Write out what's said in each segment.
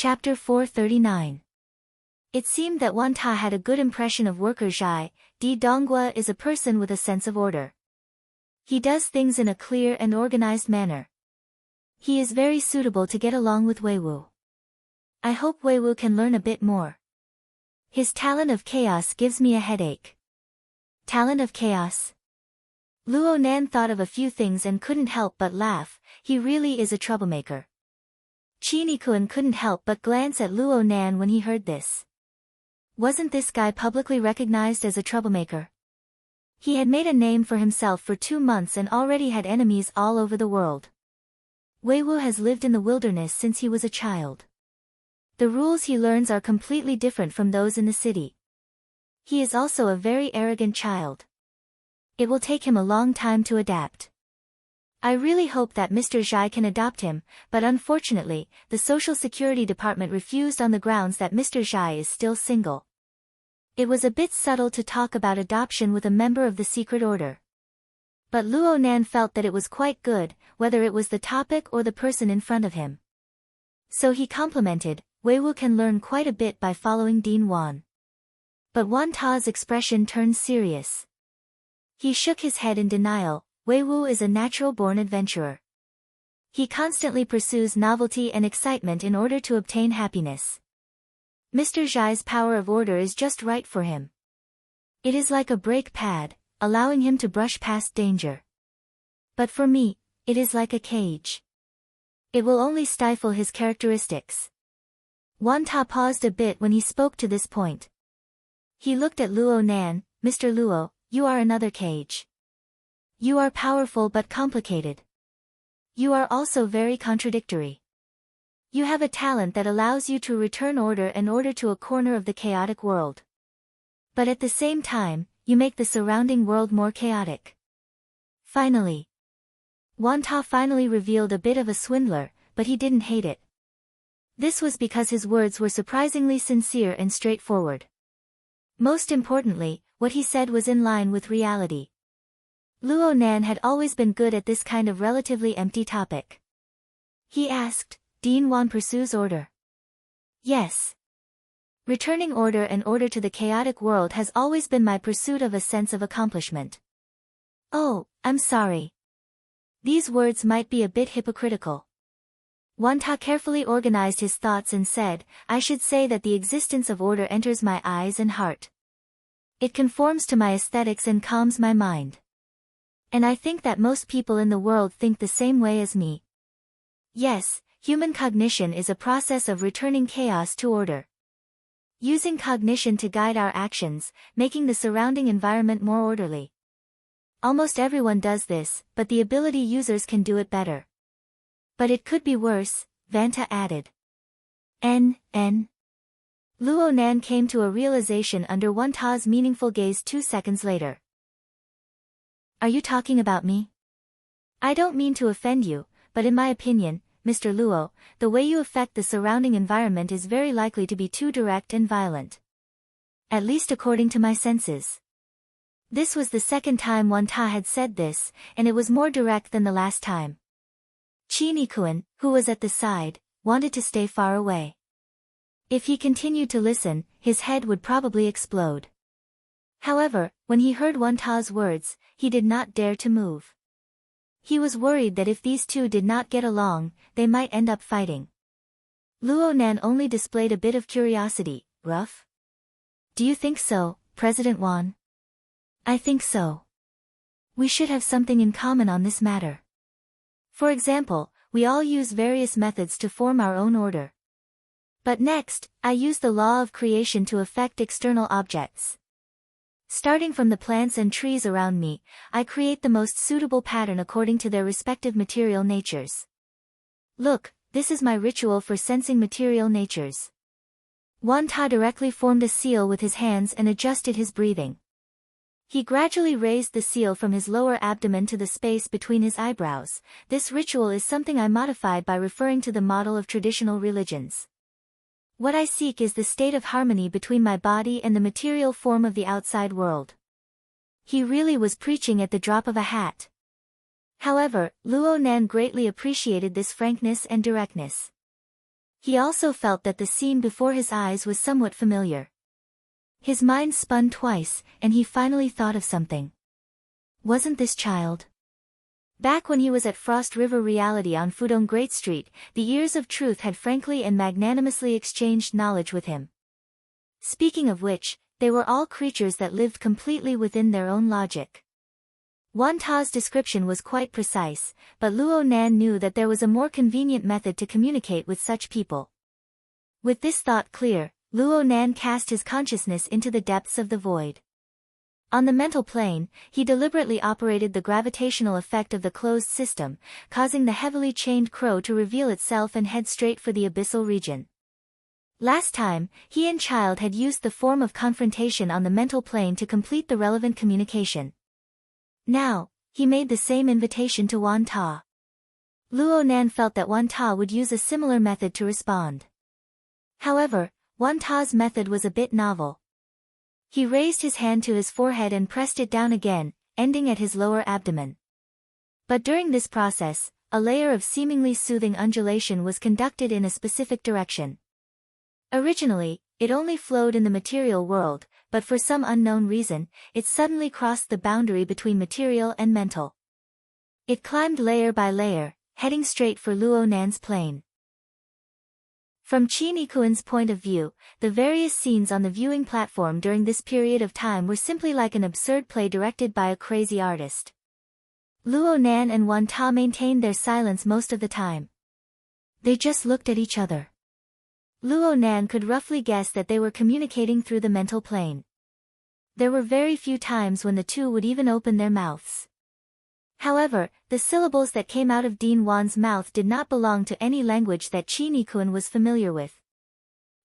Chapter 439. It seemed that Wanta had a good impression of worker Zhai. Di Donghua is a person with a sense of order. He does things in a clear and organized manner. He is very suitable to get along with Weiwu. I hope Weiwu can learn a bit more. His talent of chaos gives me a headache. Talent of chaos? Luo Nan thought of a few things and couldn't help but laugh. He really is a troublemaker. Qi Nikuan couldn't help but glance at Luo Nan when he heard this. Wasn't this guy publicly recognized as a troublemaker? He had made a name for himself for 2 months and already had enemies all over the world. Weiwu has lived in the wilderness since he was a child. The rules he learns are completely different from those in the city. He is also a very arrogant child. It will take him a long time to adapt. I really hope that Mr. Zhai can adopt him, but unfortunately, the Social Security Department refused on the grounds that Mr. Zhai is still single. It was a bit subtle to talk about adoption with a member of the secret order. But Luo Nan felt that it was quite good, whether it was the topic or the person in front of him. So he complimented, Weiwu can learn quite a bit by following Dean Wan. But Wan Ta's expression turned serious. He shook his head in denial. Weiwu is a natural-born adventurer. He constantly pursues novelty and excitement in order to obtain happiness. Mr. Zhai's power of order is just right for him. It is like a brake pad, allowing him to brush past danger. But for me, it is like a cage. It will only stifle his characteristics. Wan Ta paused a bit when he spoke to this point. He looked at Luo Nan. Mr. Luo, you are another cage. You are powerful but complicated. You are also very contradictory. You have a talent that allows you to return order and order to a corner of the chaotic world. But at the same time, you make the surrounding world more chaotic. Finally. Wan Ta finally revealed a bit of a swindler, but he didn't hate it. This was because his words were surprisingly sincere and straightforward. Most importantly, what he said was in line with reality. Luo Nan had always been good at this kind of relatively empty topic. He asked, Dean Wan pursues order. Yes. Returning order and order to the chaotic world has always been my pursuit of a sense of accomplishment. Oh, I'm sorry. These words might be a bit hypocritical. Wan Ta carefully organized his thoughts and said, I should say that the existence of order enters my eyes and heart. It conforms to my aesthetics and calms my mind. And I think that most people in the world think the same way as me. Yes, human cognition is a process of returning chaos to order. Using cognition to guide our actions, making the surrounding environment more orderly. Almost everyone does this, but the ability users can do it better. But it could be worse, Vanta added. Luo Nan came to a realization under Wan Ta's meaningful gaze 2 seconds later. Are you talking about me? I don't mean to offend you, but in my opinion, Mr. Luo, the way you affect the surrounding environment is very likely to be too direct and violent. At least according to my senses. This was the second time Wan Ta had said this, and it was more direct than the last time. Qi Nikuan, who was at the side, wanted to stay far away. If he continued to listen, his head would probably explode. However, when he heard Wan Ta's words, he did not dare to move. He was worried that if these two did not get along, they might end up fighting. Luo Nan only displayed a bit of curiosity. Rough? Do you think so, President Wan? I think so. We should have something in common on this matter. For example, we all use various methods to form our own order. But next, I use the law of creation to affect external objects. Starting from the plants and trees around me, I create the most suitable pattern according to their respective material natures. Look, this is my ritual for sensing material natures. Wan Ta directly formed a seal with his hands and adjusted his breathing. He gradually raised the seal from his lower abdomen to the space between his eyebrows. This ritual is something I modified by referring to the model of traditional religions. What I seek is the state of harmony between my body and the material form of the outside world. He really was preaching at the drop of a hat. However, Luo Nan greatly appreciated this frankness and directness. He also felt that the scene before his eyes was somewhat familiar. His mind spun twice, and he finally thought of something. Wasn't this child? Back when he was at Frost River Reality on Fudong Great Street, the ears of truth had frankly and magnanimously exchanged knowledge with him. Speaking of which, they were all creatures that lived completely within their own logic. Wan Ta's description was quite precise, but Luo Nan knew that there was a more convenient method to communicate with such people. With this thought clear, Luo Nan cast his consciousness into the depths of the void. On the mental plane, he deliberately operated the gravitational effect of the closed system, causing the heavily chained crow to reveal itself and head straight for the abyssal region. Last time, he and Child had used the form of confrontation on the mental plane to complete the relevant communication. Now, he made the same invitation to Wan Ta. Luo Nan felt that Wan Ta would use a similar method to respond. However, Wan Ta's method was a bit novel. He raised his hand to his forehead and pressed it down again, ending at his lower abdomen. But during this process, a layer of seemingly soothing undulation was conducted in a specific direction. Originally, it only flowed in the material world, but for some unknown reason, it suddenly crossed the boundary between material and mental. It climbed layer by layer, heading straight for Luo Nan's plane. From Qin Ikuan's point of view, the various scenes on the viewing platform during this period of time were simply like an absurd play directed by a crazy artist. Luo Nan and Wan Ta maintained their silence most of the time. They just looked at each other. Luo Nan could roughly guess that they were communicating through the mental plane. There were very few times when the two would even open their mouths. However, the syllables that came out of Dean Wan's mouth did not belong to any language that Qin Ikuan was familiar with.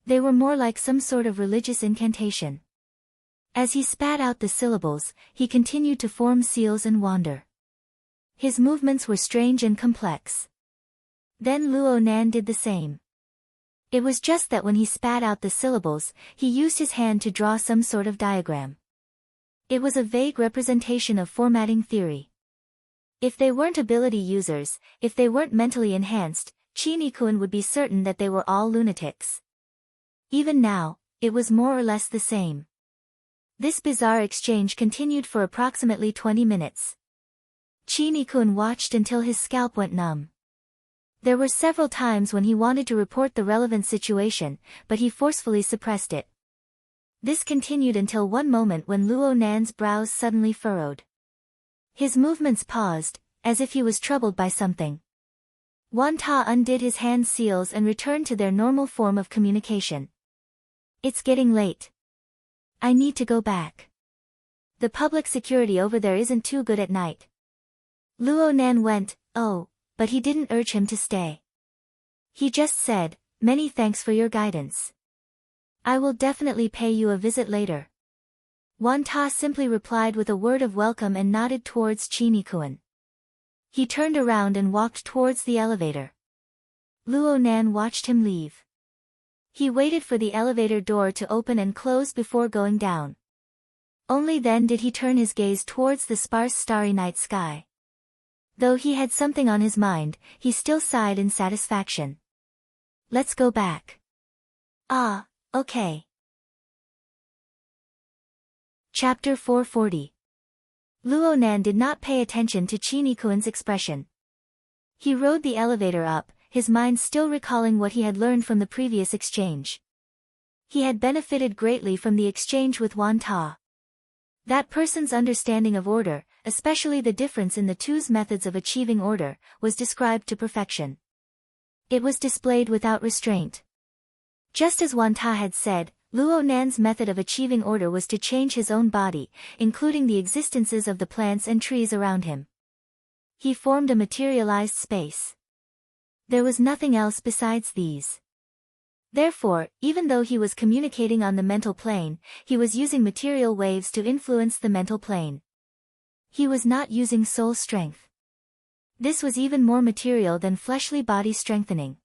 They were more like some sort of religious incantation. As he spat out the syllables, he continued to form seals and wander. His movements were strange and complex. Then Luo Nan did the same. It was just that when he spat out the syllables, he used his hand to draw some sort of diagram. It was a vague representation of formatting theory. If they weren't ability users, if they weren't mentally enhanced, Qin Ikuan would be certain that they were all lunatics. Even now, it was more or less the same. This bizarre exchange continued for approximately 20 minutes. Qin Ikuan watched until his scalp went numb. There were several times when he wanted to report the relevant situation, but he forcefully suppressed it. This continued until one moment when Luo Nan's brows suddenly furrowed. His movements paused, as if he was troubled by something. Wan Ta undid his hand seals and returned to their normal form of communication. It's getting late. I need to go back. The public security over there isn't too good at night. Luo Nan went, oh, but he didn't urge him to stay. He just said, many thanks for your guidance. I will definitely pay you a visit later. Wan Ta simply replied with a word of welcome and nodded towards Qin Ikuan. He turned around and walked towards the elevator. Luo Nan watched him leave. He waited for the elevator door to open and close before going down. Only then did he turn his gaze towards the sparse starry night sky. Though he had something on his mind, he still sighed in satisfaction. Let's go back. Ah, okay. Chapter 440. Luo Nan did not pay attention to Qin Ikuan's expression. He rode the elevator up, his mind still recalling what he had learned from the previous exchange. He had benefited greatly from the exchange with Wan Ta. That person's understanding of order, especially the difference in the two's methods of achieving order, was described to perfection. It was displayed without restraint. Just as Wan Ta had said, Luo Nan's method of achieving order was to change his own body, including the existences of the plants and trees around him. He formed a materialized space. There was nothing else besides these. Therefore, even though he was communicating on the mental plane, he was using material waves to influence the mental plane. He was not using soul strength. This was even more material than fleshly body strengthening.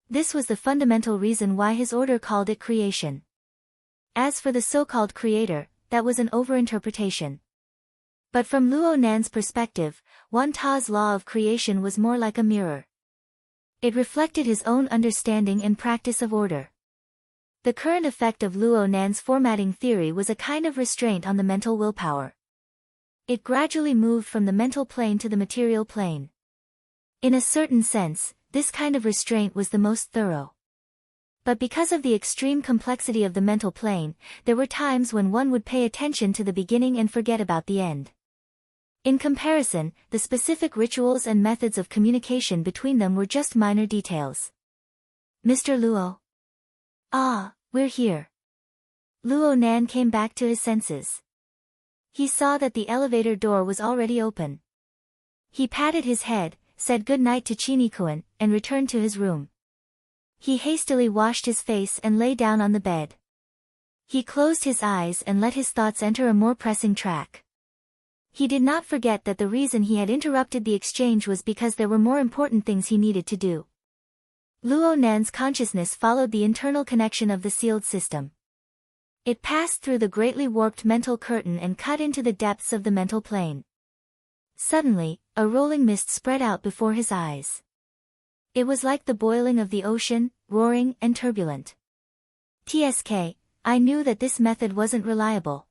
This was the fundamental reason why his order called it creation. As for the so-called creator, that was an overinterpretation. But from Luo Nan's perspective, Wan Ta's law of creation was more like a mirror. It reflected his own understanding and practice of order. The current effect of Luo Nan's formatting theory was a kind of restraint on the mental willpower. It gradually moved from the mental plane to the material plane. In a certain sense, this kind of restraint was the most thorough. But because of the extreme complexity of the mental plane, there were times when one would pay attention to the beginning and forget about the end. In comparison, the specific rituals and methods of communication between them were just minor details. Mr. Luo. Ah, we're here. Luo Nan came back to his senses. He saw that the elevator door was already open. He patted his head, said good night to Chinikuan, and returned to his room. He hastily washed his face and lay down on the bed. He closed his eyes and let his thoughts enter a more pressing track. He did not forget that the reason he had interrupted the exchange was because there were more important things he needed to do. Luo Nan's consciousness followed the internal connection of the sealed system. It passed through the greatly warped mental curtain and cut into the depths of the mental plane. Suddenly, a rolling mist spread out before his eyes. It was like the boiling of the ocean, roaring and turbulent. TSK, I knew that this method wasn't reliable.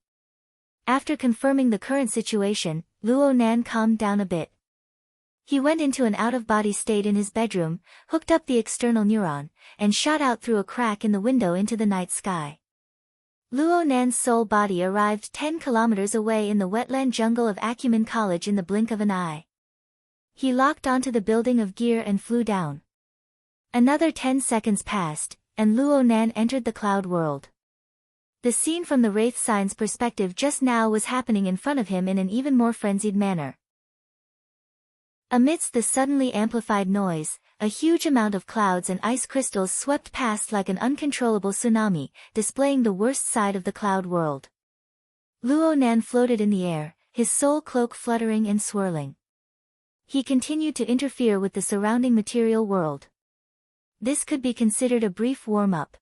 After confirming the current situation, Luo Nan calmed down a bit. He went into an out-of-body state in his bedroom, hooked up the external neuron, and shot out through a crack in the window into the night sky. Luo Nan's soul body arrived 10 kilometers away in the wetland jungle of Acumen College in the blink of an eye. He locked onto the building of gear and flew down. Another 10 seconds passed, and Luo Nan entered the cloud world. The scene from the Wraith Sign's perspective just now was happening in front of him in an even more frenzied manner. Amidst the suddenly amplified noise, a huge amount of clouds and ice crystals swept past like an uncontrollable tsunami, displaying the worst side of the cloud world. Luo Nan floated in the air, his soul cloak fluttering and swirling. He continued to interfere with the surrounding material world. This could be considered a brief warm-up.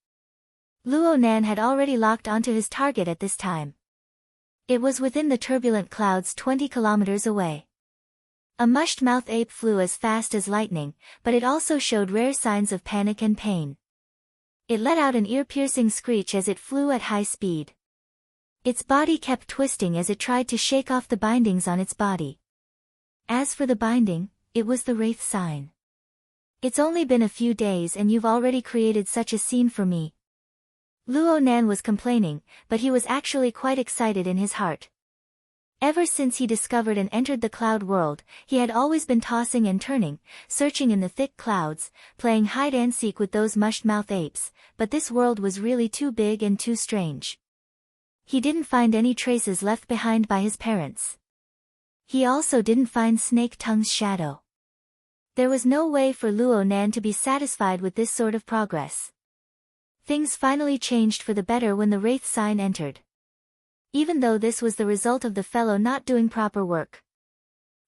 Luo Nan had already locked onto his target at this time. It was within the turbulent clouds 20 kilometers away. A mushed-mouth ape flew as fast as lightning, but it also showed rare signs of panic and pain. It let out an ear-piercing screech as it flew at high speed. Its body kept twisting as it tried to shake off the bindings on its body. As for the binding, it was the Wraith Sign. It's only been a few days and you've already created such a scene for me. Luo Nan was complaining, but he was actually quite excited in his heart. Ever since he discovered and entered the cloud world, he had always been tossing and turning, searching in the thick clouds, playing hide-and-seek with those mushed-mouth apes, but this world was really too big and too strange. He didn't find any traces left behind by his parents. He also didn't find Snake Tongue's shadow. There was no way for Luo Nan to be satisfied with this sort of progress. Things finally changed for the better when the Wraith Sign entered. Even though this was the result of the fellow not doing proper work.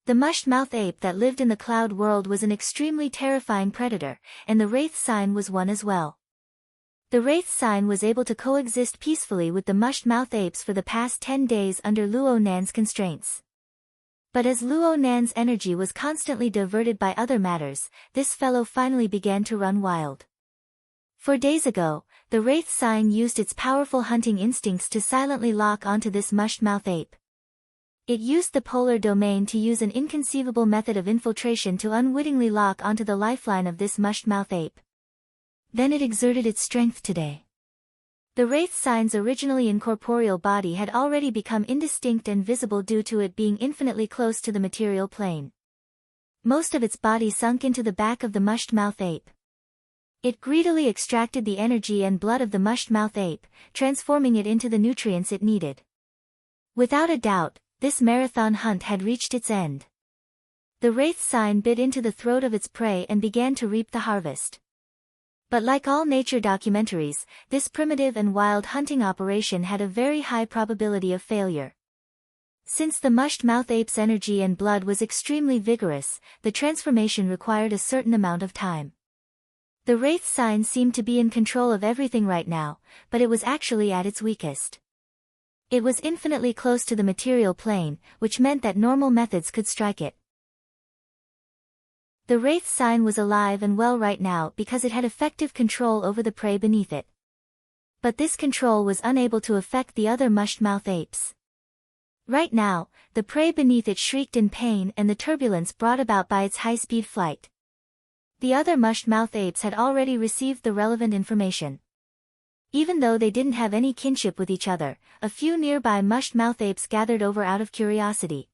The mushed-mouth ape that lived in the cloud world was an extremely terrifying predator, and the Wraith Sign was one as well. The Wraith Sign was able to coexist peacefully with the mushed-mouth apes for the past 10 days under Luo Nan's constraints. But as Luo Nan's energy was constantly diverted by other matters, this fellow finally began to run wild. 4 days ago, the Wraith Sign used its powerful hunting instincts to silently lock onto this mushed-mouth ape. It used the polar domain to use an inconceivable method of infiltration to unwittingly lock onto the lifeline of this mushed-mouth ape. Then it exerted its strength today. The Wraith Sign's originally incorporeal body had already become indistinct and visible due to it being infinitely close to the material plane. Most of its body sunk into the back of the mushed-mouth ape. It greedily extracted the energy and blood of the mushed-mouth ape, transforming it into the nutrients it needed. Without a doubt, this marathon hunt had reached its end. The Wraith Sign bit into the throat of its prey and began to reap the harvest. But like all nature documentaries, this primitive and wild hunting operation had a very high probability of failure. Since the mushed-mouth ape's energy and blood was extremely vigorous, the transformation required a certain amount of time. The Wraith Sign seemed to be in control of everything right now, but it was actually at its weakest. It was infinitely close to the material plane, which meant that normal methods could strike it. The wraith sign was alive and well right now because it had effective control over the prey beneath it. But this control was unable to affect the other mush-mouth apes. Right now, the prey beneath it shrieked in pain and the turbulence brought about by its high-speed flight. The other mush-mouth apes had already received the relevant information. Even though they didn't have any kinship with each other, a few nearby mush-mouth apes gathered over out of curiosity.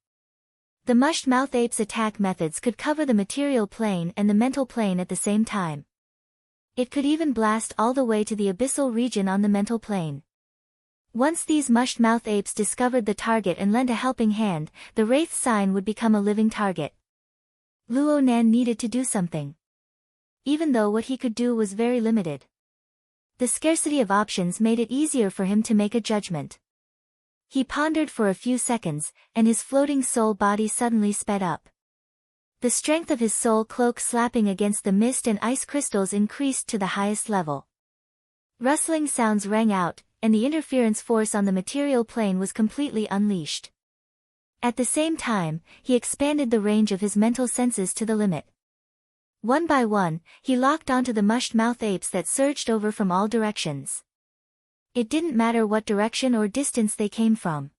The mush-mouth apes' attack methods could cover the material plane and the mental plane at the same time. It could even blast all the way to the abyssal region on the mental plane. Once these mush-mouth apes discovered the target and lent a helping hand, the wraith sign would become a living target. Luo Nan needed to do something. Even though what he could do was very limited. The scarcity of options made it easier for him to make a judgment. He pondered for a few seconds, and his floating soul body suddenly sped up. The strength of his soul cloak slapping against the mist and ice crystals increased to the highest level. Rustling sounds rang out, and the interference force on the material plane was completely unleashed. At the same time, he expanded the range of his mental senses to the limit. One by one, he locked onto the mush-mouth apes that surged over from all directions. It didn't matter what direction or distance they came from.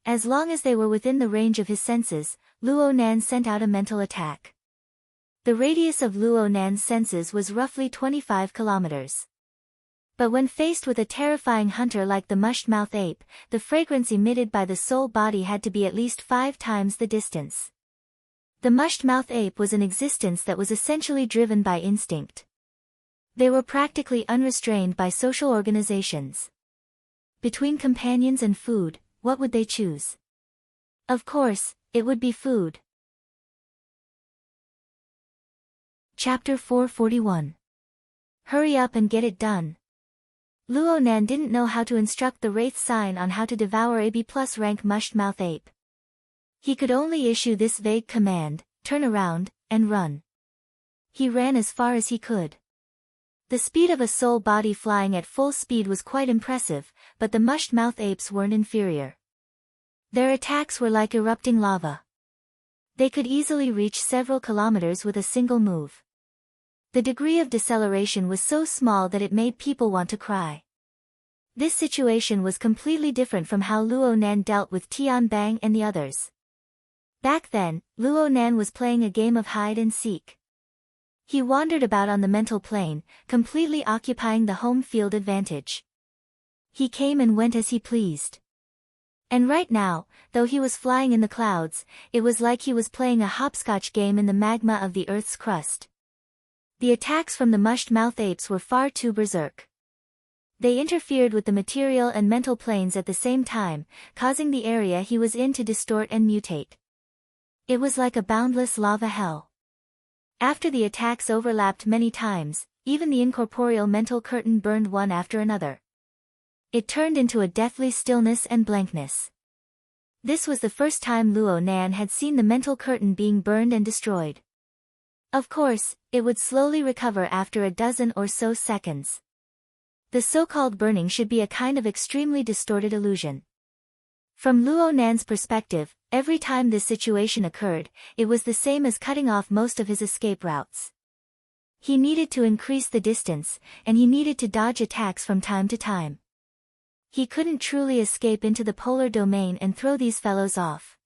As long as they were within the range of his senses, Luo Nan sent out a mental attack. The radius of Luo Nan's senses was roughly 25 kilometers. But when faced with a terrifying hunter like the mush-mouth ape, the fragrance emitted by the soul body had to be at least 5 times the distance. The mush-mouth ape was an existence that was essentially driven by instinct. They were practically unrestrained by social organizations. Between companions and food, what would they choose? Of course, it would be food. Chapter 441. Hurry up and get it done. Luo Nan didn't know how to instruct the wraith sign on how to devour a B+ rank mush-mouth ape. He could only issue this vague command, turn around, and run. He ran as far as he could. The speed of a soul body flying at full speed was quite impressive, but the mush-mouth apes weren't inferior. Their attacks were like erupting lava. They could easily reach several kilometers with a single move. The degree of deceleration was so small that it made people want to cry. This situation was completely different from how Luo Nan dealt with Tian Bang and the others. Back then, Luo Nan was playing a game of hide and seek. He wandered about on the mental plane, completely occupying the home field advantage. He came and went as he pleased. And right now, though he was flying in the clouds, it was like he was playing a hopscotch game in the magma of the Earth's crust. The attacks from the mush-mouth apes were far too berserk. They interfered with the material and mental planes at the same time, causing the area he was in to distort and mutate. It was like a boundless lava hell. After the attacks overlapped many times, even the incorporeal mental curtain burned one after another. It turned into a deathly stillness and blankness. This was the first time Luo Nan had seen the mental curtain being burned and destroyed. Of course, it would slowly recover after a dozen or so seconds. The so-called burning should be a kind of extremely distorted illusion. From Luo Nan's perspective, every time this situation occurred, it was the same as cutting off most of his escape routes. He needed to increase the distance, and he needed to dodge attacks from time to time. He couldn't truly escape into the polar domain and throw these fellows off.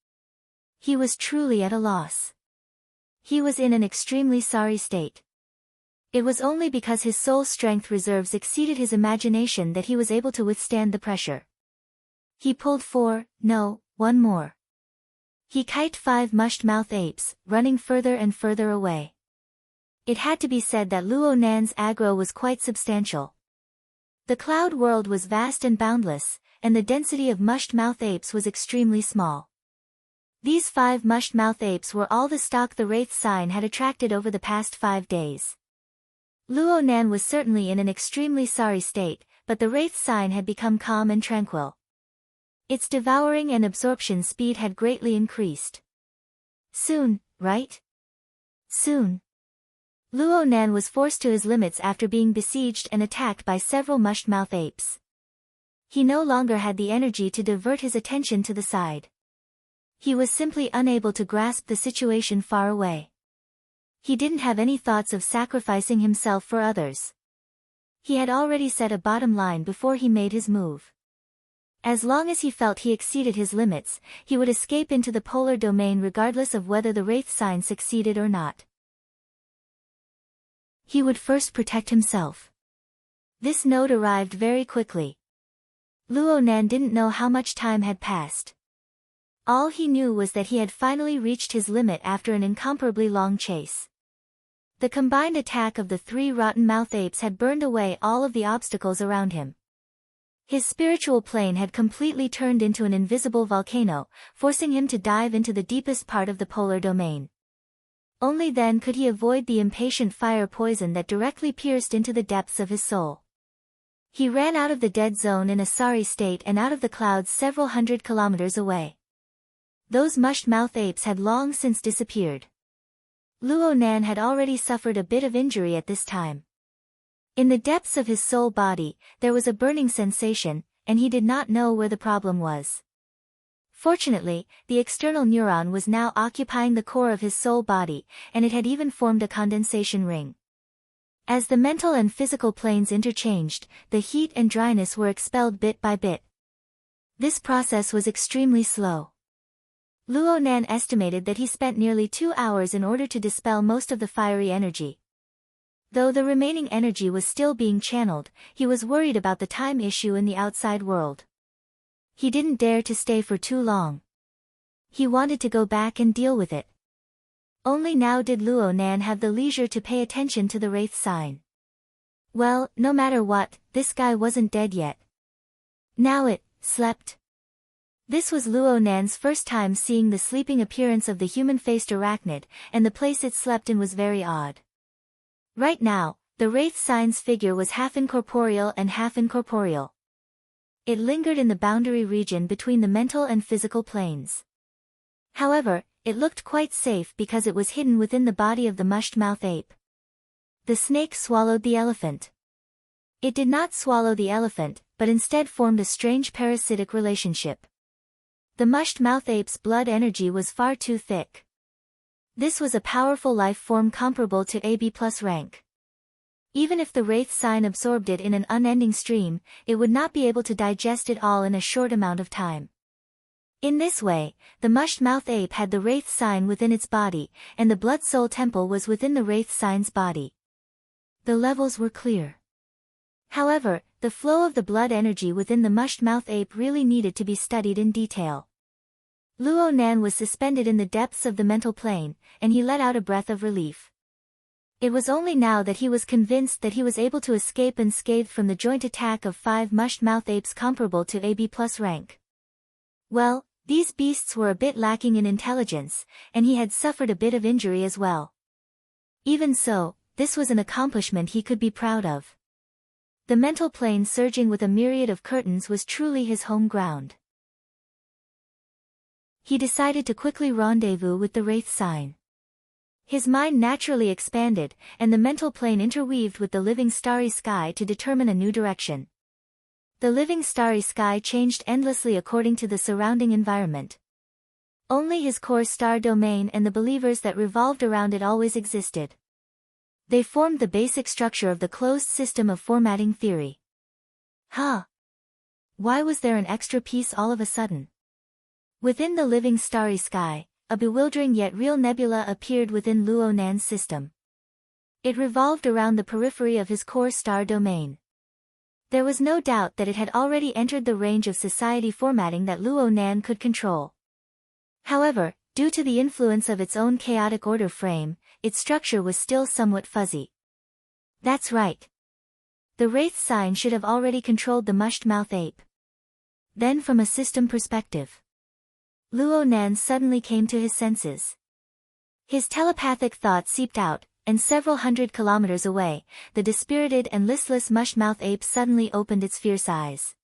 He was truly at a loss. He was in an extremely sorry state. It was only because his soul strength reserves exceeded his imagination that he was able to withstand the pressure. He pulled one more. He kited 5 mush-mouth apes, running further and further away. It had to be said that Luo Nan's aggro was quite substantial. The cloud world was vast and boundless, and the density of mush-mouth apes was extremely small. These 5 mush-mouth apes were all the stock the wraith sign had attracted over the past 5 days. Luo Nan was certainly in an extremely sorry state, but the wraith sign had become calm and tranquil. Its devouring and absorption speed had greatly increased. Soon, right? Soon. Luo Nan was forced to his limits after being besieged and attacked by several mush-mouth apes. He no longer had the energy to divert his attention to the side. He was simply unable to grasp the situation far away. He didn't have any thoughts of sacrificing himself for others. He had already set a bottom line before he made his move. As long as he felt he exceeded his limits, he would escape into the polar domain regardless of whether the wraith sign succeeded or not. He would first protect himself. This note arrived very quickly. Luo Nan didn't know how much time had passed. All he knew was that he had finally reached his limit after an incomparably long chase. The combined attack of the 3 rotten mouth apes had burned away all of the obstacles around him. His spiritual plane had completely turned into an invisible volcano, forcing him to dive into the deepest part of the polar domain. Only then could he avoid the impatient fire poison that directly pierced into the depths of his soul. He ran out of the dead zone in a sorry state and out of the clouds several hundred kilometers away. Those mushed-mouth apes had long since disappeared. Luo Nan had already suffered a bit of injury at this time. In the depths of his soul body, there was a burning sensation, and he did not know where the problem was. Fortunately, the external neuron was now occupying the core of his soul body, and it had even formed a condensation ring. As the mental and physical planes interchanged, the heat and dryness were expelled bit by bit. This process was extremely slow. Luo Nan estimated that he spent nearly 2 hours in order to dispel most of the fiery energy. Though the remaining energy was still being channeled, he was worried about the time issue in the outside world. He didn't dare to stay for too long. He wanted to go back and deal with it. Only now did Luo Nan have the leisure to pay attention to the wraith sign. Well, no matter what, this guy wasn't dead yet. Now it slept. This was Luo Nan's first time seeing the sleeping appearance of the human-faced arachnid, and the place it slept in was very odd. Right now, the wraith sign's figure was half incorporeal and half incorporeal. It lingered in the boundary region between the mental and physical planes. However, it looked quite safe because it was hidden within the body of the mushed-mouth ape. The snake swallowed the elephant. It did not swallow the elephant, but instead formed a strange parasitic relationship. The mushed-mouth ape's blood energy was far too thick. This was a powerful life form comparable to AB+ rank. Even if the wraith sign absorbed it in an unending stream, it would not be able to digest it all in a short amount of time. In this way, the mushed-mouth ape had the wraith sign within its body, and the blood-soul temple was within the wraith sign's body. The levels were clear. However, the flow of the blood energy within the mushed-mouth ape really needed to be studied in detail. Luo Nan was suspended in the depths of the mental plane, and he let out a breath of relief. It was only now that he was convinced that he was able to escape unscathed from the joint attack of 5 mushed-mouth apes comparable to AB+ rank. Well, these beasts were a bit lacking in intelligence, and he had suffered a bit of injury as well. Even so, this was an accomplishment he could be proud of. The mental plane surging with a myriad of curtains was truly his home ground. He decided to quickly rendezvous with the wraith sign. His mind naturally expanded, and the mental plane interweaved with the living starry sky to determine a new direction. The living starry sky changed endlessly according to the surrounding environment. Only his core star domain and the believers that revolved around it always existed. They formed the basic structure of the closed system of formatting theory. Why was there an extra piece all of a sudden? Within the living starry sky, a bewildering yet real nebula appeared within Luo Nan's system. It revolved around the periphery of his core star domain. There was no doubt that it had already entered the range of society formatting that Luo Nan could control. However, due to the influence of its own chaotic order frame, its structure was still somewhat fuzzy. That's right. The wraith sign should have already controlled the mushed-mouth ape. Then from a system perspective, Luo Nan suddenly came to his senses. His telepathic thought seeped out, and several hundred kilometers away, the dispirited and listless mushed-mouth ape suddenly opened its fierce eyes.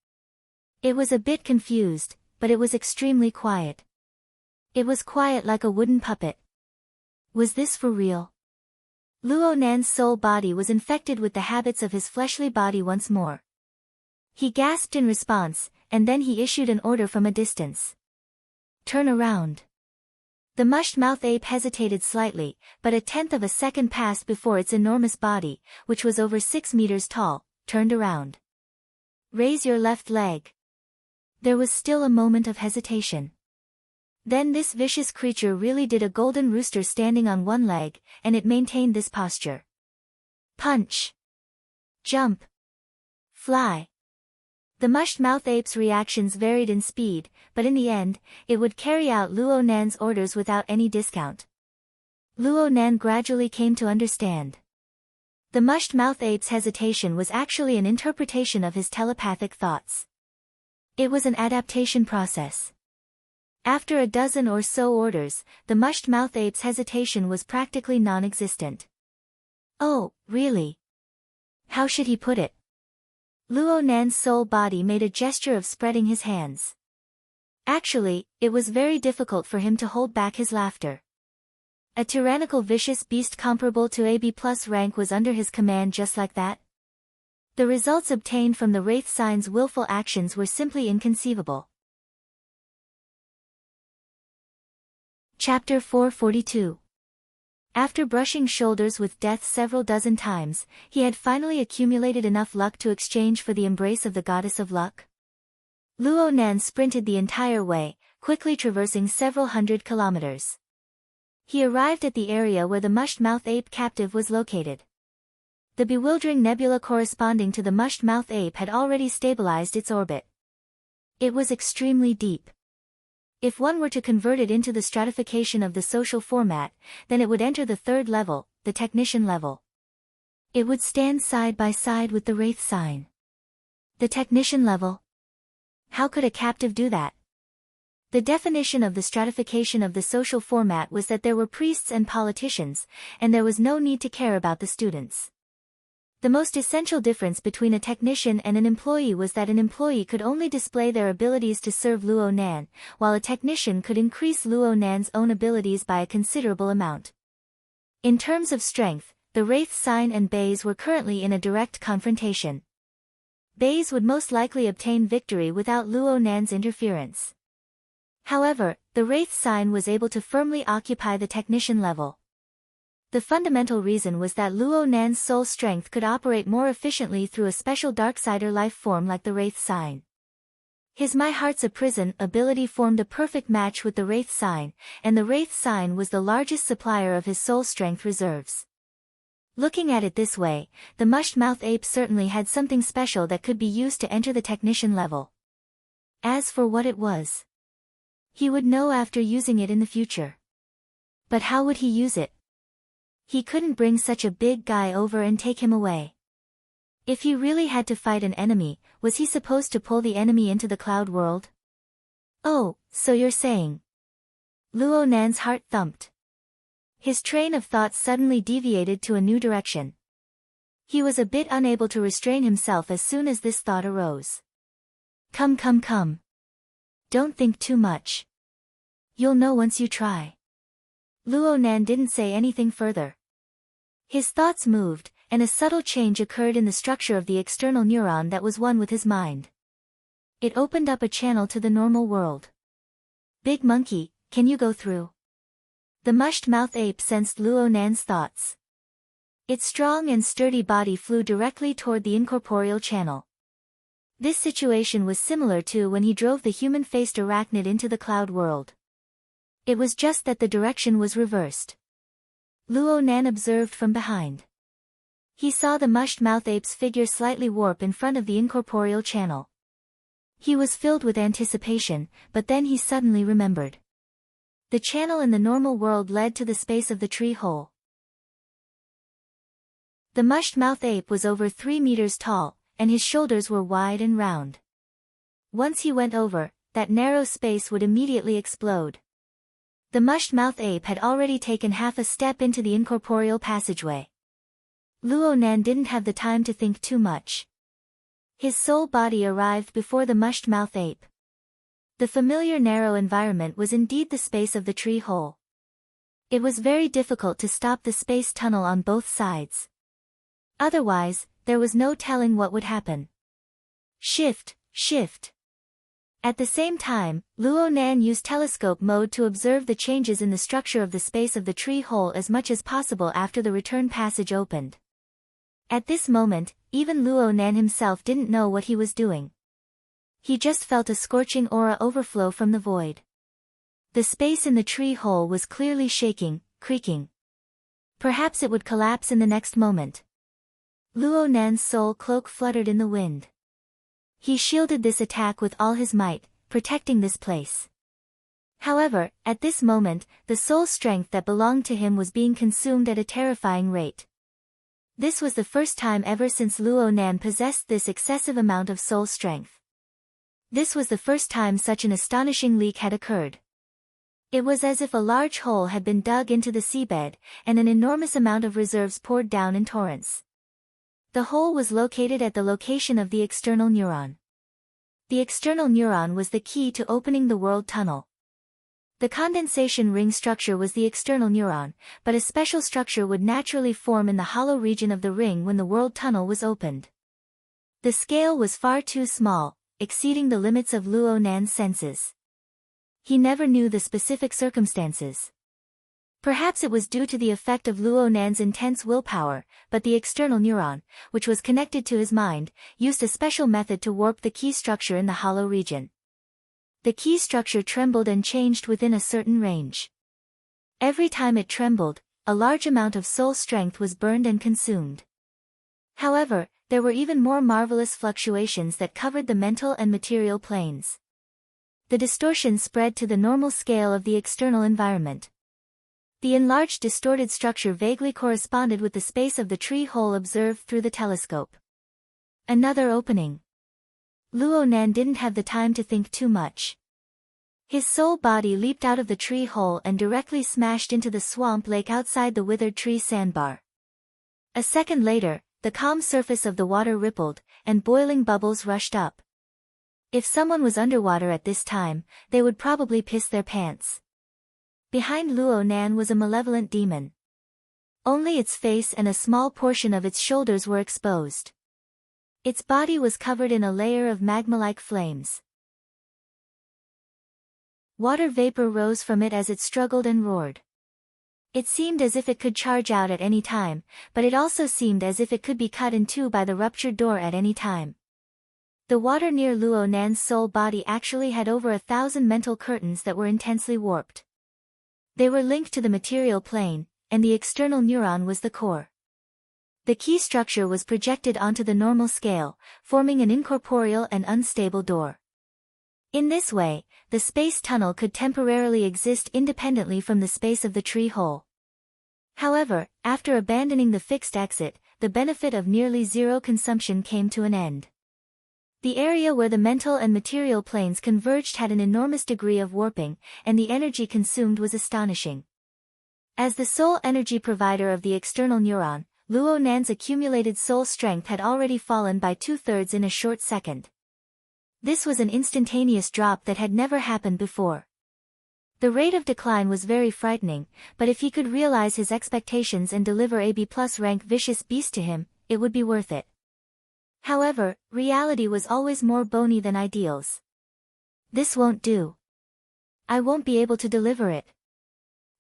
It was a bit confused, but it was extremely quiet. It was quiet like a wooden puppet. Was this for real? Luo Nan's soul body was infected with the habits of his fleshly body once more. He gasped in response, and then he issued an order from a distance. Turn around. The mush-mouth ape hesitated slightly, but a tenth of a second passed before its enormous body, which was over 6 meters tall, turned around. Raise your left leg. There was still a moment of hesitation. Then this vicious creature really did a golden rooster standing on one leg, and it maintained this posture. Punch. Jump. Fly. The mush-mouth ape's reactions varied in speed, but in the end, it would carry out Luo Nan's orders without any discount. Luo Nan gradually came to understand. The mush-mouth ape's hesitation was actually an interpretation of his telepathic thoughts. It was an adaptation process. After a dozen or so orders, the mush-mouth ape's hesitation was practically non-existent. Oh, really? How should he put it? Luo Nan's soul body made a gesture of spreading his hands. Actually, it was very difficult for him to hold back his laughter. A tyrannical vicious beast comparable to a B+ rank was under his command just like that? The results obtained from the Wraith Sign's willful actions were simply inconceivable. Chapter 442. After brushing shoulders with death several dozen times, he had finally accumulated enough luck to exchange for the embrace of the goddess of luck. Luo Nan sprinted the entire way, quickly traversing several hundred kilometers. He arrived at the area where the mush-mouth ape captive was located. The bewildering nebula corresponding to the mush-mouth ape had already stabilized its orbit. It was extremely deep. If one were to convert it into the stratification of the social format, then it would enter the third level, the technician level. It would stand side by side with the Wraith sign. The technician level? How could a captive do that? The definition of the stratification of the social format was that there were priests and politicians, and there was no need to care about the students. The most essential difference between a technician and an employee was that an employee could only display their abilities to serve Luo Nan, while a technician could increase Luo Nan's own abilities by a considerable amount. In terms of strength, the Wraith Sign and Bays were currently in a direct confrontation. Bays would most likely obtain victory without Luo Nan's interference. However, the Wraith Sign was able to firmly occupy the technician level. The fundamental reason was that Luo Nan's soul strength could operate more efficiently through a special Darksider life form like the Wraith Sign. His My Heart's a Prison ability formed a perfect match with the Wraith Sign, and the Wraith Sign was the largest supplier of his soul strength reserves. Looking at it this way, the mush-mouth ape certainly had something special that could be used to enter the technician level. As for what it was, he would know after using it in the future. But how would he use it? He couldn't bring such a big guy over and take him away. If he really had to fight an enemy, was he supposed to pull the enemy into the cloud world? Oh, so you're saying. Luo Nan's heart thumped. His train of thought suddenly deviated to a new direction. He was a bit unable to restrain himself as soon as this thought arose. Come. Don't think too much. You'll know once you try. Luo Nan didn't say anything further. His thoughts moved, and a subtle change occurred in the structure of the external neuron that was one with his mind. It opened up a channel to the normal world. Big monkey, can you go through? The mushed-mouth ape sensed Luo Nan's thoughts. Its strong and sturdy body flew directly toward the incorporeal channel. This situation was similar to when he drove the human-faced arachnid into the cloud world. It was just that the direction was reversed. Luo Nan observed from behind. He saw the mushed-mouth ape's figure slightly warp in front of the incorporeal channel. He was filled with anticipation, but then he suddenly remembered. The channel in the normal world led to the space of the tree hole. The mushed-mouth ape was over 3 meters tall, and his shoulders were wide and round. Once he went over, that narrow space would immediately explode. The mushed-mouth ape had already taken half a step into the incorporeal passageway. Luo Nan didn't have the time to think too much. His soul body arrived before the mushed-mouth ape. The familiar narrow environment was indeed the space of the tree hole. It was very difficult to stop the space tunnel on both sides. Otherwise, there was no telling what would happen. Shift. At the same time, Luo Nan used telescope mode to observe the changes in the structure of the space of the tree hole as much as possible after the return passage opened. At this moment, even Luo Nan himself didn't know what he was doing. He just felt a scorching aura overflow from the void. The space in the tree hole was clearly shaking, creaking. Perhaps it would collapse in the next moment. Luo Nan's soul cloak fluttered in the wind. He shielded this attack with all his might, protecting this place. However, at this moment, the soul strength that belonged to him was being consumed at a terrifying rate. This was the first time ever since Luo Nan possessed this excessive amount of soul strength. This was the first time such an astonishing leak had occurred. It was as if a large hole had been dug into the seabed, and an enormous amount of reserves poured down in torrents. The hole was located at the location of the external neuron. The external neuron was the key to opening the world tunnel. The condensation ring structure was the external neuron, but a special structure would naturally form in the hollow region of the ring when the world tunnel was opened. The scale was far too small, exceeding the limits of Luo Nan's senses. He never knew the specific circumstances. Perhaps it was due to the effect of Luo Nan's intense willpower, but the external neuron, which was connected to his mind, used a special method to warp the key structure in the hollow region. The key structure trembled and changed within a certain range. Every time it trembled, a large amount of soul strength was burned and consumed. However, there were even more marvelous fluctuations that covered the mental and material planes. The distortion spread to the normal scale of the external environment. The enlarged distorted structure vaguely corresponded with the space of the tree hole observed through the telescope. Another opening. Luo Nan didn't have the time to think too much. His soul body leaped out of the tree hole and directly smashed into the swamp lake outside the withered tree sandbar. A second later, the calm surface of the water rippled, and boiling bubbles rushed up. If someone was underwater at this time, they would probably piss their pants. Behind Luo Nan was a malevolent demon. Only its face and a small portion of its shoulders were exposed. Its body was covered in a layer of magma-like flames. Water vapor rose from it as it struggled and roared. It seemed as if it could charge out at any time, but it also seemed as if it could be cut in two by the ruptured door at any time. The water near Luo Nan's soul body actually had over 1,000 mental curtains that were intensely warped. They were linked to the material plane, and the external neuron was the core. The key structure was projected onto the normal scale, forming an incorporeal and unstable door. In this way, the space tunnel could temporarily exist independently from the space of the tree hole. However, after abandoning the fixed exit, the benefit of nearly zero consumption came to an end. The area where the mental and material planes converged had an enormous degree of warping, and the energy consumed was astonishing. As the sole energy provider of the external neuron, Luo Nan's accumulated soul strength had already fallen by 2/3 in a short second. This was an instantaneous drop that had never happened before. The rate of decline was very frightening, but if he could realize his expectations and deliver a B+ rank vicious beast to him, it would be worth it. However, reality was always more bony than ideals. This won't do. I won't be able to deliver it.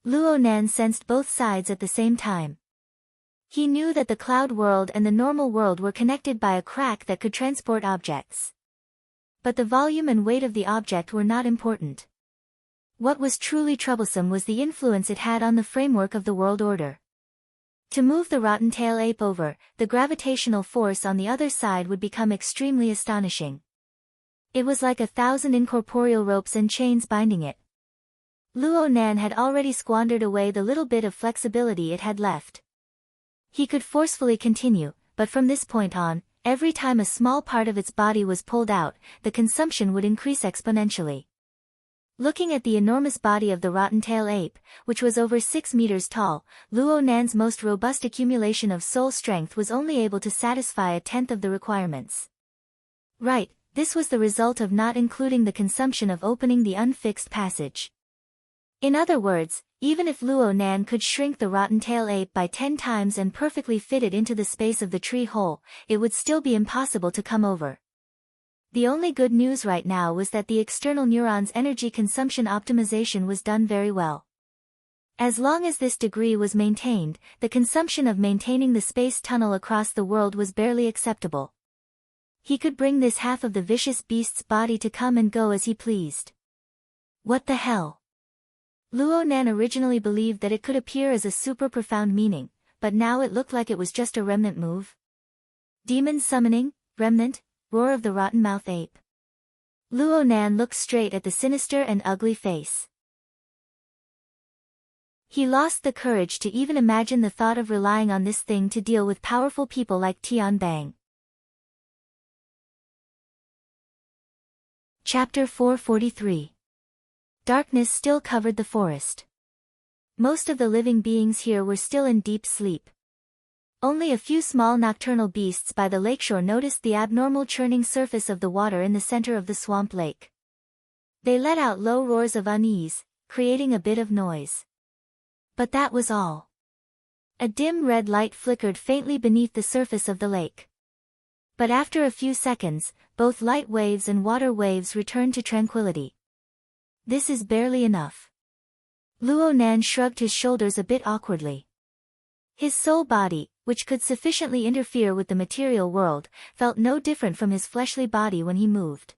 Luo Nan sensed both sides at the same time. He knew that the cloud world and the normal world were connected by a crack that could transport objects. But the volume and weight of the object were not important. What was truly troublesome was the influence it had on the framework of the world order. To move the rotten tail ape over, the gravitational force on the other side would become extremely astonishing. It was like 1,000 incorporeal ropes and chains binding it. Luo Nan had already squandered away the little bit of flexibility it had left. He could forcefully continue, but from this point on, every time a small part of its body was pulled out, the consumption would increase exponentially. Looking at the enormous body of the rotten-tail ape, which was over 6 meters tall, Luo Nan's most robust accumulation of soul strength was only able to satisfy 1/10 of the requirements. Right, this was the result of not including the consumption of opening the unfixed passage. In other words, even if Luo Nan could shrink the rotten-tail ape by 10 times and perfectly fit it into the space of the tree hole, it would still be impossible to come over. The only good news right now was that the external neuron's energy consumption optimization was done very well. As long as this degree was maintained, the consumption of maintaining the space tunnel across the world was barely acceptable. He could bring this half of the vicious beast's body to come and go as he pleased. What the hell? Luo Nan originally believed that it could appear as a super profound meaning, but now it looked like it was just a remnant move. Demon summoning, remnant, roar of the rotten mouth ape. Luo Nan looked straight at the sinister and ugly face. He lost the courage to even imagine the thought of relying on this thing to deal with powerful people like Tian Bang. Chapter 443. Darkness still covered the forest. Most of the living beings here were still in deep sleep. Only a few small nocturnal beasts by the lakeshore noticed the abnormal churning surface of the water in the center of the swamp lake. They let out low roars of unease, creating a bit of noise. But that was all. A dim red light flickered faintly beneath the surface of the lake. But after a few seconds, both light waves and water waves returned to tranquility. This is barely enough. Luo Nan shrugged his shoulders a bit awkwardly. His soul body, which could sufficiently interfere with the material world, felt no different from his fleshly body when he moved.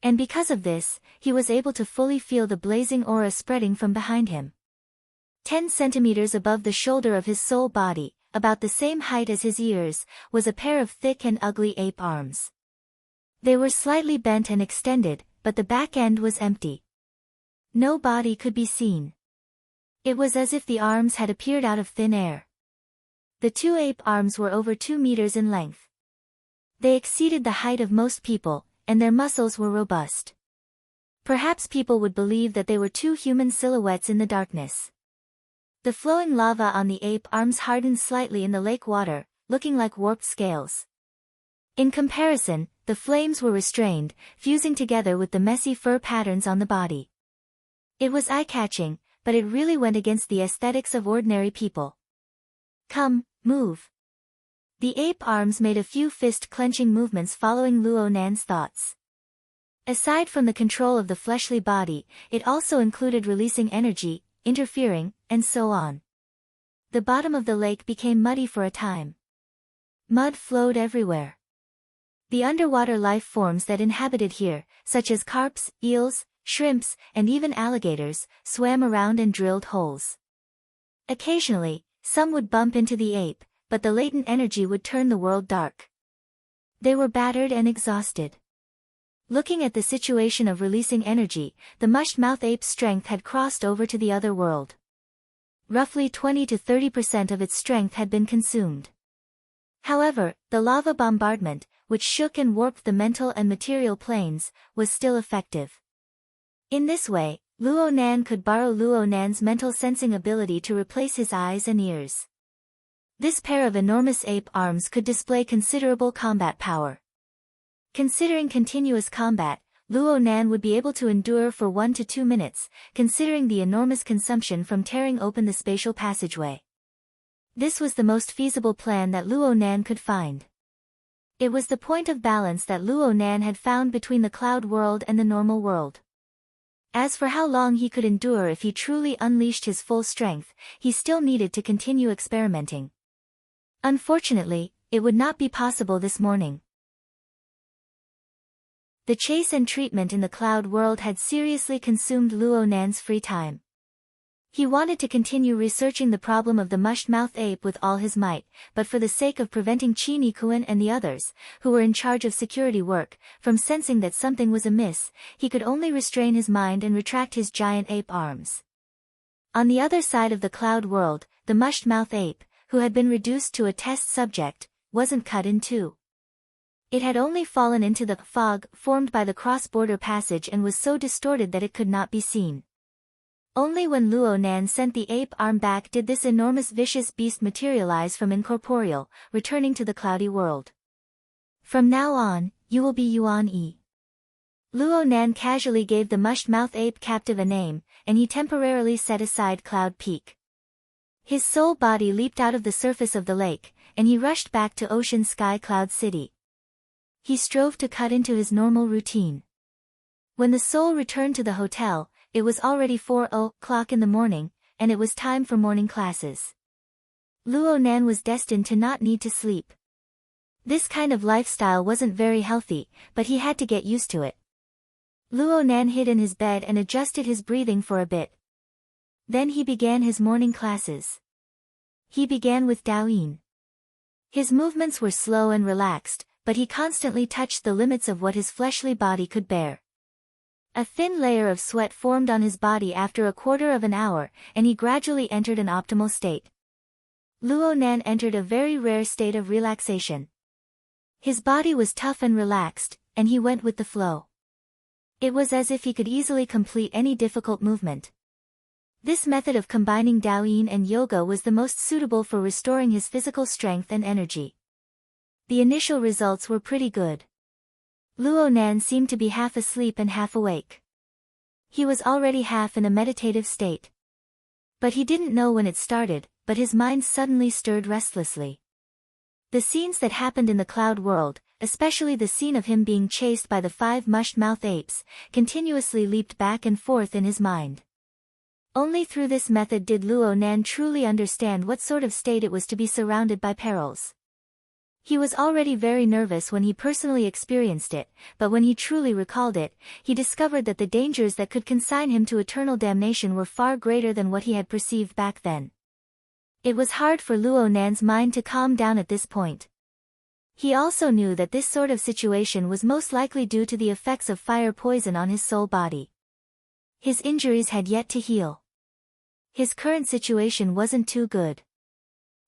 And because of this, he was able to fully feel the blazing aura spreading from behind him. 10 centimeters above the shoulder of his soul body, about the same height as his ears, was a pair of thick and ugly ape arms. They were slightly bent and extended, but the back end was empty. No body could be seen. It was as if the arms had appeared out of thin air. The two ape arms were over 2 meters in length. They exceeded the height of most people, and their muscles were robust. Perhaps people would believe that they were two human silhouettes in the darkness. The flowing lava on the ape arms hardened slightly in the lake water, looking like warped scales. In comparison, the flames were restrained, fusing together with the messy fur patterns on the body. It was eye-catching, but it really went against the aesthetics of ordinary people. Come, move. The ape arms made a few fist-clenching movements following Luo Nan's thoughts. Aside from the control of the fleshly body, it also included releasing energy, interfering, and so on. The bottom of the lake became muddy for a time. Mud flowed everywhere. The underwater life forms that inhabited here, such as carps, eels, shrimps, and even alligators, swam around and drilled holes. Occasionally, some would bump into the ape, but the latent energy would turn the world dark. They were battered and exhausted. Looking at the situation of releasing energy, the mush-mouth ape's strength had crossed over to the other world. Roughly 20 to 30% of its strength had been consumed. However, the lava bombardment, which shook and warped the mental and material planes, was still effective. In this way, Luo Nan could borrow Luo Nan's mental sensing ability to replace his eyes and ears. This pair of enormous ape arms could display considerable combat power. Considering continuous combat, Luo Nan would be able to endure for 1 to 2 minutes, considering the enormous consumption from tearing open the spatial passageway. This was the most feasible plan that Luo Nan could find. It was the point of balance that Luo Nan had found between the cloud world and the normal world. As for how long he could endure if he truly unleashed his full strength, he still needed to continue experimenting. Unfortunately, it would not be possible this morning. The chase and treatment in the cloud world had seriously consumed Luo Nan's free time. He wanted to continue researching the problem of the mush-mouthed ape with all his might, but for the sake of preventing Qin Yikuan and the others, who were in charge of security work, from sensing that something was amiss, he could only restrain his mind and retract his giant ape arms. On the other side of the cloud world, the mush-mouthed ape, who had been reduced to a test subject, wasn't cut in two. It had only fallen into the fog formed by the cross-border passage and was so distorted that it could not be seen. Only when Luo Nan sent the ape arm back did this enormous vicious beast materialize from incorporeal, returning to the cloudy world. From now on, you will be Yuan Yi. Luo Nan casually gave the mush-mouthed ape captive a name, and he temporarily set aside Cloud Peak. His soul body leaped out of the surface of the lake, and he rushed back to Ocean Sky Cloud City. He strove to cut into his normal routine. When the soul returned to the hotel, it was already 4 o'clock in the morning, and it was time for morning classes. Luo Nan was destined to not need to sleep. This kind of lifestyle wasn't very healthy, but he had to get used to it. Luo Nan hid in his bed and adjusted his breathing for a bit. Then he began his morning classes. He began with Daoyin. His movements were slow and relaxed, but he constantly touched the limits of what his fleshly body could bear. A thin layer of sweat formed on his body after a quarter of an hour, and he gradually entered an optimal state. Luo Nan entered a very rare state of relaxation. His body was tough and relaxed, and he went with the flow. It was as if he could easily complete any difficult movement. This method of combining Daoyin and yoga was the most suitable for restoring his physical strength and energy. The initial results were pretty good. Luo Nan seemed to be half asleep and half awake. He was already half in a meditative state. But he didn't know when it started, but his mind suddenly stirred restlessly. The scenes that happened in the cloud world, especially the scene of him being chased by the 5 mushed-mouth apes, continuously leaped back and forth in his mind. Only through this method did Luo Nan truly understand what sort of state it was to be surrounded by perils. He was already very nervous when he personally experienced it, but when he truly recalled it, he discovered that the dangers that could consign him to eternal damnation were far greater than what he had perceived back then. It was hard for Luo Nan's mind to calm down at this point. He also knew that this sort of situation was most likely due to the effects of fire poison on his soul body. His injuries had yet to heal. His current situation wasn't too good.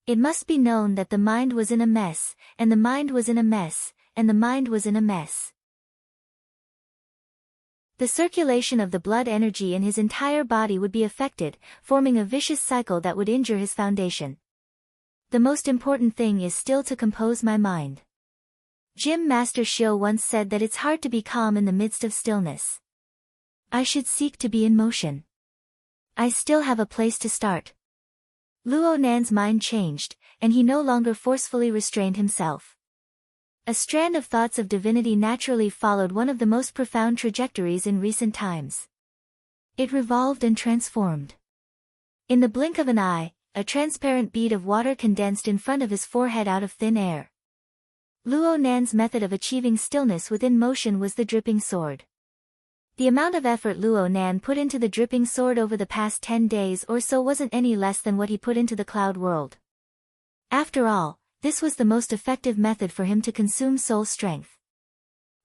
It must be known that the mind was in a mess, and the mind was in a mess, and the mind was in a mess. The circulation of the blood energy in his entire body would be affected, forming a vicious cycle that would injure his foundation. The most important thing is still to compose my mind. Gym Master Shio once said that it's hard to be calm in the midst of stillness. I should seek to be in motion. I still have a place to start. Luo Nan's mind changed, and he no longer forcefully restrained himself. A strand of thoughts of divinity naturally followed one of the most profound trajectories in recent times. It revolved and transformed. In the blink of an eye, a transparent bead of water condensed in front of his forehead out of thin air. Luo Nan's method of achieving stillness within motion was the dripping sword. The amount of effort Luo Nan put into the dripping sword over the past 10 days or so wasn't any less than what he put into the cloud world. After all, this was the most effective method for him to consume soul strength.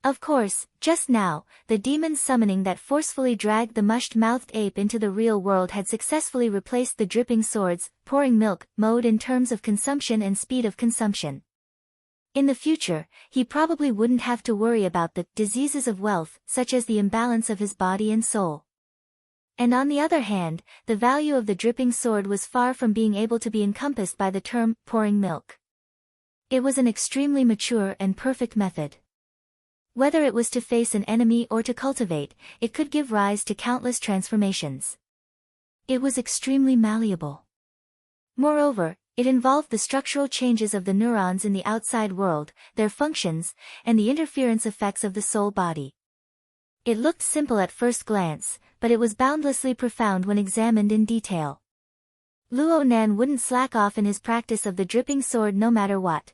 Of course, just now, the demon summoning that forcefully dragged the mushed-mouthed ape into the real world had successfully replaced the dripping sword's pouring milk mode in terms of consumption and speed of consumption. In the future, he probably wouldn't have to worry about the diseases of wealth, such as the imbalance of his body and soul. And on the other hand, the value of the dripping sword was far from being able to be encompassed by the term pouring milk. It was an extremely mature and perfect method. Whether it was to face an enemy or to cultivate, it could give rise to countless transformations. It was extremely malleable. Moreover, it involved the structural changes of the neurons in the outside world, their functions, and the interference effects of the soul body. It looked simple at first glance, but it was boundlessly profound when examined in detail. Luo Nan wouldn't slack off in his practice of the dripping sword no matter what.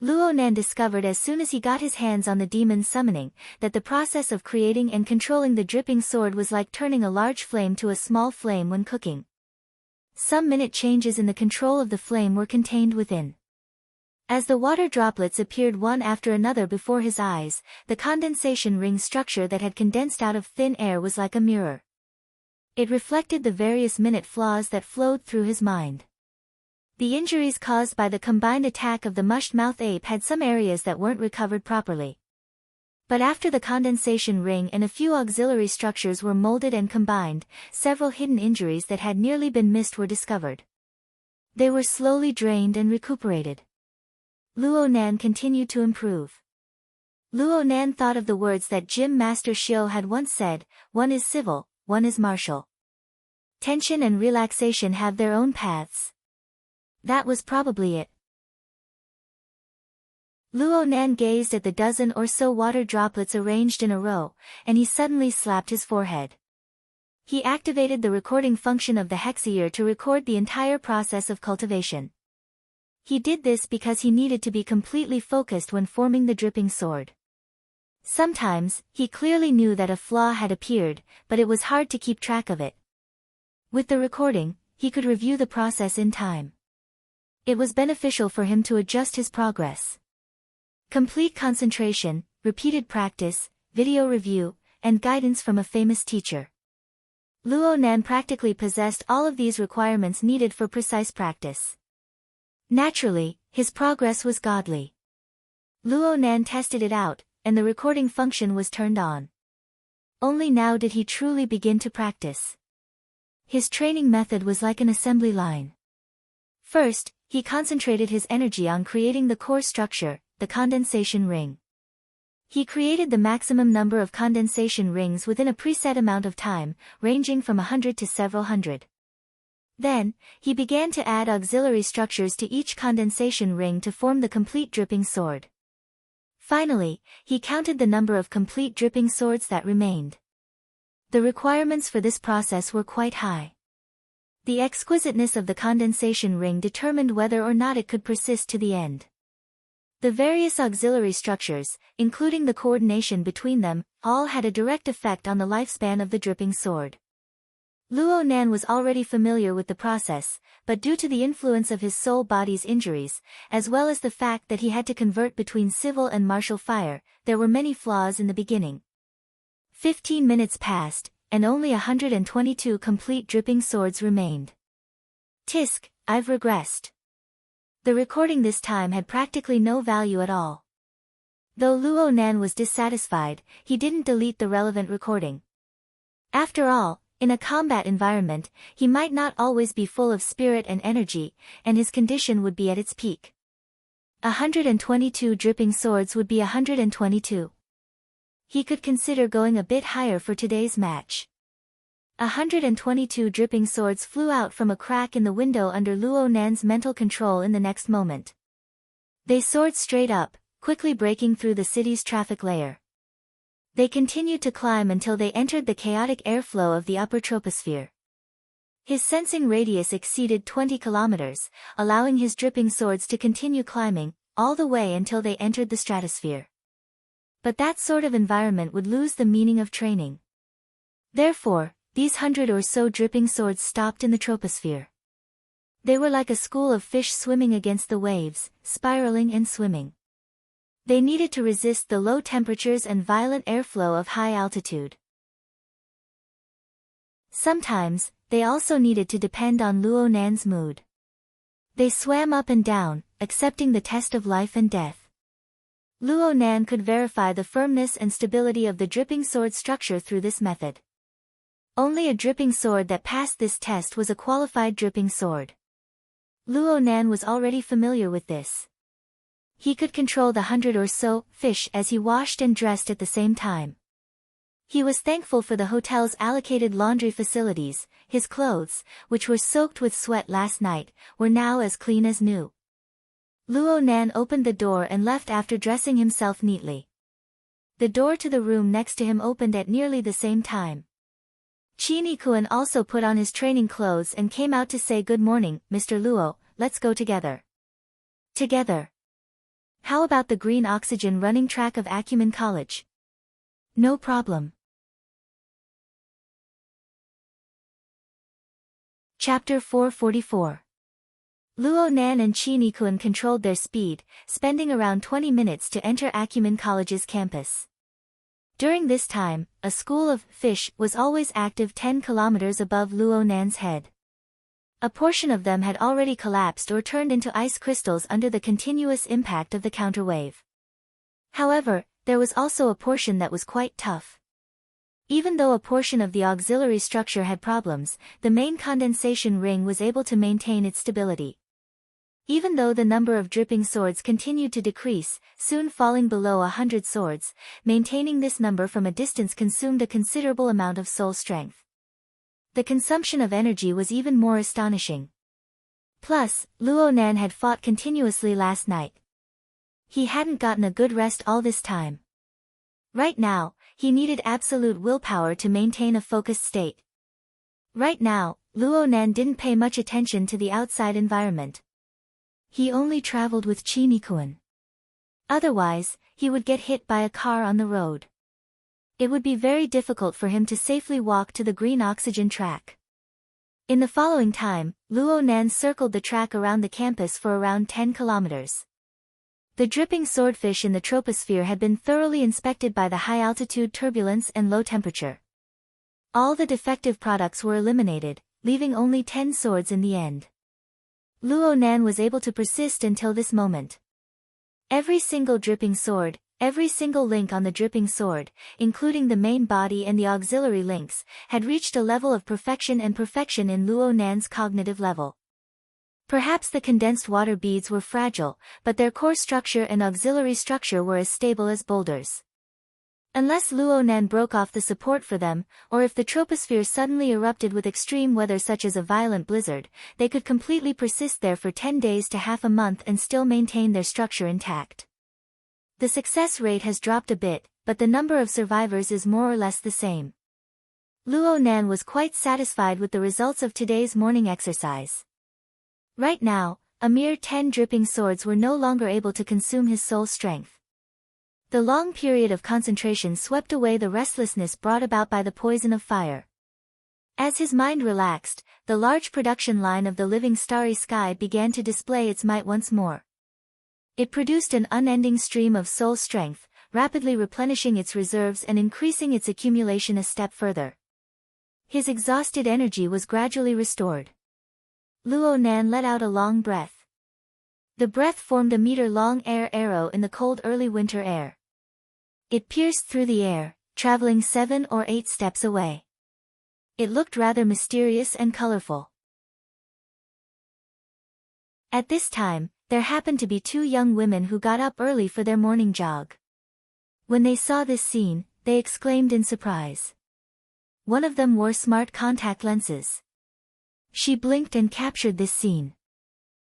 Luo Nan discovered as soon as he got his hands on the demon summoning, that the process of creating and controlling the dripping sword was like turning a large flame to a small flame when cooking. Some minute changes in the control of the flame were contained within. As the water droplets appeared one after another before his eyes, the condensation ring structure that had condensed out of thin air was like a mirror. It reflected the various minute flaws that flowed through his mind. The injuries caused by the combined attack of the mushed-mouth ape had some areas that weren't recovered properly. But after the condensation ring and a few auxiliary structures were molded and combined, several hidden injuries that had nearly been missed were discovered. They were slowly drained and recuperated. Luo Nan continued to improve. Luo Nan thought of the words that Gym Master Shio had once said, one is civil, one is martial. Tension and relaxation have their own paths. That was probably it. Luo Nan gazed at the dozen or so water droplets arranged in a row, and he suddenly slapped his forehead. He activated the recording function of the hexaear to record the entire process of cultivation. He did this because he needed to be completely focused when forming the dripping sword. Sometimes, he clearly knew that a flaw had appeared, but it was hard to keep track of it. With the recording, he could review the process in time. It was beneficial for him to adjust his progress. Complete concentration, repeated practice, video review, and guidance from a famous teacher. Luo Nan practically possessed all of these requirements needed for precise practice. Naturally, his progress was godly. Luo Nan tested it out, and the recording function was turned on. Only now did he truly begin to practice. His training method was like an assembly line. First, he concentrated his energy on creating the core structure, the condensation ring. He created the maximum number of condensation rings within a preset amount of time, ranging from 100 to several hundred. Then, he began to add auxiliary structures to each condensation ring to form the complete dripping sword. Finally, he counted the number of complete dripping swords that remained. The requirements for this process were quite high. The exquisiteness of the condensation ring determined whether or not it could persist to the end. The various auxiliary structures, including the coordination between them, all had a direct effect on the lifespan of the dripping sword. Luo Nan was already familiar with the process, but due to the influence of his soul body's injuries, as well as the fact that he had to convert between civil and martial fire, there were many flaws in the beginning. 15 minutes passed, and only 122 complete dripping swords remained. Tisk, I've regressed. The recording this time had practically no value at all. Though Luo Nan was dissatisfied, he didn't delete the relevant recording. After all, in a combat environment, he might not always be full of spirit and energy, and his condition would be at its peak. 122 dripping swords would be 122. He could consider going a bit higher for today's match. 122 dripping swords flew out from a crack in the window under Luo Nan's mental control in the next moment. They soared straight up, quickly breaking through the city's traffic layer. They continued to climb until they entered the chaotic airflow of the upper troposphere. His sensing radius exceeded 20 kilometers, allowing his dripping swords to continue climbing, all the way until they entered the stratosphere. But that sort of environment would lose the meaning of training. Therefore, these 100 or so dripping swords stopped in the troposphere. They were like a school of fish swimming against the waves, spiraling and swimming. They needed to resist the low temperatures and violent airflow of high altitude. Sometimes, they also needed to depend on Luo Nan's mood. They swam up and down, accepting the test of life and death. Luo Nan could verify the firmness and stability of the dripping sword structure through this method. Only a dripping sword that passed this test was a qualified dripping sword. Luo Nan was already familiar with this. He could control the 100 or so fish as he washed and dressed at the same time. He was thankful for the hotel's allocated laundry facilities. His clothes, which were soaked with sweat last night, were now as clean as new. Luo Nan opened the door and left after dressing himself neatly. The door to the room next to him opened at nearly the same time. Qin also put on his training clothes and came out to say good morning, Mr. Luo, let's go together. Together. How about the green oxygen running track of Acumen College? No problem. Chapter 444. Luo Nan and Qin controlled their speed, spending around 20 minutes to enter Acumen College's campus. During this time, a school of fish was always active 10 kilometers above Luo Nan's head. A portion of them had already collapsed or turned into ice crystals under the continuous impact of the counterwave. However, there was also a portion that was quite tough. Even though a portion of the auxiliary structure had problems, the main condensation ring was able to maintain its stability. Even though the number of dripping swords continued to decrease, soon falling below 100 swords, maintaining this number from a distance consumed a considerable amount of soul strength. The consumption of energy was even more astonishing. Plus, Luo Nan had fought continuously last night. He hadn't gotten a good rest all this time. Right now, he needed absolute willpower to maintain a focused state. Right now, Luo Nan didn't pay much attention to the outside environment. He only traveled with Chinikuan. Otherwise, he would get hit by a car on the road. It would be very difficult for him to safely walk to the green oxygen track. In the following time, Luo Nan circled the track around the campus for around 10 kilometers. The dripping swordfish in the troposphere had been thoroughly inspected by the high-altitude turbulence and low temperature. All the defective products were eliminated, leaving only 10 swords in the end. Luo Nan was able to persist until this moment. Every single dripping sword, every single link on the dripping sword, including the main body and the auxiliary links, had reached a level of perfection in Luo Nan's cognitive level. Perhaps the condensed water beads were fragile, but their core structure and auxiliary structure were as stable as boulders. Unless Luo Nan broke off the support for them, or if the troposphere suddenly erupted with extreme weather such as a violent blizzard, they could completely persist there for 10 days to half a month and still maintain their structure intact. The success rate has dropped a bit, but the number of survivors is more or less the same. Luo Nan was quite satisfied with the results of today's morning exercise. Right now, a mere 10 dripping swords were no longer able to consume his soul strength. The long period of concentration swept away the restlessness brought about by the poison of fire. As his mind relaxed, the large production line of the living starry sky began to display its might once more. It produced an unending stream of soul strength, rapidly replenishing its reserves and increasing its accumulation a step further. His exhausted energy was gradually restored. Luo Nan let out a long breath. The breath formed a meter-long air arrow in the cold early winter air. It pierced through the air, traveling 7 or 8 steps away. It looked rather mysterious and colorful. At this time, there happened to be 2 young women who got up early for their morning jog. When they saw this scene, they exclaimed in surprise. One of them wore smart contact lenses. She blinked and captured this scene.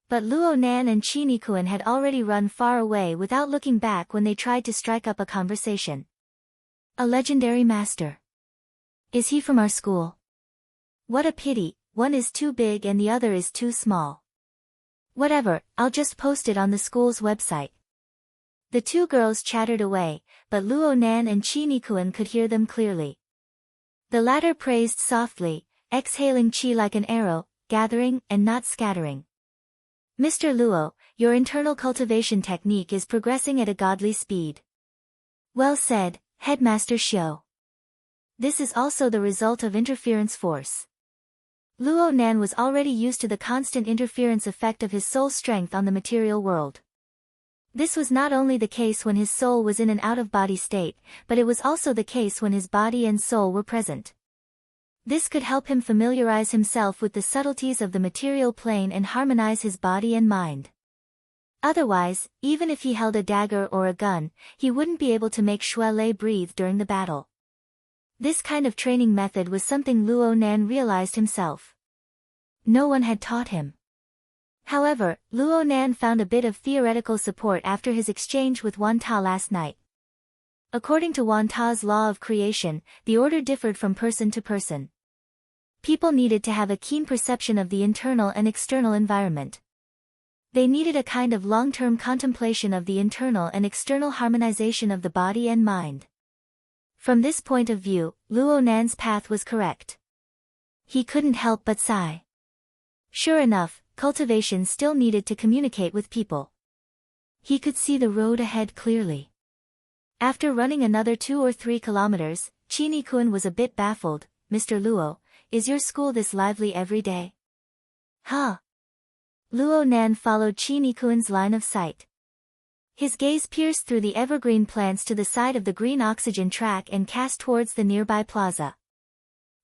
But Luo Nan and Chinikuan had already run far away without looking back when they tried to strike up a conversation. A legendary master. Is he from our school? What a pity, one is too big and the other is too small. Whatever, I'll just post it on the school's website. The 2 girls chattered away, but Luo Nan and Chinikuan could hear them clearly. The latter praised softly, exhaling chi like an arrow, gathering and not scattering. Mr. Luo, your internal cultivation technique is progressing at a godly speed. Well said, Headmaster Xiao. This is also the result of interference force. Luo Nan was already used to the constant interference effect of his soul strength on the material world. This was not only the case when his soul was in an out-of-body state, but it was also the case when his body and soul were present. This could help him familiarize himself with the subtleties of the material plane and harmonize his body and mind. Otherwise, even if he held a dagger or a gun, he wouldn't be able to make Shui Lei breathe during the battle. This kind of training method was something Luo Nan realized himself. No one had taught him. However, Luo Nan found a bit of theoretical support after his exchange with Wan Ta last night. According to Wan Ta's law of creation, the order differed from person to person. People needed to have a keen perception of the internal and external environment. They needed a kind of long-term contemplation of the internal and external harmonization of the body and mind. From this point of view, Luo Nan's path was correct. He couldn't help but sigh. Sure enough, cultivation still needed to communicate with people. He could see the road ahead clearly. After running another 2 or 3 kilometers, Chinikuan was a bit baffled. Mr. Luo, is your school this lively every day? Huh? Luo Nan followed Chinikuan's line of sight. His gaze pierced through the evergreen plants to the side of the green oxygen track and cast towards the nearby plaza.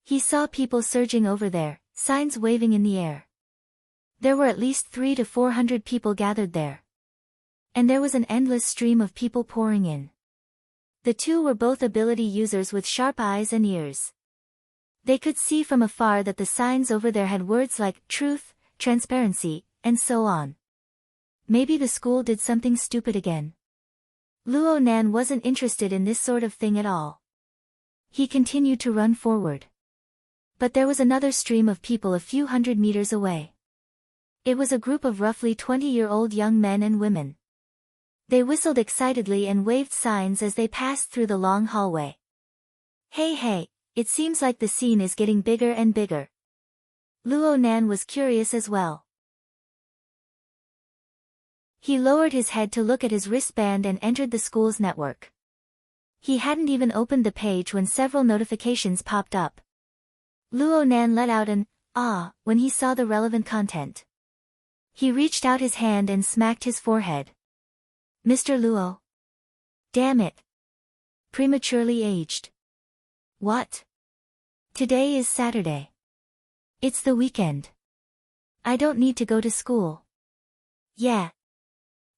He saw people surging over there, signs waving in the air. There were at least 300 to 400 people gathered there. And there was an endless stream of people pouring in. The 2 were both ability users with sharp eyes and ears. They could see from afar that the signs over there had words like truth, transparency, and so on. Maybe the school did something stupid again. Luo Nan wasn't interested in this sort of thing at all. He continued to run forward. But there was another stream of people a few hundred meters away. It was a group of roughly 20-year-old young men and women. They whistled excitedly and waved signs as they passed through the long hallway. Hey, it seems like the scene is getting bigger and bigger. Luo Nan was curious as well. He lowered his head to look at his wristband and entered the school's network. He hadn't even opened the page when several notifications popped up. Luo Nan let out an "ah" when he saw the relevant content. He reached out his hand and smacked his forehead. Mr. Luo. Damn it. Prematurely aged. What? Today is Saturday. It's the weekend. I don't need to go to school. Yeah.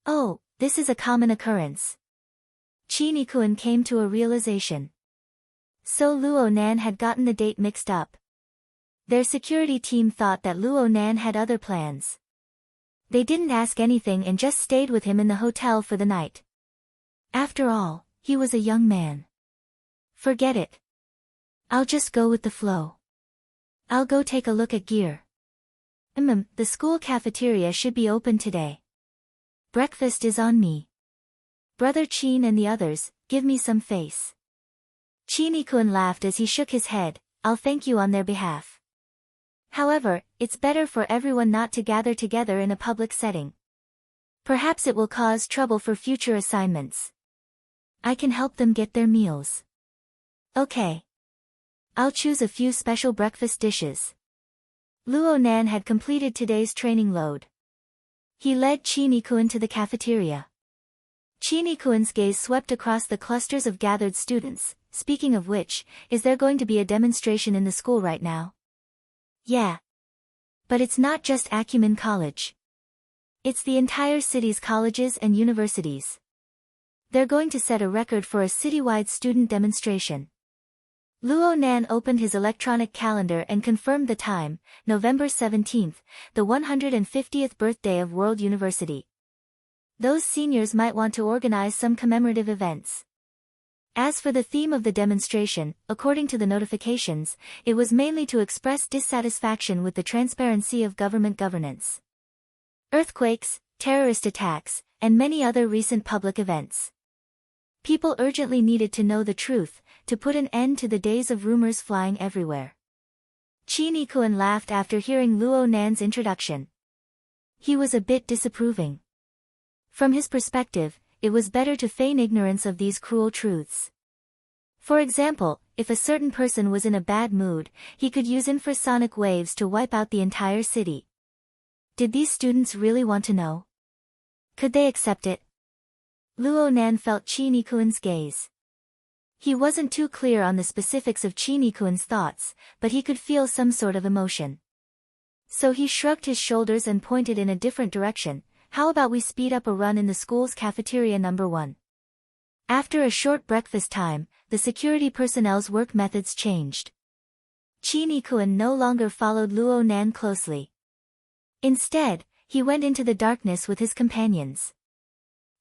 Oh, this is a common occurrence. Chi-Ni-kun came to a realization. So Luo Nan had gotten the date mixed up. Their security team thought that Luo Nan had other plans. They didn't ask anything and just stayed with him in the hotel for the night. After all, he was a young man. Forget it. I'll just go with the flow. I'll go take a look at gear. The school cafeteria should be open today. Breakfast is on me. Brother Chin and the others, give me some face. Chi-Ni-kun laughed as he shook his head. I'll thank you on their behalf. However, it's better for everyone not to gather together in a public setting. Perhaps it will cause trouble for future assignments. I can help them get their meals. Okay. I'll choose a few special breakfast dishes. Luo Nan had completed today's training load. He led Chi-Ni-kun to the cafeteria. Chi-Ni-kun's gaze swept across the clusters of gathered students. Speaking of which, is there going to be a demonstration in the school right now? Yeah. But it's not just Acumen College. It's the entire city's colleges and universities. They're going to set a record for a citywide student demonstration. Luo Nan opened his electronic calendar and confirmed the time, November 17th, the 150th birthday of World University. Those seniors might want to organize some commemorative events. As for the theme of the demonstration, according to the notifications, it was mainly to express dissatisfaction with the transparency of government governance. Earthquakes, terrorist attacks, and many other recent public events. People urgently needed to know the truth, to put an end to the days of rumors flying everywhere. Chi-Ni-kun laughed after hearing Luo Nan's introduction. He was a bit disapproving. From his perspective, it was better to feign ignorance of these cruel truths. For example, if a certain person was in a bad mood, he could use infrasonic waves to wipe out the entire city. Did these students really want to know? Could they accept it? Luo Nan felt Chi-Ni-kun's gaze. He wasn't too clear on the specifics of Chi-Ni-kun's thoughts, but he could feel some sort of emotion. So he shrugged his shoulders and pointed in a different direction. How about we speed up a run in the school's cafeteria number 1? After a short breakfast time, the security personnel's work methods changed. Chi-Ni-kun no longer followed Luo Nan closely. Instead, he went into the darkness with his companions.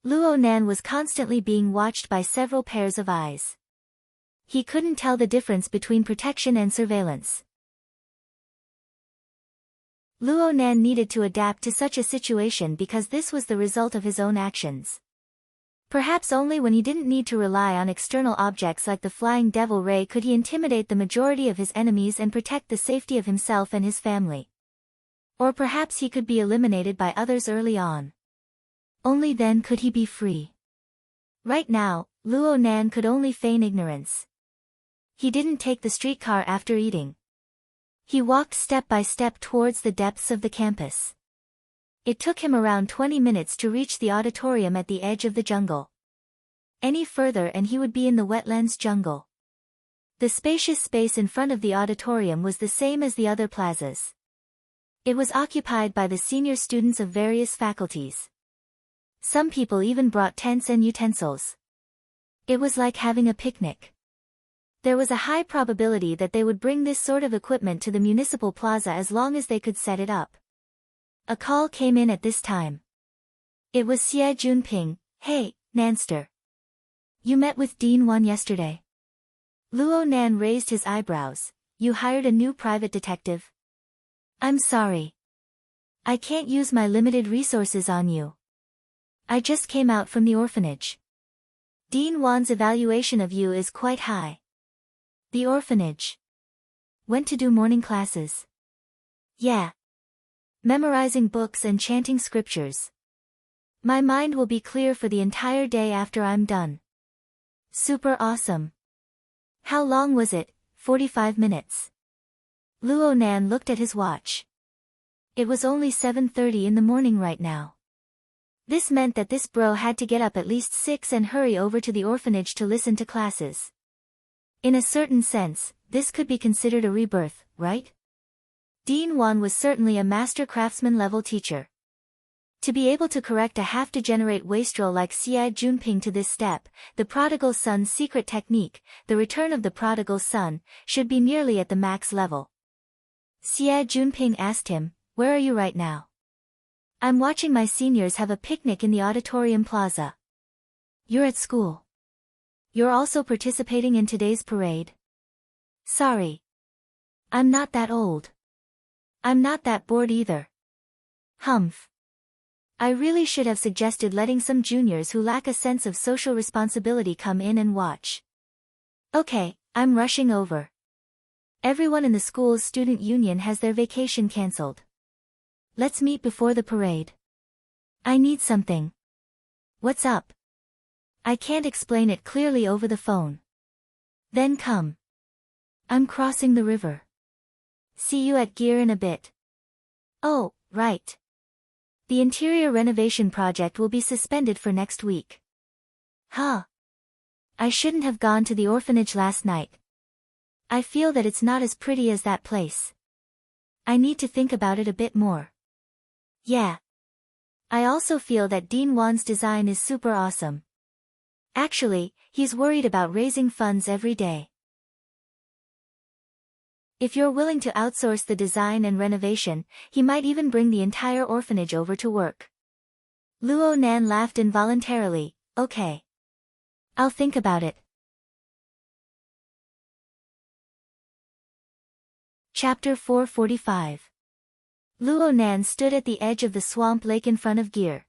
Luo Nan was constantly being watched by several pairs of eyes. He couldn't tell the difference between protection and surveillance. Luo Nan needed to adapt to such a situation because this was the result of his own actions. Perhaps only when he didn't need to rely on external objects like the flying devil ray could he intimidate the majority of his enemies and protect the safety of himself and his family. Or perhaps he could be eliminated by others early on. Only then could he be free. Right now, Luo Nan could only feign ignorance. He didn't take the streetcar after eating. He walked step by step towards the depths of the campus. It took him around 20 minutes to reach the auditorium at the edge of the jungle. Any further and he would be in the wetlands jungle. The spacious space in front of the auditorium was the same as the other plazas. It was occupied by the senior students of various faculties. Some people even brought tents and utensils. It was like having a picnic. There was a high probability that they would bring this sort of equipment to the municipal plaza as long as they could set it up. A call came in at this time. It was Xie Junping. Hey, Nanster. You met with Dean Wan yesterday. Luo Nan raised his eyebrows. You hired a new private detective? I'm sorry. I can't use my limited resources on you. I just came out from the orphanage. Dean Wan's evaluation of you is quite high. The orphanage. Went to do morning classes. Yeah. Memorizing books and chanting scriptures. My mind will be clear for the entire day after I'm done. Super awesome. How long was it? 45 minutes. Luo Nan looked at his watch. It was only 7:30 in the morning right now. This meant that this bro had to get up at least 6 and hurry over to the orphanage to listen to classes. In a certain sense, this could be considered a rebirth, right? Dean Wan was certainly a master craftsman-level teacher. To be able to correct a half-degenerate wastrel like Xie Junping to this step, the prodigal son's secret technique, the return of the prodigal son, should be nearly at the max level. Xie Junping asked him, "Where are you right now?" "I'm watching my seniors have a picnic in the auditorium plaza." "You're at school. You're also participating in today's parade?" "Sorry. I'm not that old. I'm not that bored either." "Humph. I really should have suggested letting some juniors who lack a sense of social responsibility come in and watch." "Okay, I'm rushing over. Everyone in the school's student union has their vacation cancelled. Let's meet before the parade." "I need something." "What's up?" "I can't explain it clearly over the phone." "Then come." "I'm crossing the river. See you at Gear in a bit." "Oh, right. The interior renovation project will be suspended for next week." "Huh. I shouldn't have gone to the orphanage last night. I feel that it's not as pretty as that place. I need to think about it a bit more." "Yeah. I also feel that Dean Wan's design is super awesome. Actually, he's worried about raising funds every day. If you're willing to outsource the design and renovation, he might even bring the entire orphanage over to work." Luo Nan laughed involuntarily. "Okay. I'll think about it." Chapter 445. Luo Nan stood at the edge of the swamp lake in front of Gear.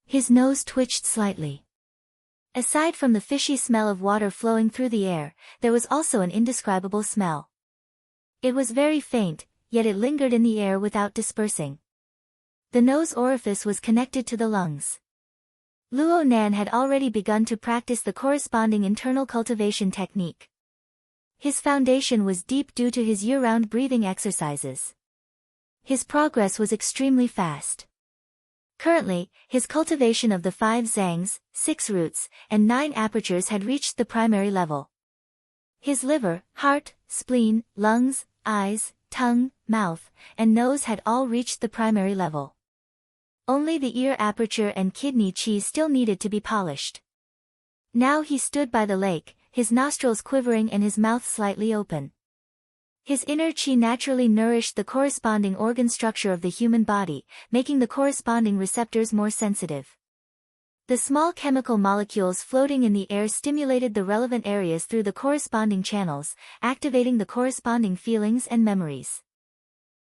His nose twitched slightly. Aside from the fishy smell of water flowing through the air, there was also an indescribable smell. It was very faint, yet it lingered in the air without dispersing. The nose orifice was connected to the lungs. Luo Nan had already begun to practice the corresponding internal cultivation technique. His foundation was deep due to his year-round breathing exercises. His progress was extremely fast. Currently, his cultivation of the 5 zangs, 6 roots, and 9 apertures had reached the primary level. His liver, heart, spleen, lungs, eyes, tongue, mouth, and nose had all reached the primary level. Only the ear aperture and kidney chi still needed to be polished. Now he stood by the lake, his nostrils quivering and his mouth slightly open. His inner chi naturally nourished the corresponding organ structure of the human body, making the corresponding receptors more sensitive. The small chemical molecules floating in the air stimulated the relevant areas through the corresponding channels, activating the corresponding feelings and memories.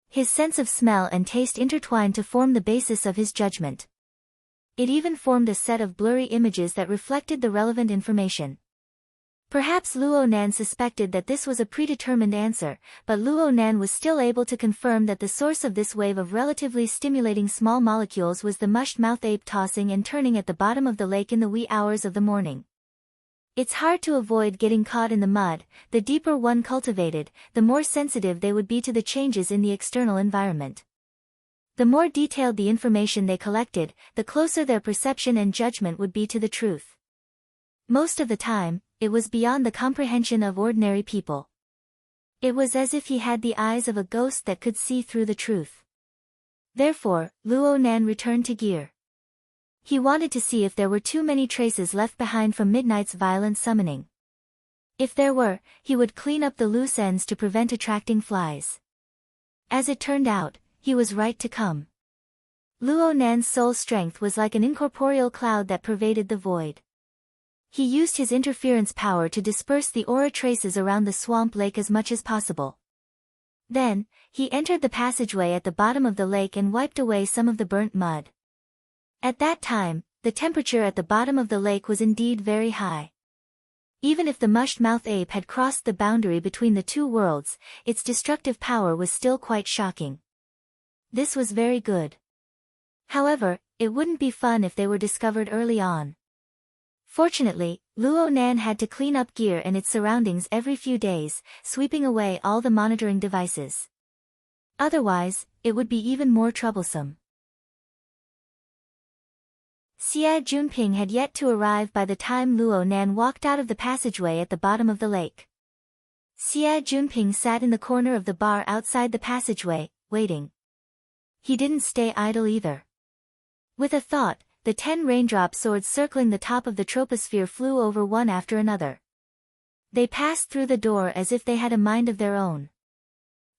His sense of smell and taste intertwined to form the basis of his judgment. It even formed a set of blurry images that reflected the relevant information. Perhaps Luo Nan suspected that this was a predetermined answer, but Luo Nan was still able to confirm that the source of this wave of relatively stimulating small molecules was the mushed-mouth ape tossing and turning at the bottom of the lake in the wee hours of the morning. It's hard to avoid getting caught in the mud. The deeper one cultivated, the more sensitive they would be to the changes in the external environment. The more detailed the information they collected, the closer their perception and judgment would be to the truth. Most of the time, it was beyond the comprehension of ordinary people. It was as if he had the eyes of a ghost that could see through the truth. Therefore, Luo Nan returned to Gear. He wanted to see if there were too many traces left behind from Midnight's violent summoning. If there were, he would clean up the loose ends to prevent attracting flies. As it turned out, he was right to come. Luo Nan's soul strength was like an incorporeal cloud that pervaded the void. He used his interference power to disperse the aura traces around the swamp lake as much as possible. Then, he entered the passageway at the bottom of the lake and wiped away some of the burnt mud. At that time, the temperature at the bottom of the lake was indeed very high. Even if the mushed-mouth ape had crossed the boundary between the two worlds, its destructive power was still quite shocking. This was very good. However, it wouldn't be fun if they were discovered early on. Fortunately, Luo Nan had to clean up gear and its surroundings every few days, sweeping away all the monitoring devices. Otherwise, it would be even more troublesome. Xia Junping had yet to arrive by the time Luo Nan walked out of the passageway at the bottom of the lake. Xia Junping sat in the corner of the bar outside the passageway, waiting. He didn't stay idle either. With a thought, the 10 raindrop swords circling the top of the troposphere flew over one after another. They passed through the door as if they had a mind of their own.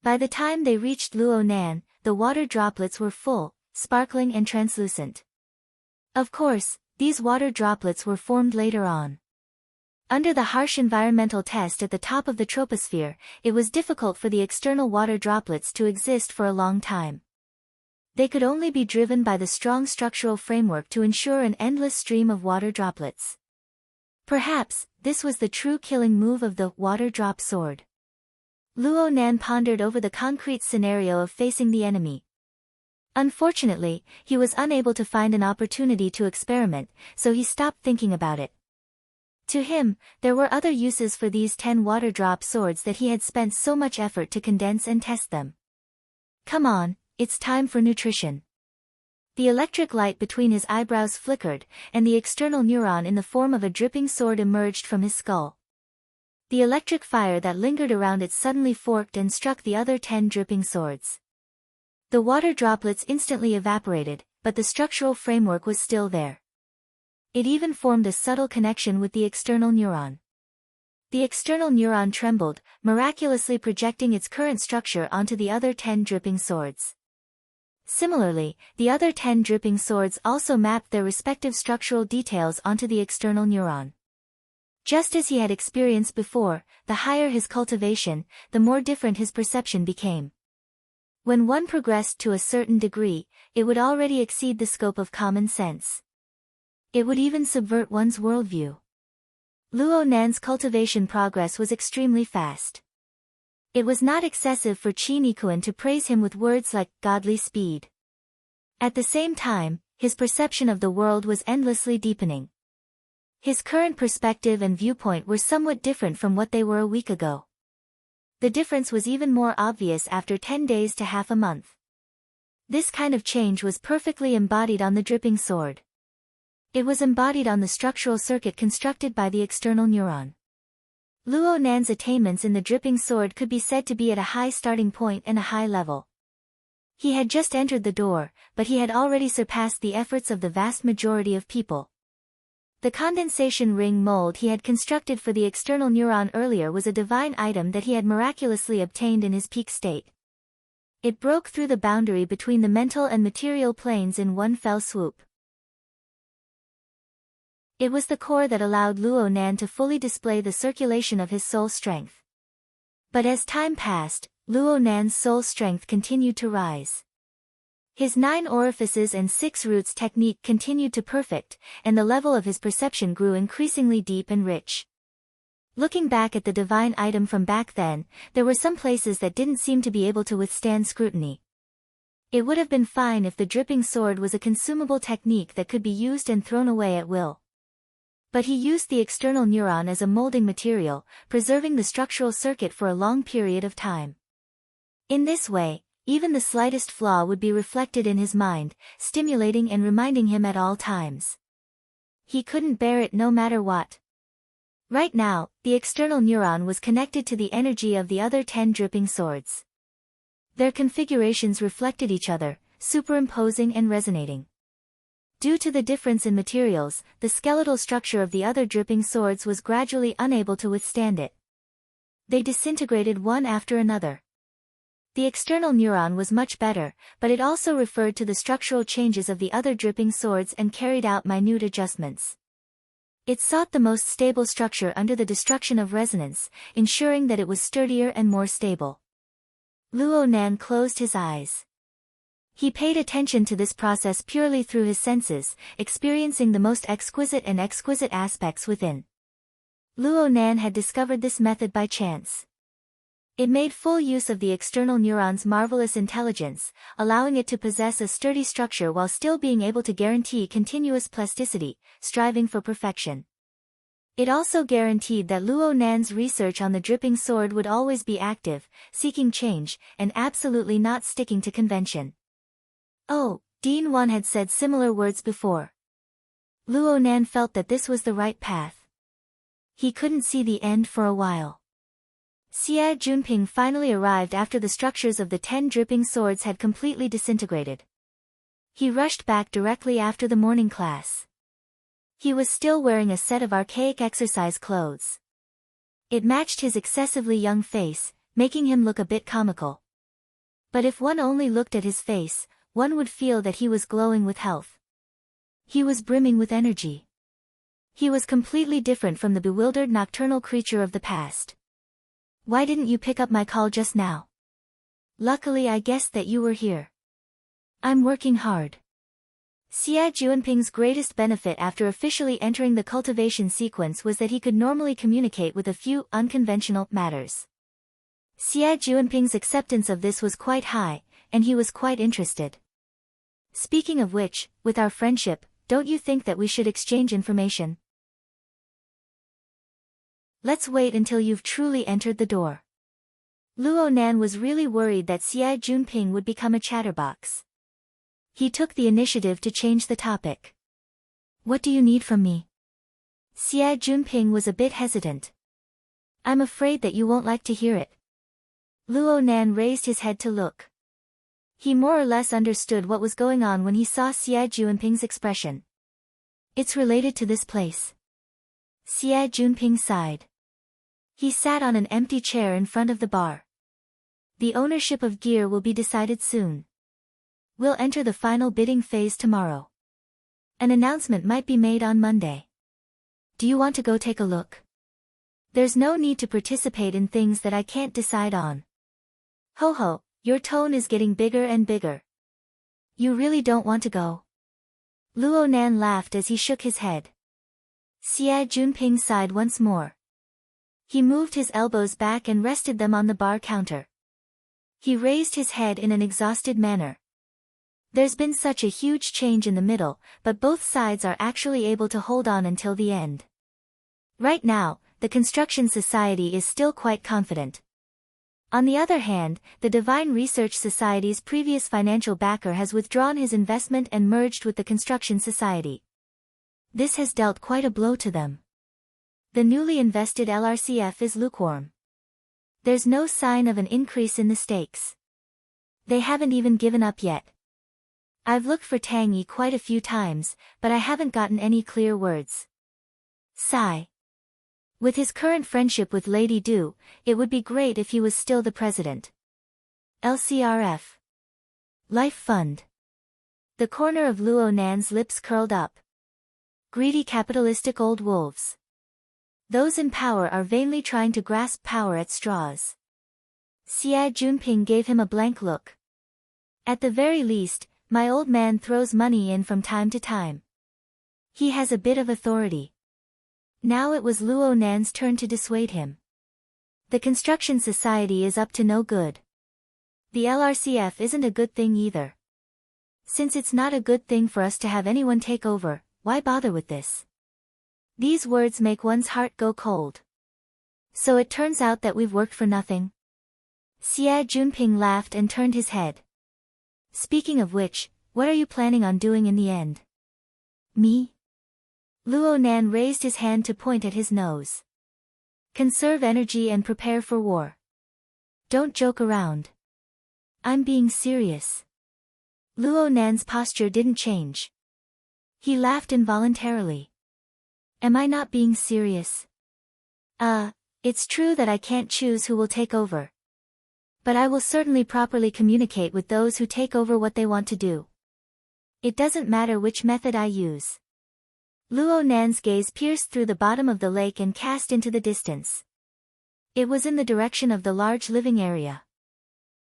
By the time they reached Luo Nan, the water droplets were full, sparkling and translucent. Of course, these water droplets were formed later on. Under the harsh environmental test at the top of the troposphere, it was difficult for the external water droplets to exist for a long time. They could only be driven by the strong structural framework to ensure an endless stream of water droplets. Perhaps, this was the true killing move of the water drop sword. Luo Nan pondered over the concrete scenario of facing the enemy. Unfortunately, he was unable to find an opportunity to experiment, so he stopped thinking about it. To him, there were other uses for these 10 water drop swords that he had spent so much effort to condense and test them. Come on, it's time for nutrition. The electric light between his eyebrows flickered, and the external neuron in the form of a dripping sword emerged from his skull. The electric fire that lingered around it suddenly forked and struck the other 10 dripping swords. The water droplets instantly evaporated, but the structural framework was still there. It even formed a subtle connection with the external neuron. The external neuron trembled, miraculously projecting its current structure onto the other 10 dripping swords. Similarly, the other 10 dripping swords also mapped their respective structural details onto the external neuron. Just as he had experienced before, the higher his cultivation, the more different his perception became. When one progressed to a certain degree, it would already exceed the scope of common sense. It would even subvert one's worldview. Luo Nan's cultivation progress was extremely fast. It was not excessive for Qin Nikuan to praise him with words like godly speed. At the same time, his perception of the world was endlessly deepening. His current perspective and viewpoint were somewhat different from what they were a week ago. The difference was even more obvious after 10 days to half a month. This kind of change was perfectly embodied on the dripping sword. It was embodied on the structural circuit constructed by the external neuron. Luo Nan's attainments in the dripping sword could be said to be at a high starting point and a high level. He had just entered the door, but he had already surpassed the efforts of the vast majority of people. The condensation ring mold he had constructed for the external neuron earlier was a divine item that he had miraculously obtained in his peak state. It broke through the boundary between the mental and material planes in one fell swoop. It was the core that allowed Luo Nan to fully display the circulation of his soul strength. But as time passed, Luo Nan's soul strength continued to rise. His 9 orifices and 6 roots technique continued to perfect, and the level of his perception grew increasingly deep and rich. Looking back at the divine item from back then, there were some places that didn't seem to be able to withstand scrutiny. It would have been fine if the dripping sword was a consumable technique that could be used and thrown away at will. But he used the external neuron as a molding material, preserving the structural circuit for a long period of time. In this way, even the slightest flaw would be reflected in his mind, stimulating and reminding him at all times. He couldn't bear it no matter what. Right now, the external neuron was connected to the energy of the other 10 dripping swords. Their configurations reflected each other, superimposing and resonating. Due to the difference in materials, the skeletal structure of the other dripping swords was gradually unable to withstand it. They disintegrated one after another. The external neuron was much better, but it also referred to the structural changes of the other dripping swords and carried out minute adjustments. It sought the most stable structure under the destruction of resonance, ensuring that it was sturdier and more stable. Luo Nan closed his eyes. He paid attention to this process purely through his senses, experiencing the most exquisite aspects within. Luo Nan had discovered this method by chance. It made full use of the external neuron's marvelous intelligence, allowing it to possess a sturdy structure while still being able to guarantee continuous plasticity, striving for perfection. It also guaranteed that Luo Nan's research on the dripping sword would always be active, seeking change, and absolutely not sticking to convention. Oh, Dean Wan had said similar words before. Luo Nan felt that this was the right path. He couldn't see the end for a while. Xia Junping finally arrived after the structures of the 10 dripping swords had completely disintegrated. He rushed back directly after the morning class. He was still wearing a set of archaic exercise clothes. It matched his excessively young face, making him look a bit comical. But if one only looked at his face, one would feel that he was glowing with health. He was brimming with energy. He was completely different from the bewildered nocturnal creature of the past. Why didn't you pick up my call just now? Luckily I guessed that you were here. I'm working hard. Xia Junping's greatest benefit after officially entering the cultivation sequence was that he could normally communicate with a few unconventional matters. Xia Junping's acceptance of this was quite high, and he was quite interested. Speaking of which, with our friendship, don't you think that we should exchange information? Let's wait until you've truly entered the door. Luo Nan was really worried that Xia Junping would become a chatterbox. He took the initiative to change the topic. What do you need from me? Xia Junping was a bit hesitant. I'm afraid that you won't like to hear it. Luo Nan raised his head to look. He more or less understood what was going on when he saw Xia Junping's expression. It's related to this place. Xia Junping sighed. He sat on an empty chair in front of the bar. The ownership of gear will be decided soon. We'll enter the final bidding phase tomorrow. An announcement might be made on Monday. Do you want to go take a look? There's no need to participate in things that I can't decide on. Ho ho, your tone is getting bigger and bigger. You really don't want to go? Luo Nan laughed as he shook his head. Xia Junping sighed once more. He moved his elbows back and rested them on the bar counter. He raised his head in an exhausted manner. There's been such a huge change in the middle, but both sides are actually able to hold on until the end. Right now, the Construction Society is still quite confident. On the other hand, the Divine Research Society's previous financial backer has withdrawn his investment and merged with the Construction Society. This has dealt quite a blow to them. The newly invested LRCF is lukewarm. There's no sign of an increase in the stakes. They haven't even given up yet. I've looked for Tang Yi quite a few times, but I haven't gotten any clear words. Sigh. With his current friendship with Lady Du, it would be great if he was still the president. LCRF. Life Fund. The corner of Luo Nan's lips curled up. Greedy capitalistic old wolves. Those in power are vainly trying to grasp power at straws. Xia Junping gave him a blank look. At the very least, my old man throws money in from time to time. He has a bit of authority. Now it was Luo Nan's turn to dissuade him. The Construction Society is up to no good. The LRCF isn't a good thing either. Since it's not a good thing for us to have anyone take over, why bother with this? These words make one's heart go cold. So it turns out that we've worked for nothing? Xia Junping laughed and turned his head. Speaking of which, what are you planning on doing in the end? Me? Luo Nan raised his hand to point at his nose. Conserve energy and prepare for war. Don't joke around. I'm being serious. Luo Nan's posture didn't change. He laughed involuntarily. Am I not being serious? It's true that I can't choose who will take over. But I will certainly properly communicate with those who take over what they want to do. It doesn't matter which method I use. Luo Nan's gaze pierced through the bottom of the lake and cast into the distance. It was in the direction of the large living area.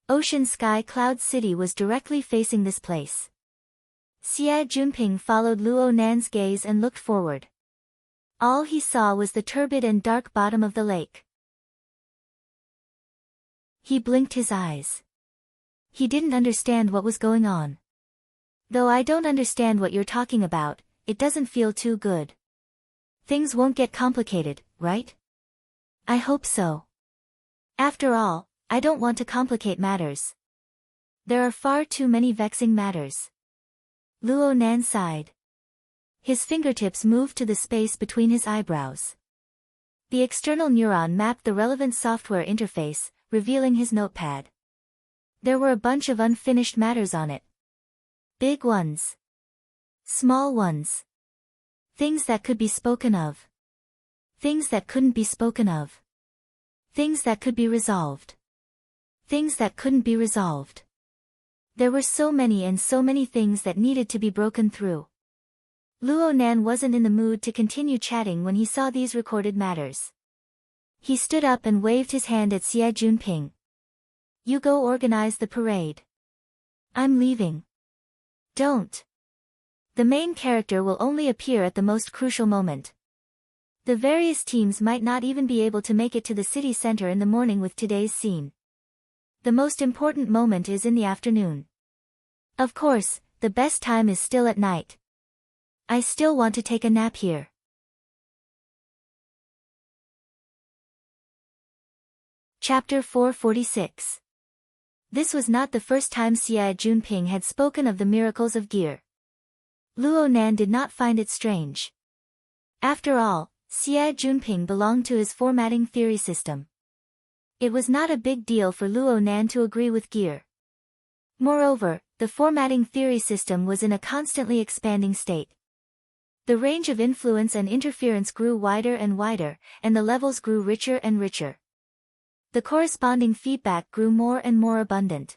Ocean Sky Cloud City was directly facing this place. Xie Junping followed Luo Nan's gaze and looked forward. All he saw was the turbid and dark bottom of the lake. He blinked his eyes. He didn't understand what was going on. Though I don't understand what you're talking about, it doesn't feel too good. Things won't get complicated, right? I hope so. After all, I don't want to complicate matters. There are far too many vexing matters. Luo Nan sighed. His fingertips moved to the space between his eyebrows. The external neuron mapped the relevant software interface, revealing his notepad. There were a bunch of unfinished matters on it. Big ones. Small ones. Things that could be spoken of. Things that couldn't be spoken of. Things that could be resolved. Things that couldn't be resolved. There were so many things that needed to be broken through. Luo Nan wasn't in the mood to continue chatting when he saw these recorded matters. He stood up and waved his hand at Xie Junping. You go organize the parade. I'm leaving. Don't. The main character will only appear at the most crucial moment. The various teams might not even be able to make it to the city center in the morning with today's scene. The most important moment is in the afternoon. Of course, the best time is still at night. I still want to take a nap here. Chapter 446. This was not the first time Xie Junping had spoken of the miracles of gear. Luo Nan did not find it strange. After all, Xie Junping belonged to his formatting theory system. It was not a big deal for Luo Nan to agree with gear. Moreover, the formatting theory system was in a constantly expanding state. The range of influence and interference grew wider and wider, and the levels grew richer and richer. The corresponding feedback grew more and more abundant.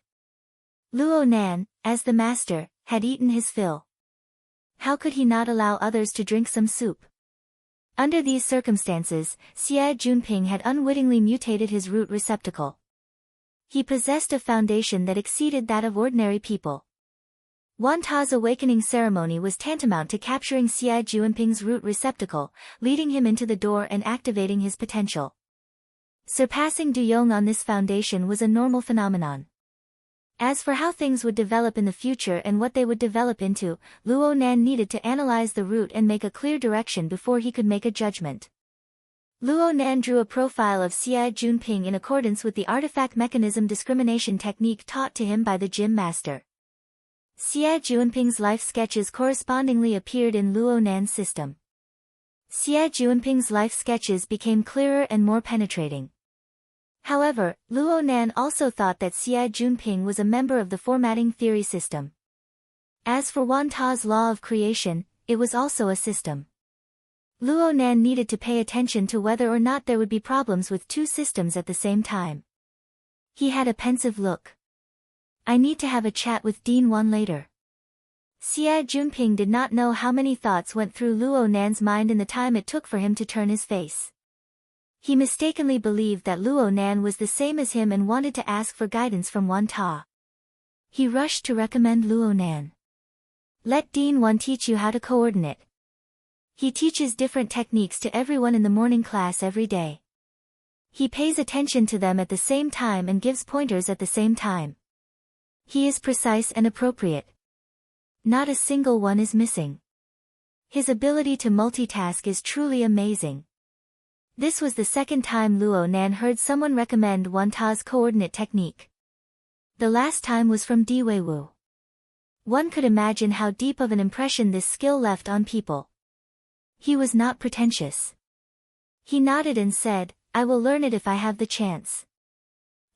Luo Nan, as the master, had eaten his fill. How could he not allow others to drink some soup? Under these circumstances, Xie Junping had unwittingly mutated his root receptacle. He possessed a foundation that exceeded that of ordinary people. Wan Ta's awakening ceremony was tantamount to capturing Xie Junping's root receptacle, leading him into the door and activating his potential. Surpassing Du Yong on this foundation was a normal phenomenon. As for how things would develop in the future and what they would develop into, Luo Nan needed to analyze the root and make a clear direction before he could make a judgment. Luo Nan drew a profile of Xie Junping in accordance with the artifact mechanism discrimination technique taught to him by the gym master. Xie Junping's life sketches correspondingly appeared in Luo Nan's system. Xie Junping's life sketches became clearer and more penetrating. However, Luo Nan also thought that Xie Junping was a member of the formatting theory system. As for Wan Ta's law of creation, it was also a system. Luo Nan needed to pay attention to whether or not there would be problems with two systems at the same time. He had a pensive look. I need to have a chat with Dean Wan later. Xie Junping did not know how many thoughts went through Luo Nan's mind in the time it took for him to turn his face. He mistakenly believed that Luo Nan was the same as him and wanted to ask for guidance from Wan Ta. He rushed to recommend Luo Nan. Let Dean Wan teach you how to coordinate. He teaches different techniques to everyone in the morning class every day. He pays attention to them at the same time and gives pointers at the same time. He is precise and appropriate. Not a single one is missing. His ability to multitask is truly amazing. This was the second time Luo Nan heard someone recommend Wan Ta's coordinate technique. The last time was from Di Weiwu. One could imagine how deep of an impression this skill left on people. He was not pretentious. He nodded and said, I will learn it if I have the chance.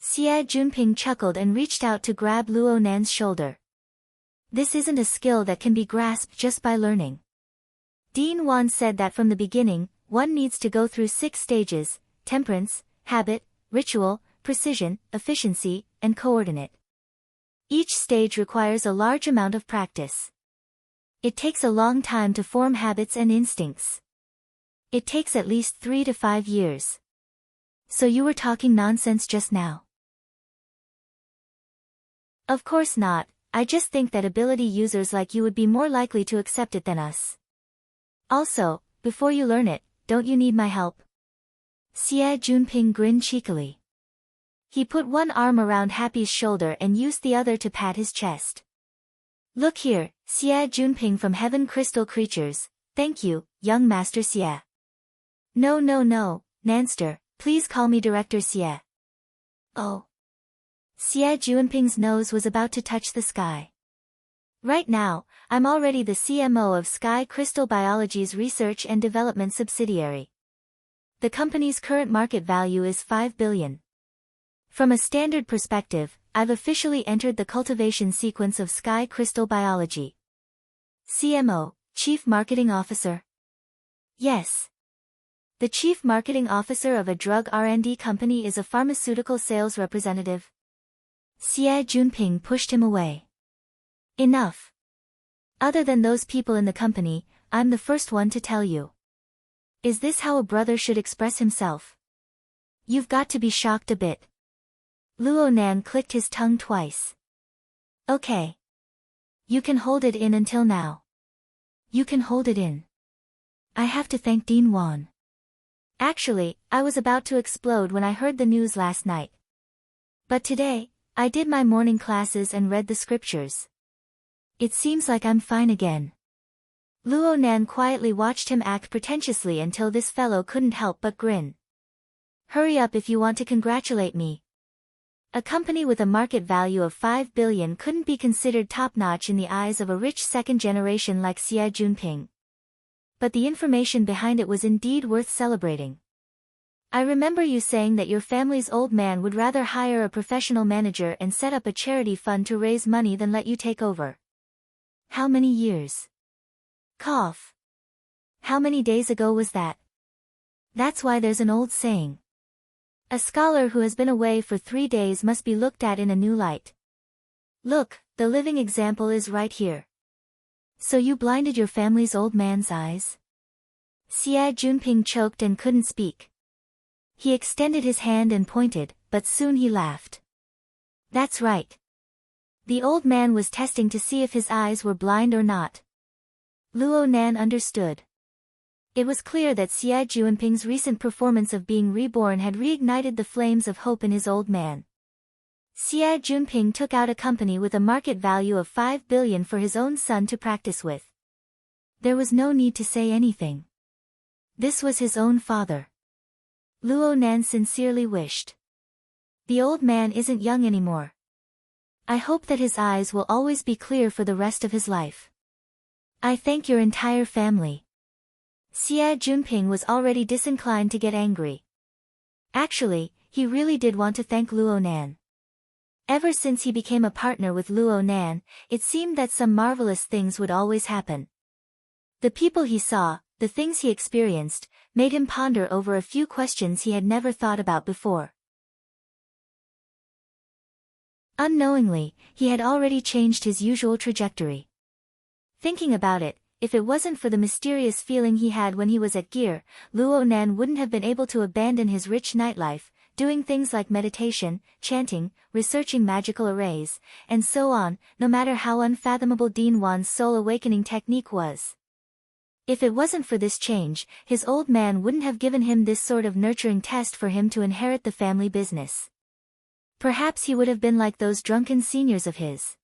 Xie Junping chuckled and reached out to grab Luo Nan's shoulder. This isn't a skill that can be grasped just by learning. Dean Wan said that from the beginning, one needs to go through 6 stages: temperance, habit, ritual, precision, efficiency, and coordinate. Each stage requires a large amount of practice. It takes a long time to form habits and instincts. It takes at least 3 to 5 years. So you were talking nonsense just now? Of course not, I just think that ability users like you would be more likely to accept it than us. Also, before you learn it, don't you need my help? Xie Junping grinned cheekily. He put one arm around Happy's shoulder and used the other to pat his chest. Look here, Xie Junping from Heaven Crystal Creatures, thank you, young Master Xie. No, Nanster, please call me Director Xie. Oh. Xie Junping's nose was about to touch the sky. Right now, I'm already the CMO of Sky Crystal Biology's research and development subsidiary. The company's current market value is 5 billion. From a standard perspective, I've officially entered the cultivation sequence of Sky Crystal Biology. CMO, Chief Marketing Officer? Yes. The Chief Marketing Officer of a drug R&D company is a pharmaceutical sales representative. Xie Junping pushed him away. Enough. Other than those people in the company, I'm the first one to tell you. Is this how a brother should express himself? You've got to be shocked a bit. Luo Nan clicked his tongue twice. Okay. You can hold it in until now. You can hold it in. I have to thank Dean Wan. Actually, I was about to explode when I heard the news last night. But today, I did my morning classes and read the scriptures. It seems like I'm fine again. Luo Nan quietly watched him act pretentiously until this fellow couldn't help but grin. Hurry up if you want to congratulate me. A company with a market value of 5 billion couldn't be considered top-notch in the eyes of a rich second generation like Xie Junping. But the information behind it was indeed worth celebrating. I remember you saying that your family's old man would rather hire a professional manager and set up a charity fund to raise money than let you take over. How many years? Cough. How many days ago was that? That's why there's an old saying. A scholar who has been away for 3 days must be looked at in a new light. Look, the living example is right here. So you blinded your family's old man's eyes? Xie Junping choked and couldn't speak. He extended his hand and pointed, but soon he laughed. That's right. The old man was testing to see if his eyes were blind or not. Luo Nan understood. It was clear that Xie Junping's recent performance of being reborn had reignited the flames of hope in his old man. Xie Junping took out a company with a market value of 5 billion for his own son to practice with. There was no need to say anything. This was his own father. Luo Nan sincerely wished. The old man isn't young anymore. I hope that his eyes will always be clear for the rest of his life. I thank your entire family. Xie Junping was already disinclined to get angry. Actually, he really did want to thank Luo Nan. Ever since he became a partner with Luo Nan, it seemed that some marvelous things would always happen. The people he saw, the things he experienced, made him ponder over a few questions he had never thought about before. Unknowingly, he had already changed his usual trajectory. Thinking about it, if it wasn't for the mysterious feeling he had when he was at Gear, Luo Nan wouldn't have been able to abandon his rich nightlife, doing things like meditation, chanting, researching magical arrays, and so on, no matter how unfathomable Dean Wan's soul awakening technique was. If it wasn't for this change, his old man wouldn't have given him this sort of nurturing test for him to inherit the family business. Perhaps he would have been like those drunken seniors of his.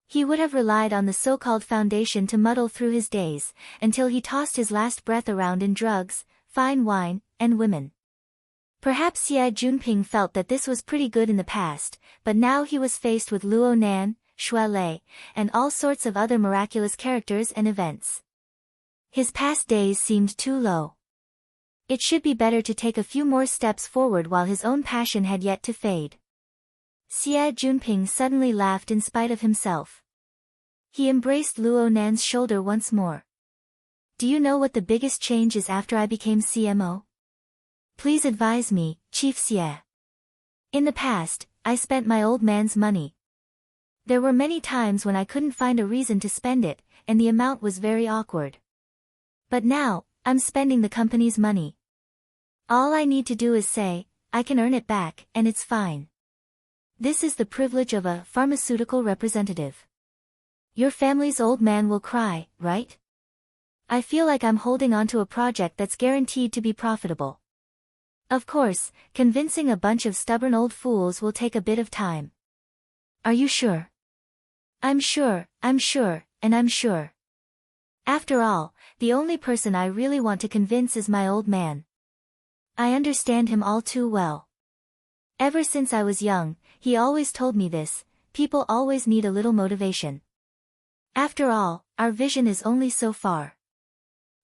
He would have relied on the so-called foundation to muddle through his days, until he tossed his last breath around in drugs, fine wine, and women. Perhaps Xie Junping felt that this was pretty good in the past, but now he was faced with Luo Nan, Shui Lei, and all sorts of other miraculous characters and events. His past days seemed too low. It should be better to take a few more steps forward while his own passion had yet to fade. Xie Junping suddenly laughed in spite of himself. He embraced Luo Nan's shoulder once more. Do you know what the biggest change is after I became CMO? Please advise me, Chief Xie. In the past, I spent my old man's money. There were many times when I couldn't find a reason to spend it, and the amount was very awkward. But now, I'm spending the company's money. All I need to do is say, I can earn it back, and it's fine. This is the privilege of a pharmaceutical representative. Your family's old man will cry, right? I feel like I'm holding on to a project that's guaranteed to be profitable. Of course, convincing a bunch of stubborn old fools will take a bit of time. Are you sure? I'm sure, and I'm sure. After all, the only person I really want to convince is my old man. I understand him all too well. Ever since I was young, he always told me this: people always need a little motivation. After all, our vision is only so far.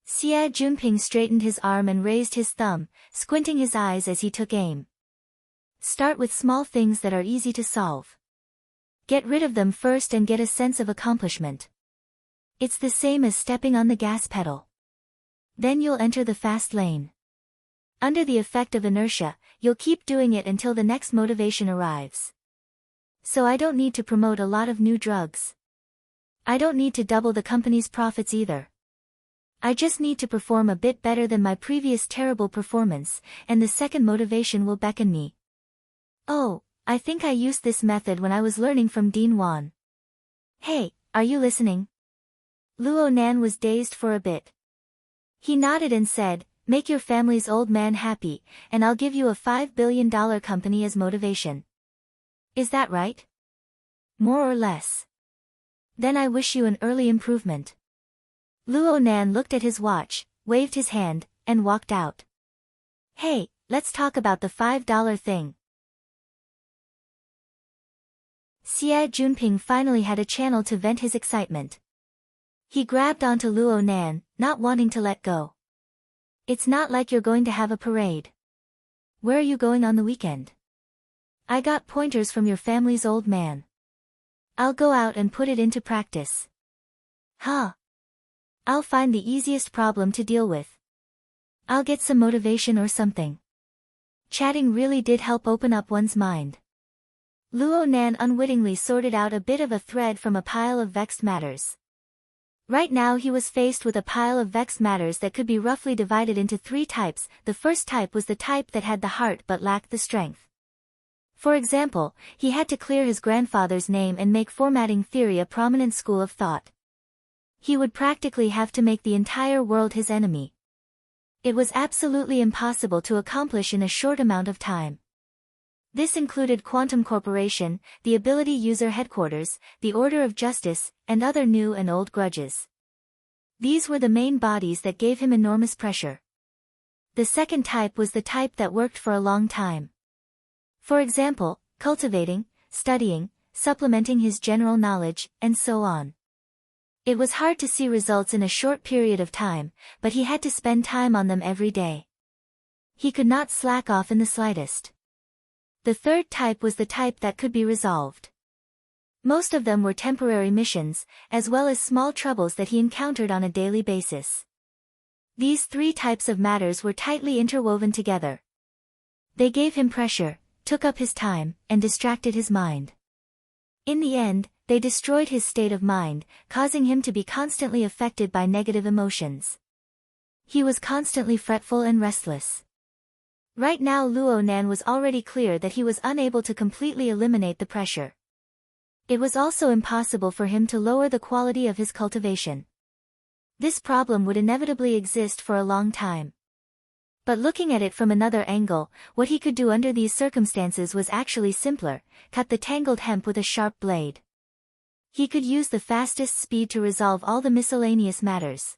Xie Junping straightened his arm and raised his thumb, squinting his eyes as he took aim. Start with small things that are easy to solve. Get rid of them first and get a sense of accomplishment. It's the same as stepping on the gas pedal. Then you'll enter the fast lane. Under the effect of inertia, you'll keep doing it until the next motivation arrives. So I don't need to promote a lot of new drugs. I don't need to double the company's profits either. I just need to perform a bit better than my previous terrible performance, and the second motivation will beckon me. Oh, I think I used this method when I was learning from Dean Wan. Hey, are you listening? Luo Nan was dazed for a bit. He nodded and said, make your family's old man happy, and I'll give you a $5 billion company as motivation. Is that right? More or less. Then I wish you an early improvement. Luo Nan looked at his watch, waved his hand, and walked out. Hey, let's talk about the $5 thing. Xie Junping finally had a channel to vent his excitement. He grabbed onto Luo Nan, not wanting to let go. It's not like you're going to have a parade. Where are you going on the weekend? I got pointers from your family's old man. I'll go out and put it into practice. Huh? I'll find the easiest problem to deal with. I'll get some motivation or something. Chatting really did help open up one's mind. Luo Nan unwittingly sorted out a bit of a thread from a pile of vexed matters. Right now he was faced with a pile of vexed matters that could be roughly divided into 3 types. The first type was the type that had the heart but lacked the strength. For example, he had to clear his grandfather's name and make formatting theory a prominent school of thought. He would practically have to make the entire world his enemy. It was absolutely impossible to accomplish in a short amount of time. This included Quantum Corporation, the Ability User Headquarters, the Order of Justice, and other new and old grudges. These were the main bodies that gave him enormous pressure. The second type was the type that worked for a long time. For example, cultivating, studying, supplementing his general knowledge, and so on. It was hard to see results in a short period of time, but he had to spend time on them every day. He could not slack off in the slightest. The third type was the type that could be resolved. Most of them were temporary missions, as well as small troubles that he encountered on a daily basis. These 3 types of matters were tightly interwoven together. They gave him pressure, took up his time, and distracted his mind. In the end, they destroyed his state of mind, causing him to be constantly affected by negative emotions. He was constantly fretful and restless. Right now Luo Nan was already clear that he was unable to completely eliminate the pressure. It was also impossible for him to lower the quality of his cultivation. This problem would inevitably exist for a long time. But looking at it from another angle, what he could do under these circumstances was actually simpler: cut the tangled hemp with a sharp blade. He could use the fastest speed to resolve all the miscellaneous matters.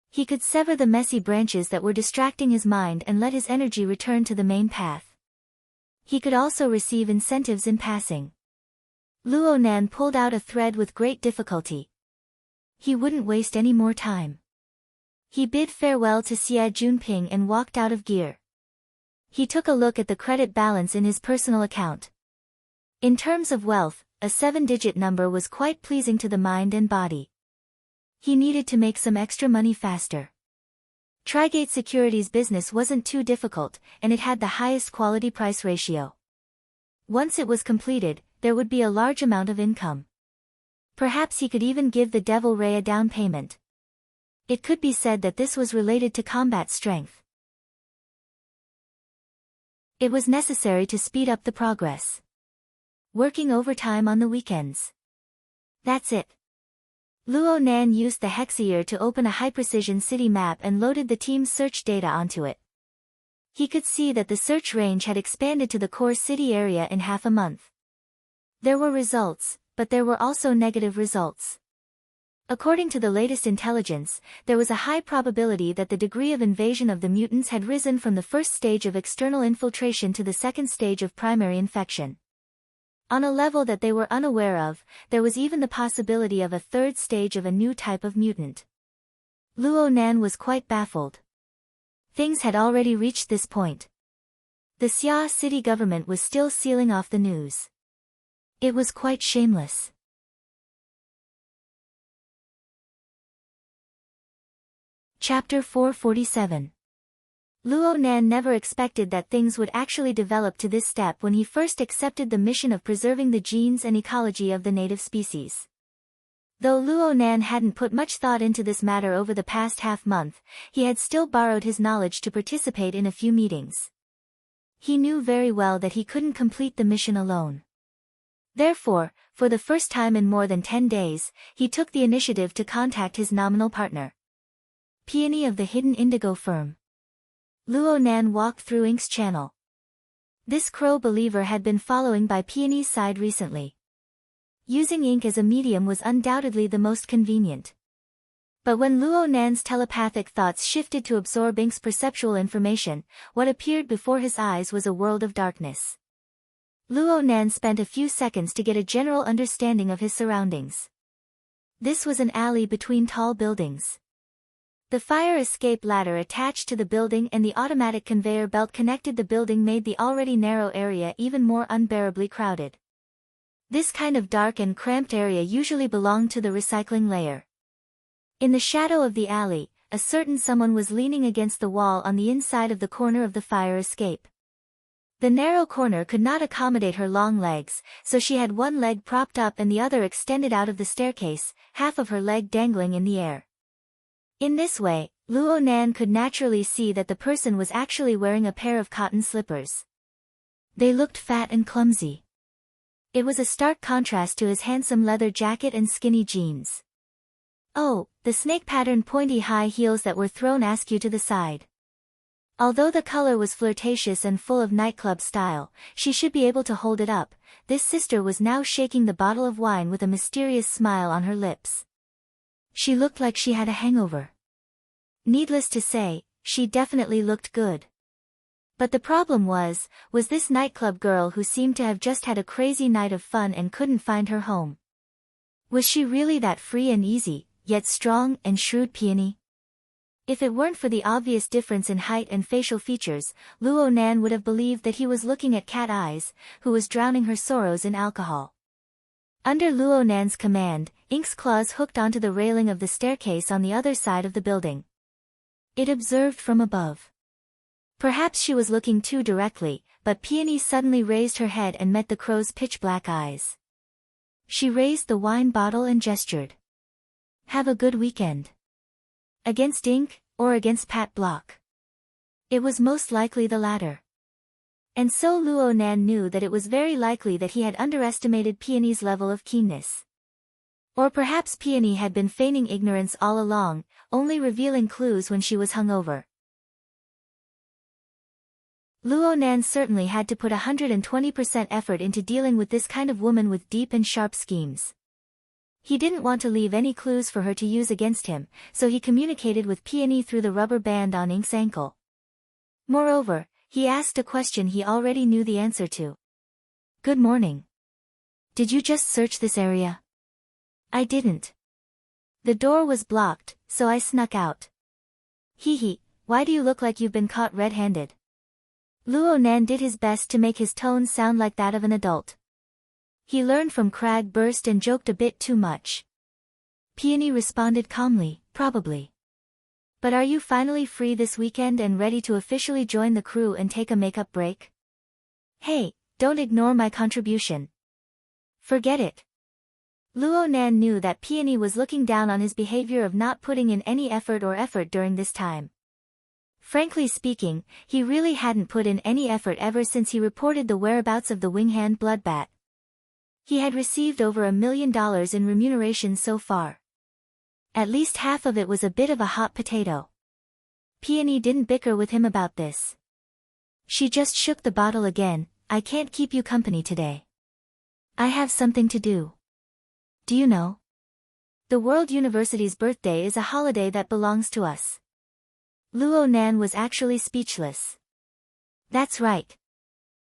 He could sever the messy branches that were distracting his mind and let his energy return to the main path. He could also receive incentives in passing. Luo Nan pulled out a thread with great difficulty. He wouldn't waste any more time. He bid farewell to Xie Junping and walked out of gear. He took a look at the credit balance in his personal account. In terms of wealth, a 7-digit number was quite pleasing to the mind and body. He needed to make some extra money faster. Trigate Securities' business wasn't too difficult, and it had the highest quality-price ratio. Once it was completed, there would be a large amount of income. Perhaps he could even give the Devil Ray a down payment. It could be said that this was related to combat strength. It was necessary to speed up the progress. Working overtime on the weekends. That's it. Luo Nan used the Hexier to open a high-precision city map and loaded the team's search data onto it. He could see that the search range had expanded to the core city area in half a month. There were results, but there were also negative results. According to the latest intelligence, there was a high probability that the degree of invasion of the mutants had risen from the first stage of external infiltration to the second stage of primary infection. On a level that they were unaware of, there was even the possibility of a third stage of a new type of mutant. Luo Nan was quite baffled. Things had already reached this point. The Xia city government was still sealing off the news. It was quite shameless. Chapter 447. Luo Nan never expected that things would actually develop to this step when he first accepted the mission of preserving the genes and ecology of the native species. Though Luo Nan hadn't put much thought into this matter over the past half-month, he had still borrowed his knowledge to participate in a few meetings. He knew very well that he couldn't complete the mission alone. Therefore, for the first time in more than 10 days, he took the initiative to contact his nominal partner. Peony of the Hidden Indigo firm. Luo Nan walked through Ink's channel. This crow believer had been following by Peony's side recently. Using Ink as a medium was undoubtedly the most convenient. But when Luo Nan's telepathic thoughts shifted to absorb Ink's perceptual information, what appeared before his eyes was a world of darkness. Luo Nan spent a few seconds to get a general understanding of his surroundings. This was an alley between tall buildings. The fire escape ladder attached to the building and the automatic conveyor belt connected the building made the already narrow area even more unbearably crowded. This kind of dark and cramped area usually belonged to the recycling layer. In the shadow of the alley, a certain someone was leaning against the wall on the inside of the corner of the fire escape. The narrow corner could not accommodate her long legs, so she had one leg propped up and the other extended out of the staircase, half of her leg dangling in the air. In this way, Luo Nan could naturally see that the person was actually wearing a pair of cotton slippers. They looked fat and clumsy. It was a stark contrast to his handsome leather jacket and skinny jeans. Oh, the snake-patterned pointy high heels that were thrown askew to the side. Although the color was flirtatious and full of nightclub style, she should be able to hold it up. This sister was now shaking the bottle of wine with a mysterious smile on her lips. She looked like she had a hangover. Needless to say, she definitely looked good. But the problem was this nightclub girl who seemed to have just had a crazy night of fun and couldn't find her home. Was she really that free and easy, yet strong and shrewd peony? If it weren't for the obvious difference in height and facial features, Luo Nan would have believed that he was looking at Cat Eyes, who was drowning her sorrows in alcohol. Under Luo Nan's command, Ink's claws hooked onto the railing of the staircase on the other side of the building. It observed from above. Perhaps she was looking too directly, but Peony suddenly raised her head and met the crow's pitch-black eyes. She raised the wine bottle and gestured. Have a good weekend. Against Ink, or against Pat Block? It was most likely the latter. And so Luo Nan knew that it was very likely that he had underestimated Peony's level of keenness. Or perhaps Peony had been feigning ignorance all along, only revealing clues when she was hungover. Luo Nan certainly had to put 120% effort into dealing with this kind of woman with deep and sharp schemes. He didn't want to leave any clues for her to use against him, so he communicated with Peony through the rubber band on Ink's ankle. Moreover, he asked a question he already knew the answer to. Good morning. Did you just search this area? I didn't. The door was blocked, so I snuck out. Hee, why do you look like you've been caught red-handed? Luo Nan did his best to make his tone sound like that of an adult. He learned from Crag Burst and joked a bit too much. Peony responded calmly, probably. But are you finally free this weekend and ready to officially join the crew and take a makeup break? Hey, don't ignore my contribution. Forget it. Luo Nan knew that Peony was looking down on his behavior of not putting in any effort during this time. Frankly speaking, he really hadn't put in any effort ever since he reported the whereabouts of the Winghand bloodbat. He had received over $1 million in remuneration so far. At least half of it was a bit of a hot potato. Peony didn't bicker with him about this. She just shook the bottle again. I can't keep you company today. I have something to do. Do you know? The World University's birthday is a holiday that belongs to us. Luo Nan was actually speechless. That's right.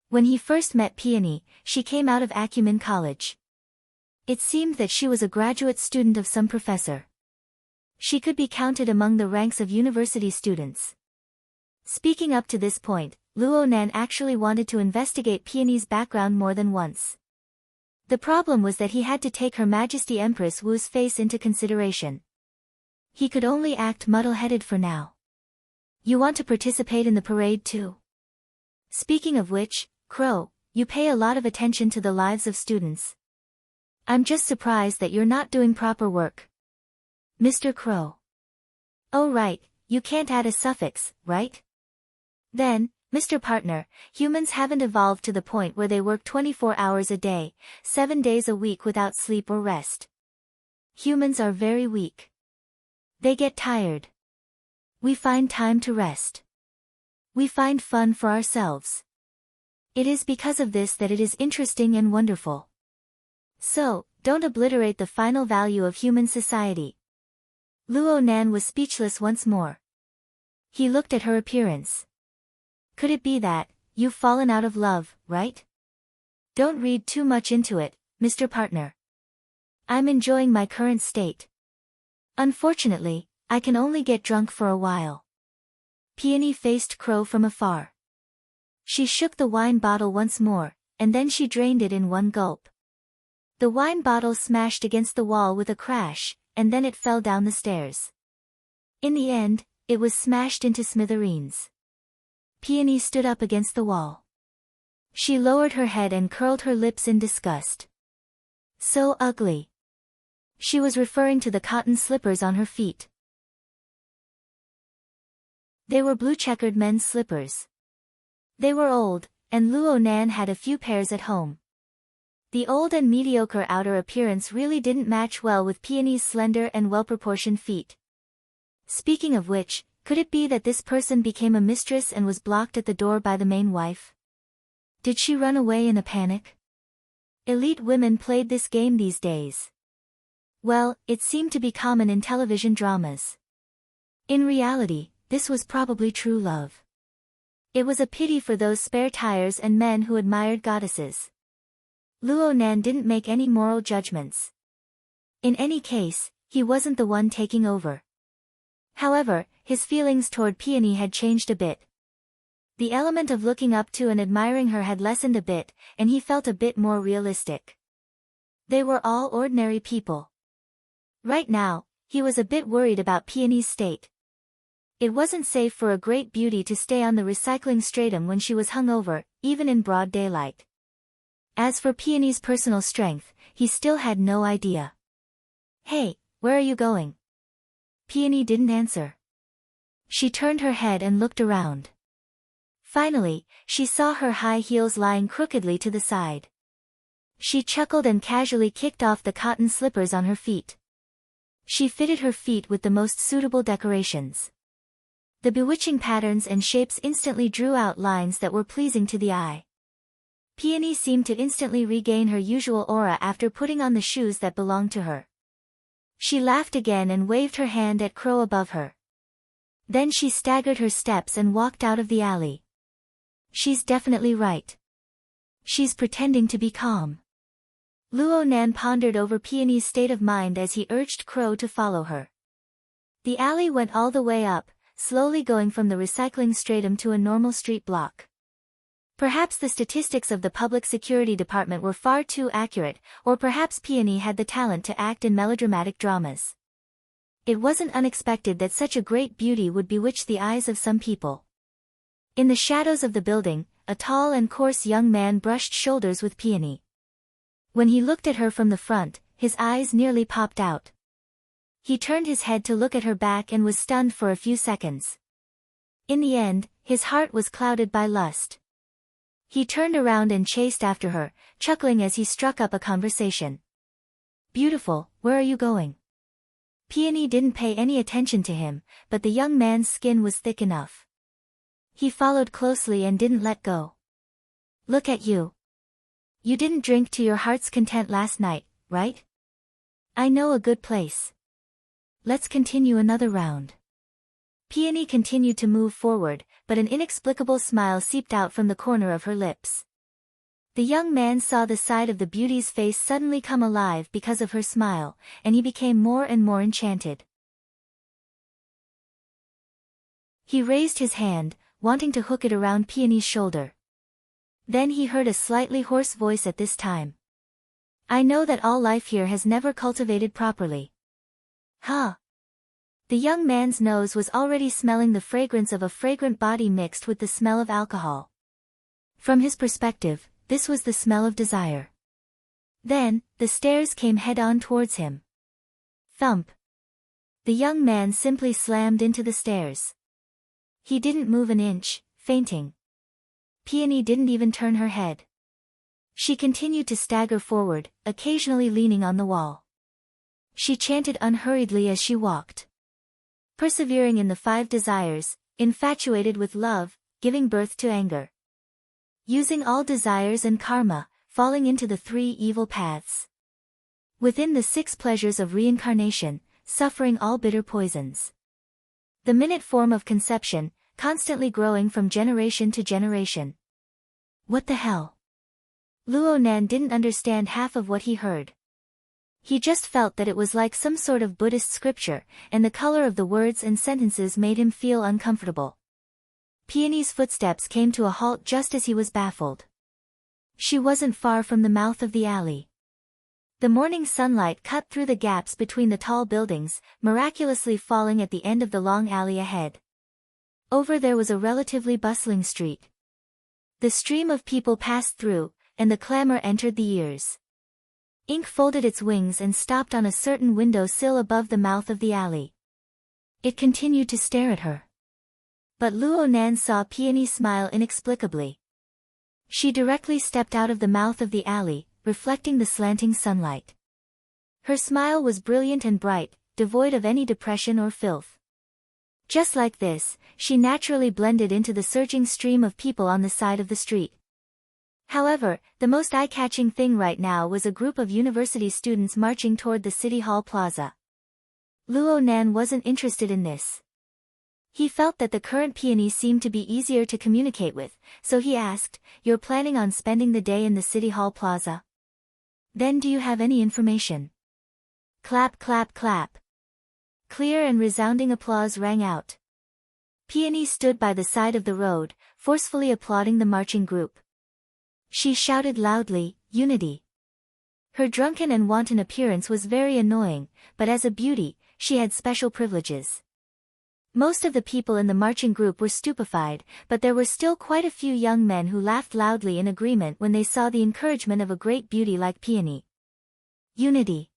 When he first met Peony, she came out of Acumen College. It seemed that she was a graduate student of some professor. She could be counted among the ranks of university students. Speaking up to this point, Luo Nan actually wanted to investigate Peony's background more than once. The problem was that he had to take Her Majesty Empress Wu's face into consideration. He could only act muddle-headed for now. You want to participate in the parade too? Speaking of which, Crow, you pay a lot of attention to the lives of students. I'm just surprised that you're not doing proper work. Mr. Crow. Oh right, you can't add a suffix, right? Then, Mr. Partner, humans haven't evolved to the point where they work 24 hours a day, 7 days a week without sleep or rest. Humans are very weak. They get tired. We find time to rest. We find fun for ourselves. It is because of this that it is interesting and wonderful. So, don't obliterate the final value of human society. Luo Nan was speechless once more. He looked at her appearance. Could it be that, you've fallen out of love, right? Don't read too much into it, Mr. Partner. I'm enjoying my current state. Unfortunately, I can only get drunk for a while. Peony faced Crow from afar. She shook the wine bottle once more, and then she drained it in one gulp. The wine bottle smashed against the wall with a crash, and then it fell down the stairs. In the end, it was smashed into smithereens. Peony stood up against the wall. She lowered her head and curled her lips in disgust. So ugly. She was referring to the cotton slippers on her feet. They were blue-checkered men's slippers. They were old, and Luo Nan had a few pairs at home. The old and mediocre outer appearance really didn't match well with Peony's slender and well-proportioned feet. Speaking of which, could it be that this person became a mistress and was blocked at the door by the main wife? Did she run away in a panic? Elite women played this game these days. Well, it seemed to be common in television dramas. In reality, this was probably true love. It was a pity for those spare tires and men who admired goddesses. Luo Nan didn't make any moral judgments. In any case, he wasn't the one taking over. However, his feelings toward Peony had changed a bit. The element of looking up to and admiring her had lessened a bit, and he felt a bit more realistic. They were all ordinary people. Right now, he was a bit worried about Peony's state. It wasn't safe for a great beauty to stay on the recycling stratum when she was hungover, even in broad daylight. As for Peony's personal strength, he still had no idea. Hey, where are you going? Peony didn't answer. She turned her head and looked around. Finally, she saw her high heels lying crookedly to the side. She chuckled and casually kicked off the cotton slippers on her feet. She fitted her feet with the most suitable decorations. The bewitching patterns and shapes instantly drew out lines that were pleasing to the eye. Peony seemed to instantly regain her usual aura after putting on the shoes that belonged to her. She laughed again and waved her hand at Crow above her. Then she staggered her steps and walked out of the alley. She's definitely right. She's pretending to be calm. Luo Nan pondered over Peony's state of mind as he urged Crow to follow her. The alley went all the way up, slowly going from the recycling stratum to a normal street block. Perhaps the statistics of the public security department were far too accurate, or perhaps Peony had the talent to act in melodramatic dramas. It wasn't unexpected that such a great beauty would bewitch the eyes of some people. In the shadows of the building, a tall and coarse young man brushed shoulders with Peony. When he looked at her from the front, his eyes nearly popped out. He turned his head to look at her back and was stunned for a few seconds. In the end, his heart was clouded by lust. He turned around and chased after her, chuckling as he struck up a conversation. "Beautiful, where are you going?" Peony didn't pay any attention to him, but the young man's skin was thick enough. He followed closely and didn't let go. "Look at you. You didn't drink to your heart's content last night, right? I know a good place. Let's continue another round." Peony continued to move forward, but an inexplicable smile seeped out from the corner of her lips. The young man saw the side of the beauty's face suddenly come alive because of her smile, and he became more and more enchanted. He raised his hand, wanting to hook it around Peony's shoulder. Then he heard a slightly hoarse voice at this time. "I know that all life here has never cultivated properly." "Huh?" The young man's nose was already smelling the fragrance of a fragrant body mixed with the smell of alcohol. From his perspective, this was the smell of desire. Then, the stairs came head-on towards him. Thump. The young man simply slammed into the stairs. He didn't move an inch, fainting. Peony didn't even turn her head. She continued to stagger forward, occasionally leaning on the wall. She chanted unhurriedly as she walked. Persevering in the 5 desires, infatuated with love, giving birth to anger. Using all desires and karma, falling into the 3 evil paths. Within the 6 pleasures of reincarnation, suffering all bitter poisons. The minute form of conception, constantly growing from generation to generation. What the hell? Luo Nan didn't understand half of what he heard. He just felt that it was like some sort of Buddhist scripture, and the color of the words and sentences made him feel uncomfortable. Peony's footsteps came to a halt just as he was baffled. She wasn't far from the mouth of the alley. The morning sunlight cut through the gaps between the tall buildings, miraculously falling at the end of the long alley ahead. Over there was a relatively bustling street. The stream of people passed through, and the clamor entered the ears. Ink folded its wings and stopped on a certain window sill above the mouth of the alley. It continued to stare at her. But Luo Nan saw Peony smile inexplicably. She directly stepped out of the mouth of the alley, reflecting the slanting sunlight. Her smile was brilliant and bright, devoid of any depression or filth. Just like this, she naturally blended into the surging stream of people on the side of the street. However, the most eye-catching thing right now was a group of university students marching toward the City Hall Plaza. Luo Nan wasn't interested in this. He felt that the current Peony seemed to be easier to communicate with, so he asked, "You're planning on spending the day in the City Hall Plaza? Then do you have any information?" Clap clap clap. Clear and resounding applause rang out. Peony stood by the side of the road, forcefully applauding the marching group. She shouted loudly, "Unity!" Her drunken and wanton appearance was very annoying, but as a beauty, she had special privileges. Most of the people in the marching group were stupefied, but there were still quite a few young men who laughed loudly in agreement when they saw the encouragement of a great beauty like Peony. Unity!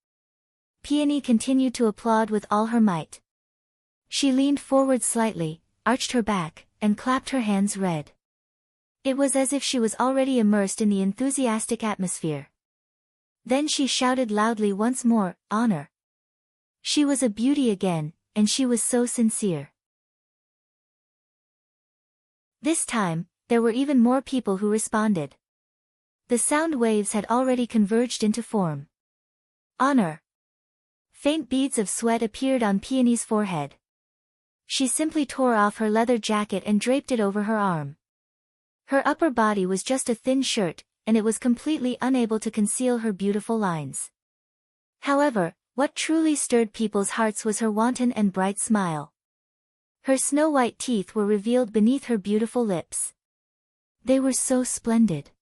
Peony continued to applaud with all her might. She leaned forward slightly, arched her back, and clapped her hands red. It was as if she was already immersed in the enthusiastic atmosphere. Then she shouted loudly once more, "Honor!" She was a beauty again, and she was so sincere. This time, there were even more people who responded. The sound waves had already converged into form. Honor! Faint beads of sweat appeared on Peony's forehead. She simply tore off her leather jacket and draped it over her arm. Her upper body was just a thin shirt, and it was completely unable to conceal her beautiful lines. However, what truly stirred people's hearts was her wanton and bright smile. Her snow-white teeth were revealed beneath her beautiful lips. They were so splendid.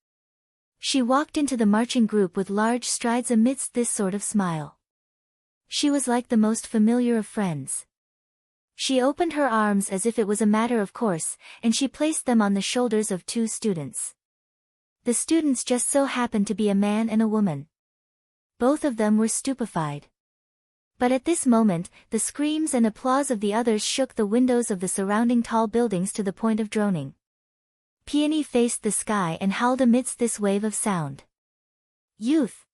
She walked into the marching group with large strides amidst this sort of smile. She was like the most familiar of friends. She opened her arms as if it was a matter of course, and she placed them on the shoulders of 2 students. The students just so happened to be a man and a woman. Both of them were stupefied. But at this moment, the screams and applause of the others shook the windows of the surrounding tall buildings to the point of droning. Peony faced the sky and howled amidst this wave of sound. Youth!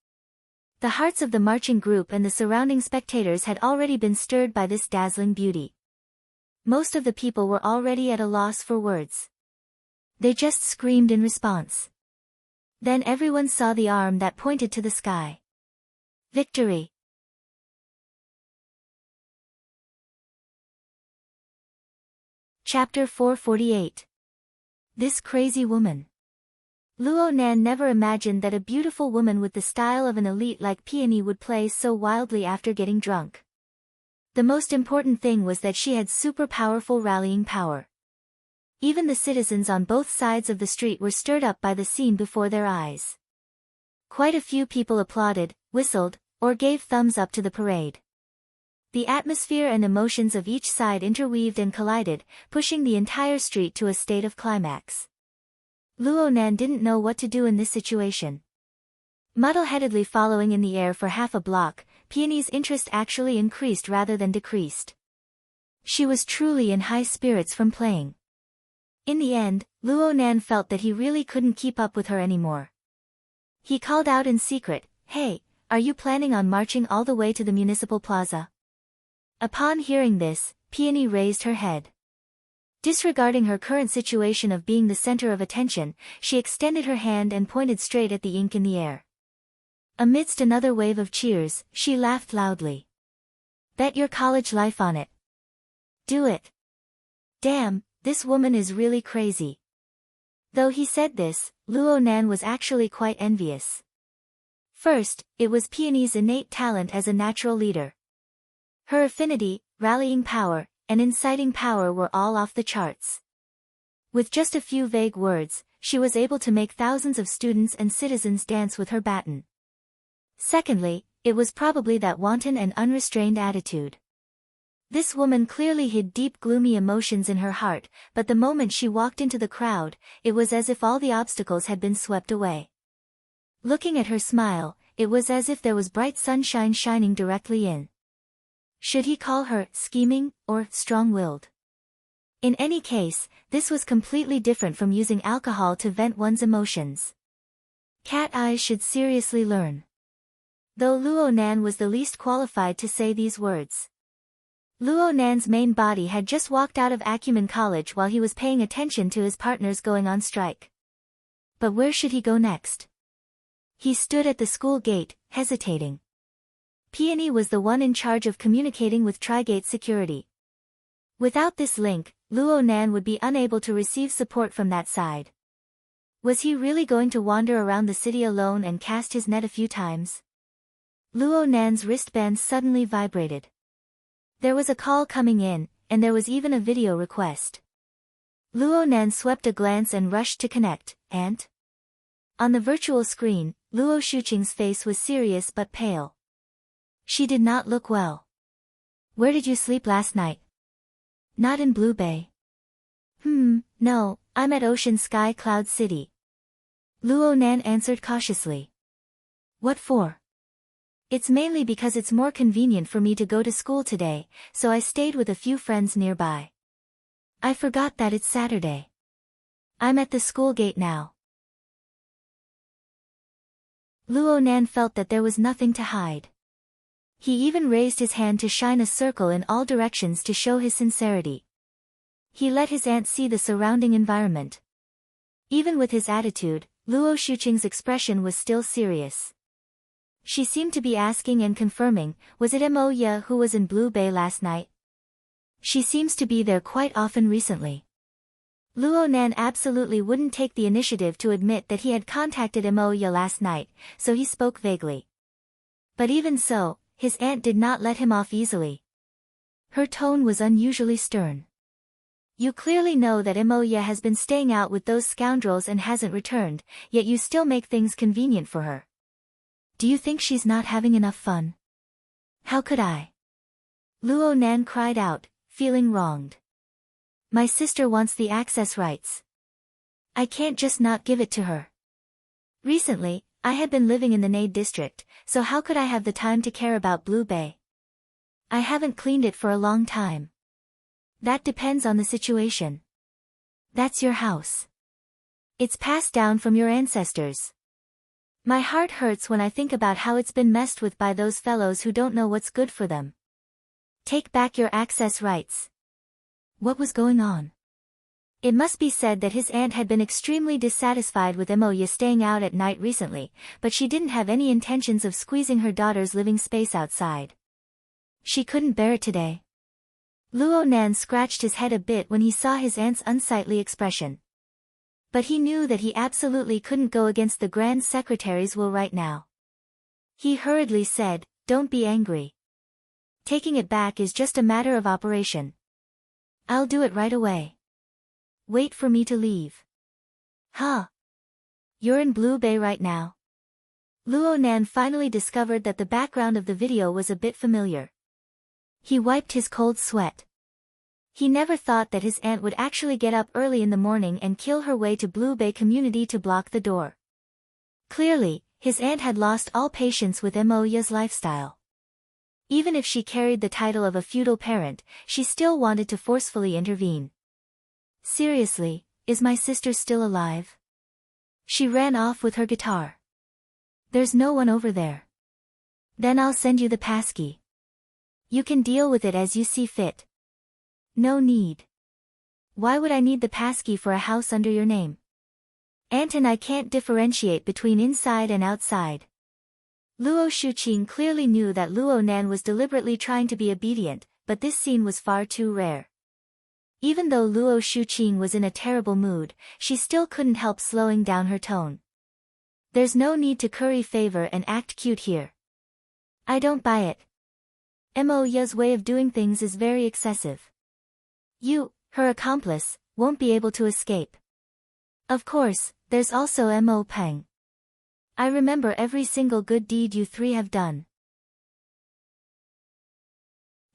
The hearts of the marching group and the surrounding spectators had already been stirred by this dazzling beauty. Most of the people were already at a loss for words. They just screamed in response. Then everyone saw the arm that pointed to the sky. Victory! Chapter 448. This Crazy Woman. Luo Nan never imagined that a beautiful woman with the style of an elite like Peony would play so wildly after getting drunk. The most important thing was that she had super powerful rallying power. Even the citizens on both sides of the street were stirred up by the scene before their eyes. Quite a few people applauded, whistled, or gave thumbs up to the parade. The atmosphere and emotions of each side interweaved and collided, pushing the entire street to a state of climax. Luo Nan didn't know what to do in this situation. Muddle-headedly following in the air for half a block, Peony's interest actually increased rather than decreased. She was truly in high spirits from playing. In the end, Luo Nan felt that he really couldn't keep up with her anymore. He called out in secret, "Hey, are you planning on marching all the way to the municipal plaza?" Upon hearing this, Peony raised her head. Disregarding her current situation of being the center of attention, she extended her hand and pointed straight at the ink in the air. Amidst another wave of cheers, she laughed loudly. "Bet your college life on it. Do it. Damn, this woman is really crazy." Though he said this, Luo Nan was actually quite envious. First, it was Peony's innate talent as a natural leader. Her affinity, rallying power, and inciting power were all off the charts. With just a few vague words, she was able to make thousands of students and citizens dance with her baton. Secondly, it was probably that wanton and unrestrained attitude. This woman clearly hid deep gloomy emotions in her heart, but the moment she walked into the crowd, it was as if all the obstacles had been swept away. Looking at her smile, it was as if there was bright sunshine shining directly in. Should he call her scheming or strong-willed? In any case, this was completely different from using alcohol to vent one's emotions. Cat eyes should seriously learn. Though Luo Nan was the least qualified to say these words. Luo Nan's main body had just walked out of Acumen College while he was paying attention to his partners going on strike. But where should he go next? He stood at the school gate, hesitating. Peony was the one in charge of communicating with Trigate security. Without this link, Luo Nan would be unable to receive support from that side. Was he really going to wander around the city alone and cast his net a few times? Luo Nan's wristband suddenly vibrated. There was a call coming in, and there was even a video request. Luo Nan swept a glance and rushed to connect, and? On the virtual screen, Luo Shuqing's face was serious but pale. She did not look well. "Where did you sleep last night?" "Not in Blue Bay." No, I'm at Ocean Sky Cloud City." Luo Nan answered cautiously. "What for?" "It's mainly because it's more convenient for me to go to school today, so I stayed with a few friends nearby. I forgot that it's Saturday. I'm at the school gate now." Luo Nan felt that there was nothing to hide. He even raised his hand to shine a circle in all directions to show his sincerity. He let his aunt see the surrounding environment. Even with his attitude, Luo Shuqing's expression was still serious. She seemed to be asking and confirming, was it Mo Ye who was in Blue Bay last night? She seems to be there quite often recently. Luo Nan absolutely wouldn't take the initiative to admit that he had contacted Mo Ye last night, so he spoke vaguely. But even so, his aunt did not let him off easily. Her tone was unusually stern. "You clearly know that Mo Ye has been staying out with those scoundrels and hasn't returned, yet you still make things convenient for her. Do you think she's not having enough fun?" "How could I?" Luo Nan cried out, feeling wronged. "My sister wants the access rights. I can't just not give it to her. Recently, I had been living in the Nade district, so how could I have the time to care about Blue Bay? I haven't cleaned it for a long time. That depends on the situation. That's your house. It's passed down from your ancestors. My heart hurts when I think about how it's been messed with by those fellows who don't know what's good for them. Take back your access rights. What was going on? It must be said that his aunt had been extremely dissatisfied with Emoya staying out at night recently, but she didn't have any intentions of squeezing her daughter's living space outside. She couldn't bear it today. Luo Nan scratched his head a bit when he saw his aunt's unsightly expression. But he knew that he absolutely couldn't go against the Grand Secretary's will right now. He hurriedly said, "Don't be angry. Taking it back is just a matter of operation. I'll do it right away. Wait for me to leave." Huh? You're in Blue Bay right now? Luo Nan finally discovered that the background of the video was a bit familiar. He wiped his cold sweat. He never thought that his aunt would actually get up early in the morning and kill her way to Blue Bay community to block the door. Clearly, his aunt had lost all patience with Emoya's lifestyle. Even if she carried the title of a feudal parent, she still wanted to forcefully intervene. Seriously, is my sister still alive? She ran off with her guitar. There's no one over there. Then I'll send you the passkey. You can deal with it as you see fit. No need. Why would I need the passkey for a house under your name? Aunt and I can't differentiate between inside and outside. Luo Shuqing clearly knew that Luo Nan was deliberately trying to be obedient, but this scene was far too rare. Even though Luo Shuqing was in a terrible mood, she still couldn't help slowing down her tone. There's no need to curry favor and act cute here. I don't buy it. Emoya's way of doing things is very excessive. You, her accomplice, won't be able to escape. Of course, there's also Mo Peng. I remember every single good deed you three have done.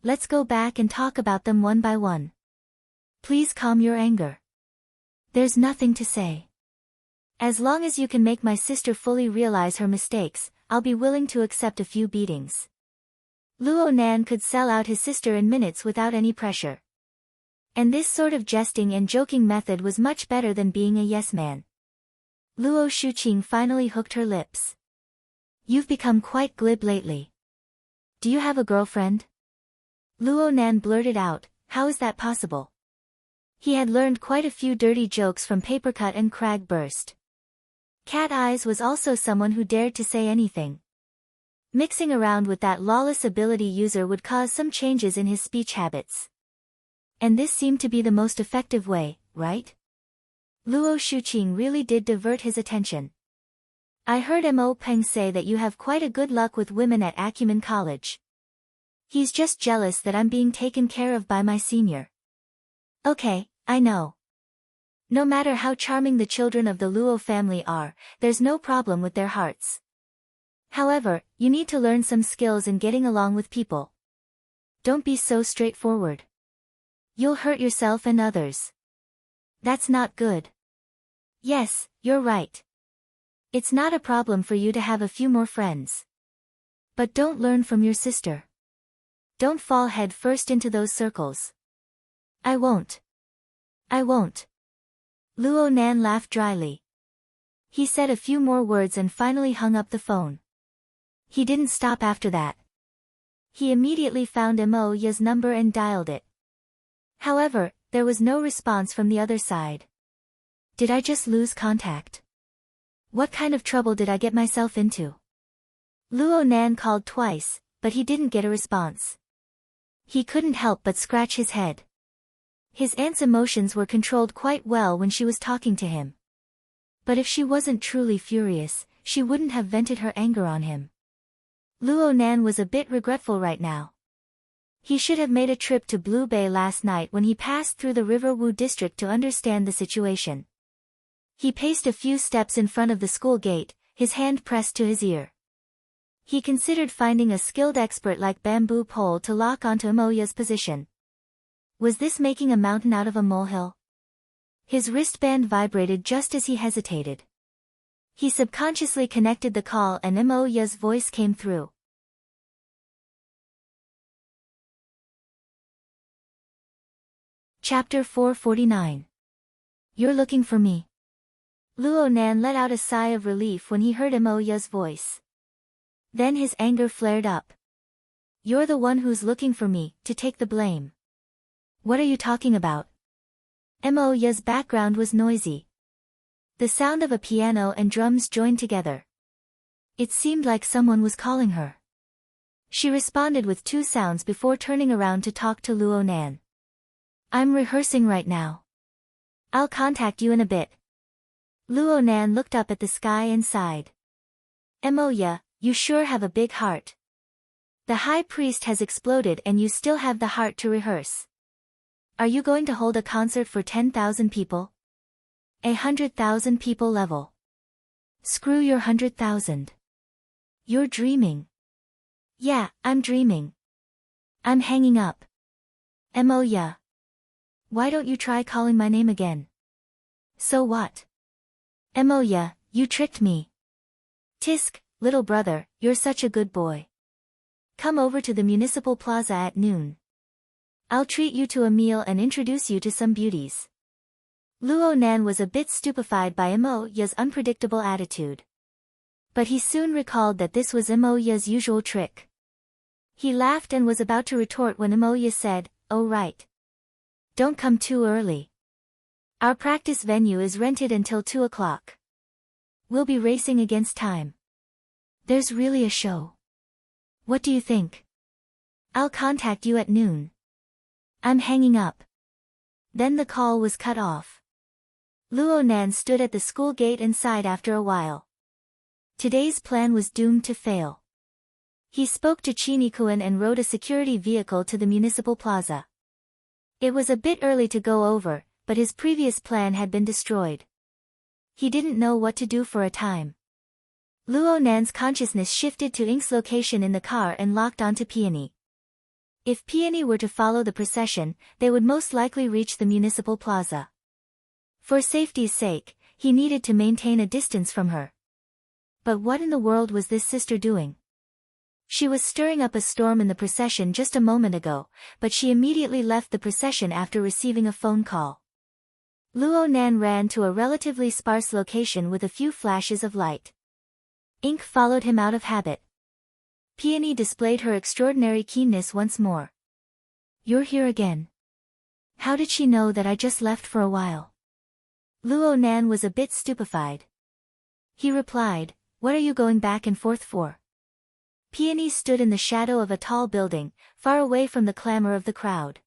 Let's go back and talk about them one by one. Please calm your anger. There's nothing to say. As long as you can make my sister fully realize her mistakes, I'll be willing to accept a few beatings. Luo Nan could sell out his sister in minutes without any pressure. And this sort of jesting and joking method was much better than being a yes man. Luo Shuqing finally hooked her lips. You've become quite glib lately. Do you have a girlfriend? Luo Nan blurted out, how is that possible? He had learned quite a few dirty jokes from Papercut and Crag Burst. Cat Eyes was also someone who dared to say anything. Mixing around with that lawless ability user would cause some changes in his speech habits. And this seemed to be the most effective way, right? Luo Shuqing really did divert his attention. I heard Mo Peng say that you have quite a good luck with women at Acumen College. He's just jealous that I'm being taken care of by my senior. Okay, I know. No matter how charming the children of the Luo family are, there's no problem with their hearts. However, you need to learn some skills in getting along with people. Don't be so straightforward. You'll hurt yourself and others. That's not good. Yes, you're right. It's not a problem for you to have a few more friends. But don't learn from your sister. Don't fall head first into those circles. I won't. I won't. Luo Nan laughed dryly. He said a few more words and finally hung up the phone. He didn't stop after that. He immediately found Emoya's number and dialed it. However, there was no response from the other side. Did I just lose contact? What kind of trouble did I get myself into? Luo Nan called twice, but he didn't get a response. He couldn't help but scratch his head. His aunt's emotions were controlled quite well when she was talking to him. But if she wasn't truly furious, she wouldn't have vented her anger on him. Luo Nan was a bit regretful right now. He should have made a trip to Blue Bay last night when he passed through the River Wu district to understand the situation. He paced a few steps in front of the school gate, his hand pressed to his ear. He considered finding a skilled expert like bamboo pole to lock onto Emoya's position. Was this making a mountain out of a molehill? His wristband vibrated just as he hesitated. He subconsciously connected the call and Moya's voice came through. Chapter 449. You're looking for me. Luo Nan let out a sigh of relief when he heard Moya's voice. Then his anger flared up. You're the one who's looking for me, to take the blame. What are you talking about? Moya's background was noisy. The sound of a piano and drums joined together. It seemed like someone was calling her. She responded with two sounds before turning around to talk to Luo Nan. I'm rehearsing right now. I'll contact you in a bit. Luo Nan looked up at the sky and sighed. Moya, you sure have a big heart. The high priest has exploded and you still have the heart to rehearse. Are you going to hold a concert for 10,000 people? 100,000 people level. Screw your 100,000. You're dreaming. Yeah, I'm dreaming. I'm hanging up. Moya. Why don't you try calling my name again? So what? Moya, you tricked me. Tisk, little brother, you're such a good boy. Come over to the municipal plaza at noon. I'll treat you to a meal and introduce you to some beauties. Luo Nan was a bit stupefied by Moya's unpredictable attitude. But he soon recalled that this was Moya's usual trick. He laughed and was about to retort when Moya said, "Oh right. Don't come too early. Our practice venue is rented until 2 o'clock. We'll be racing against time. There's really a show. What do you think? I'll contact you at noon." I'm hanging up. Then the call was cut off. Luo Nan stood at the school gate and sighed after a while. Today's plan was doomed to fail. He spoke to Chinikuan and rode a security vehicle to the municipal plaza. It was a bit early to go over, but his previous plan had been destroyed. He didn't know what to do for a time. Luo Nan's consciousness shifted to Ink's location in the car and locked onto Peony. If Peony were to follow the procession, they would most likely reach the municipal plaza. For safety's sake, he needed to maintain a distance from her. But what in the world was this sister doing? She was stirring up a storm in the procession just a moment ago, but she immediately left the procession after receiving a phone call. Luo Nan ran to a relatively sparse location with a few flashes of light. Ink followed him out of habit. Peony displayed her extraordinary keenness once more. You're here again. How did she know that I just left for a while? Luo Nan was a bit stupefied. He replied, what are you going back and forth for? Peony stood in the shadow of a tall building, far away from the clamor of the crowd.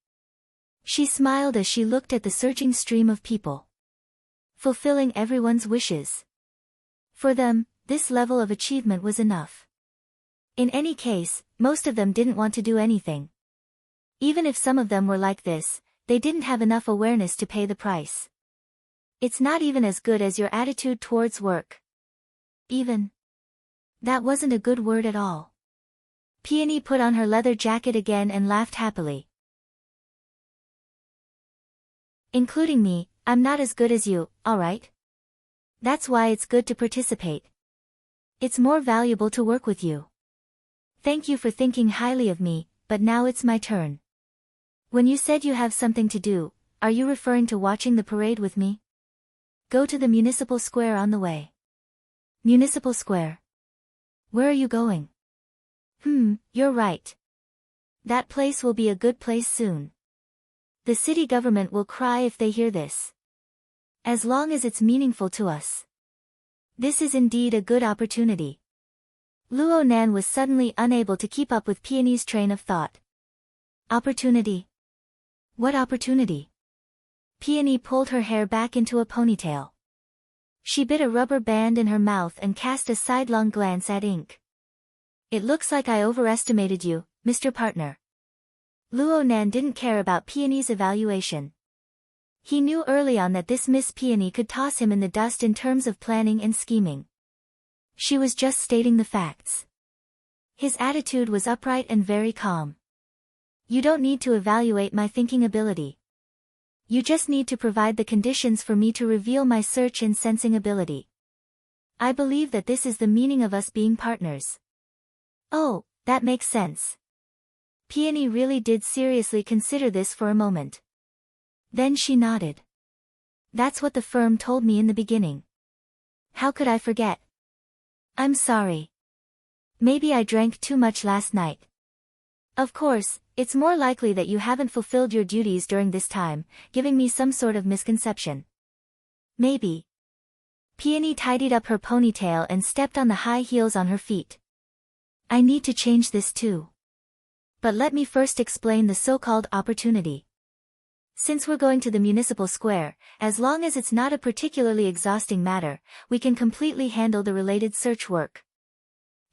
She smiled as she looked at the surging stream of people. Fulfilling everyone's wishes. For them, this level of achievement was enough. In any case, most of them didn't want to do anything. Even if some of them were like this, they didn't have enough awareness to pay the price. It's not even as good as your attitude towards work. Even. That wasn't a good word at all. Peony put on her leather jacket again and laughed happily. Including me, I'm not as good as you, alright? That's why it's good to participate. It's more valuable to work with you. Thank you for thinking highly of me, but now it's my turn. When you said you have something to do, are you referring to watching the parade with me? Go to the municipal square on the way. Municipal square. Where are you going? You're right. That place will be a good place soon. The city government will cry if they hear this. As long as it's meaningful to us. This is indeed a good opportunity. Luo Nan was suddenly unable to keep up with Peony's train of thought. Opportunity? What opportunity? Peony pulled her hair back into a ponytail. She bit a rubber band in her mouth and cast a sidelong glance at Ink. It looks like I overestimated you, Mr. Partner. Luo Nan didn't care about Peony's evaluation. He knew early on that this Miss Peony could toss him in the dust in terms of planning and scheming. She was just stating the facts. His attitude was upright and very calm. You don't need to evaluate my thinking ability. You just need to provide the conditions for me to reveal my search and sensing ability. I believe that this is the meaning of us being partners. Oh, that makes sense. Peony really did seriously consider this for a moment. Then she nodded. That's what the firm told me in the beginning. How could I forget? I'm sorry. Maybe I drank too much last night. Of course, it's more likely that you haven't fulfilled your duties during this time, giving me some sort of misconception. Maybe. Peony tidied up her ponytail and stepped on the high heels on her feet. I need to change this too. But let me first explain the so-called opportunity. Since we're going to the municipal square, as long as it's not a particularly exhausting matter, we can completely handle the related search work.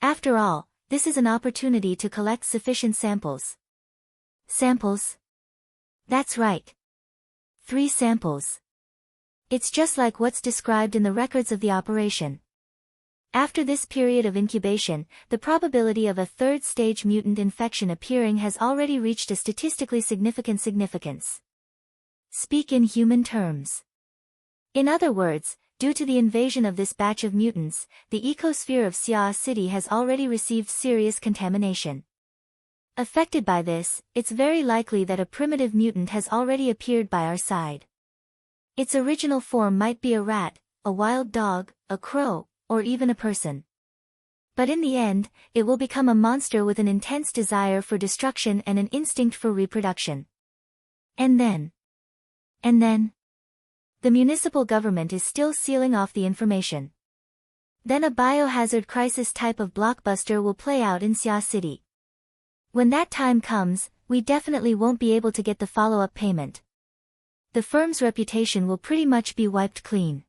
After all, this is an opportunity to collect sufficient samples. Samples? That's right. 3 samples. It's just like what's described in the records of the operation. After this period of incubation, the probability of a third-stage mutant infection appearing has already reached a statistically significant significance. Speak in human terms. In other words, due to the invasion of this batch of mutants, the ecosphere of Sia City has already received serious contamination. Affected by this, it's very likely that a primitive mutant has already appeared by our side. Its original form might be a rat, a wild dog, a crow, or even a person. But in the end, it will become a monster with an intense desire for destruction and an instinct for reproduction. And then, the municipal government is still sealing off the information. Then a biohazard crisis type of blockbuster will play out in Sia City. When that time comes, we definitely won't be able to get the follow-up payment. The firm's reputation will pretty much be wiped clean.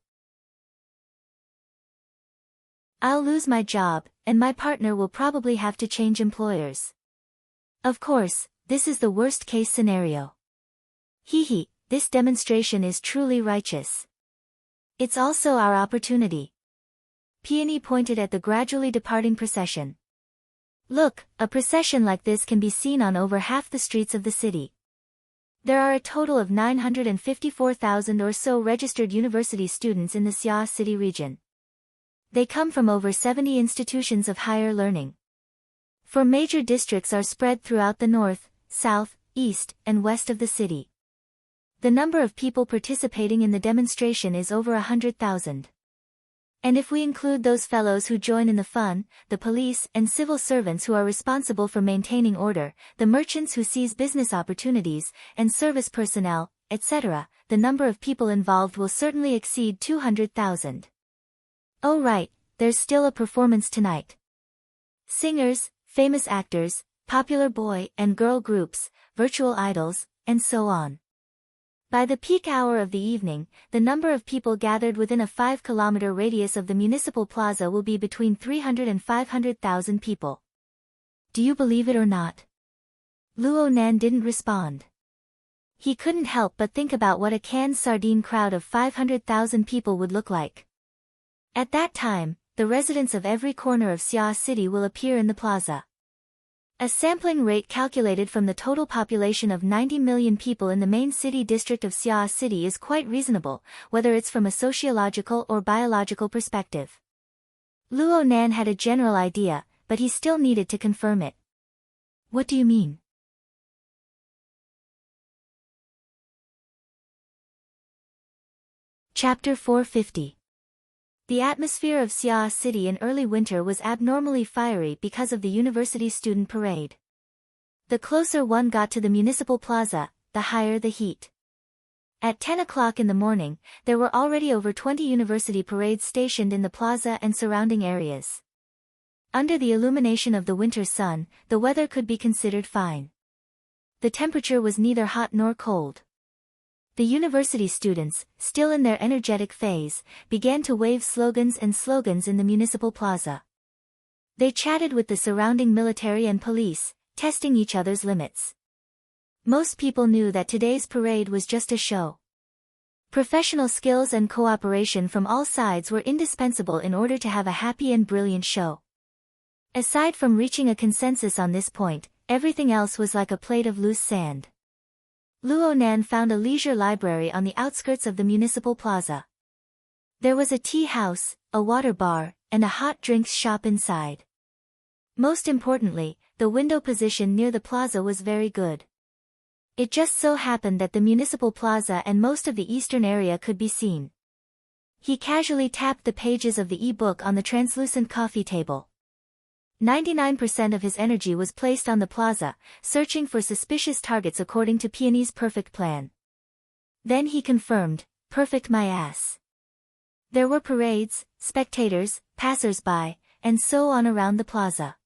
I'll lose my job, and my partner will probably have to change employers. Of course, this is the worst-case scenario. Hee, this demonstration is truly righteous. It's also our opportunity. Peony pointed at the gradually departing procession. Look, a procession like this can be seen on over half the streets of the city. There are a total of 954,000 or so registered university students in the Sia City region. They come from over 70 institutions of higher learning. 4 major districts are spread throughout the north, south, east, and west of the city. The number of people participating in the demonstration is over 100,000. And if we include those fellows who join in the fun, the police and civil servants who are responsible for maintaining order, the merchants who seize business opportunities, and service personnel, etc., the number of people involved will certainly exceed 200,000. Oh right, there's still a performance tonight. Singers, famous actors, popular boy and girl groups, virtual idols, and so on. By the peak hour of the evening, the number of people gathered within a 5-kilometer radius of the municipal plaza will be between 300 and 500,000 people. Do you believe it or not? Luo Nan didn't respond. He couldn't help but think about what a canned sardine crowd of 500,000 people would look like. At that time, the residents of every corner of Sia City will appear in the plaza. A sampling rate calculated from the total population of 90 million people in the main city district of Sia City is quite reasonable, whether it's from a sociological or biological perspective. Luo Nan had a general idea, but he still needed to confirm it. What do you mean? Chapter 450. The atmosphere of Sia City in early winter was abnormally fiery because of the university student parade. The closer one got to the municipal plaza, the higher the heat. At 10 o'clock in the morning, there were already over 20 university parades stationed in the plaza and surrounding areas. Under the illumination of the winter sun, the weather could be considered fine. The temperature was neither hot nor cold. The university students, still in their energetic phase, began to wave slogans in the municipal plaza. They chatted with the surrounding military and police, testing each other's limits. Most people knew that today's parade was just a show. Professional skills and cooperation from all sides were indispensable in order to have a happy and brilliant show. Aside from reaching a consensus on this point, everything else was like a plate of loose sand. Luo Nan found a leisure library on the outskirts of the municipal plaza. There was a tea house, a water bar, and a hot drinks shop inside. Most importantly, the window position near the plaza was very good. It just so happened that the municipal plaza and most of the eastern area could be seen. He casually tapped the pages of the e-book on the translucent coffee table. 99% of his energy was placed on the plaza, searching for suspicious targets according to Peony's perfect plan. Then he confirmed, perfect my ass. There were parades, spectators, passers-by, and so on around the plaza.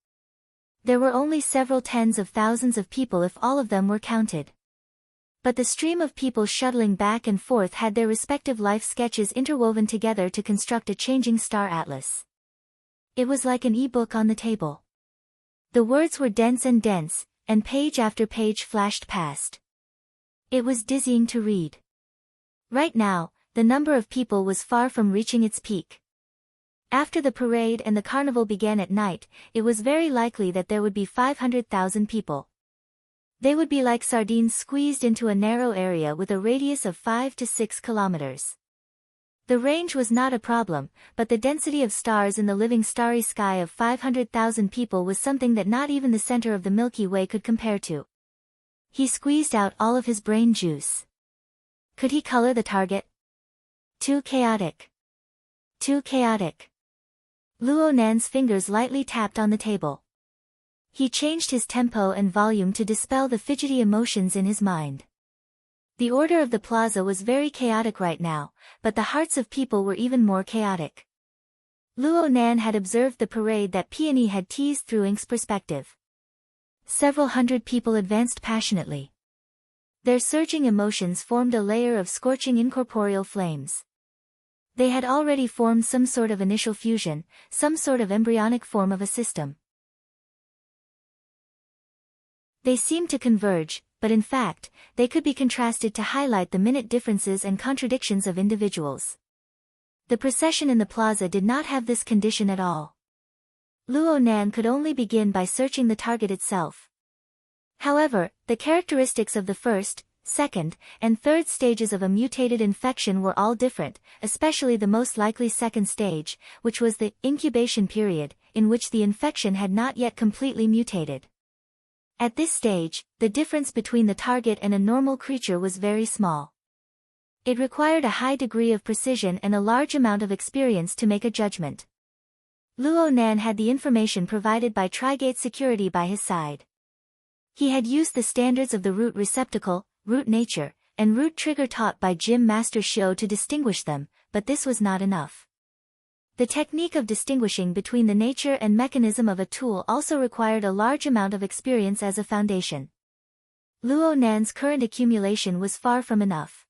There were only several tens of thousands of people if all of them were counted. But the stream of people shuttling back and forth had their respective life sketches interwoven together to construct a changing star atlas. It was like an e-book on the table. The words were dense, and page after page flashed past. It was dizzying to read. Right now, the number of people was far from reaching its peak. After the parade and the carnival began at night, it was very likely that there would be 500,000 people. They would be like sardines squeezed into a narrow area with a radius of 5 to 6 kilometers. The range was not a problem, but the density of stars in the living starry sky of 500,000 people was something that not even the center of the Milky Way could compare to. He squeezed out all of his brain juice. Could he color the target? Too chaotic. Too chaotic. Luo Nan's fingers lightly tapped on the table. He changed his tempo and volume to dispel the fidgety emotions in his mind. The order of the plaza was very chaotic right now, but the hearts of people were even more chaotic. Luo Nan had observed the parade that Peony had teased through Ink's perspective. Several hundred people advanced passionately. Their surging emotions formed a layer of scorching incorporeal flames. They had already formed some sort of initial fusion, some sort of embryonic form of a system. They seemed to converge, but in fact, they could be contrasted to highlight the minute differences and contradictions of individuals. The procession in the plaza did not have this condition at all. Luo Nan could only begin by searching the target itself. However, the characteristics of the first, second, and third stages of a mutated infection were all different, especially the most likely second stage, which was the incubation period, in which the infection had not yet completely mutated. At this stage, the difference between the target and a normal creature was very small. It required a high degree of precision and a large amount of experience to make a judgment. Luo Nan had the information provided by Trigate Security by his side. He had used the standards of the root receptacle, root nature, and root trigger taught by Gym Master Shio to distinguish them, but this was not enough. The technique of distinguishing between the nature and mechanism of a tool also required a large amount of experience as a foundation. Luo Nan's current accumulation was far from enough.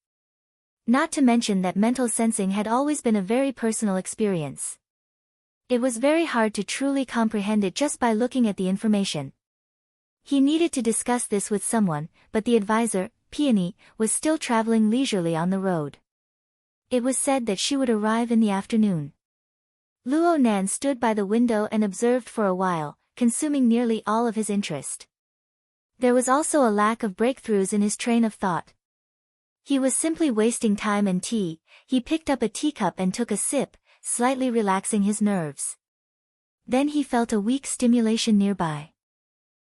Not to mention that mental sensing had always been a very personal experience. It was very hard to truly comprehend it just by looking at the information. He needed to discuss this with someone, but the advisor, Peony, was still traveling leisurely on the road. It was said that she would arrive in the afternoon. Luo Nan stood by the window and observed for a while, consuming nearly all of his interest. There was also a lack of breakthroughs in his train of thought. He was simply wasting time and tea. He picked up a teacup and took a sip, slightly relaxing his nerves. Then he felt a weak stimulation nearby.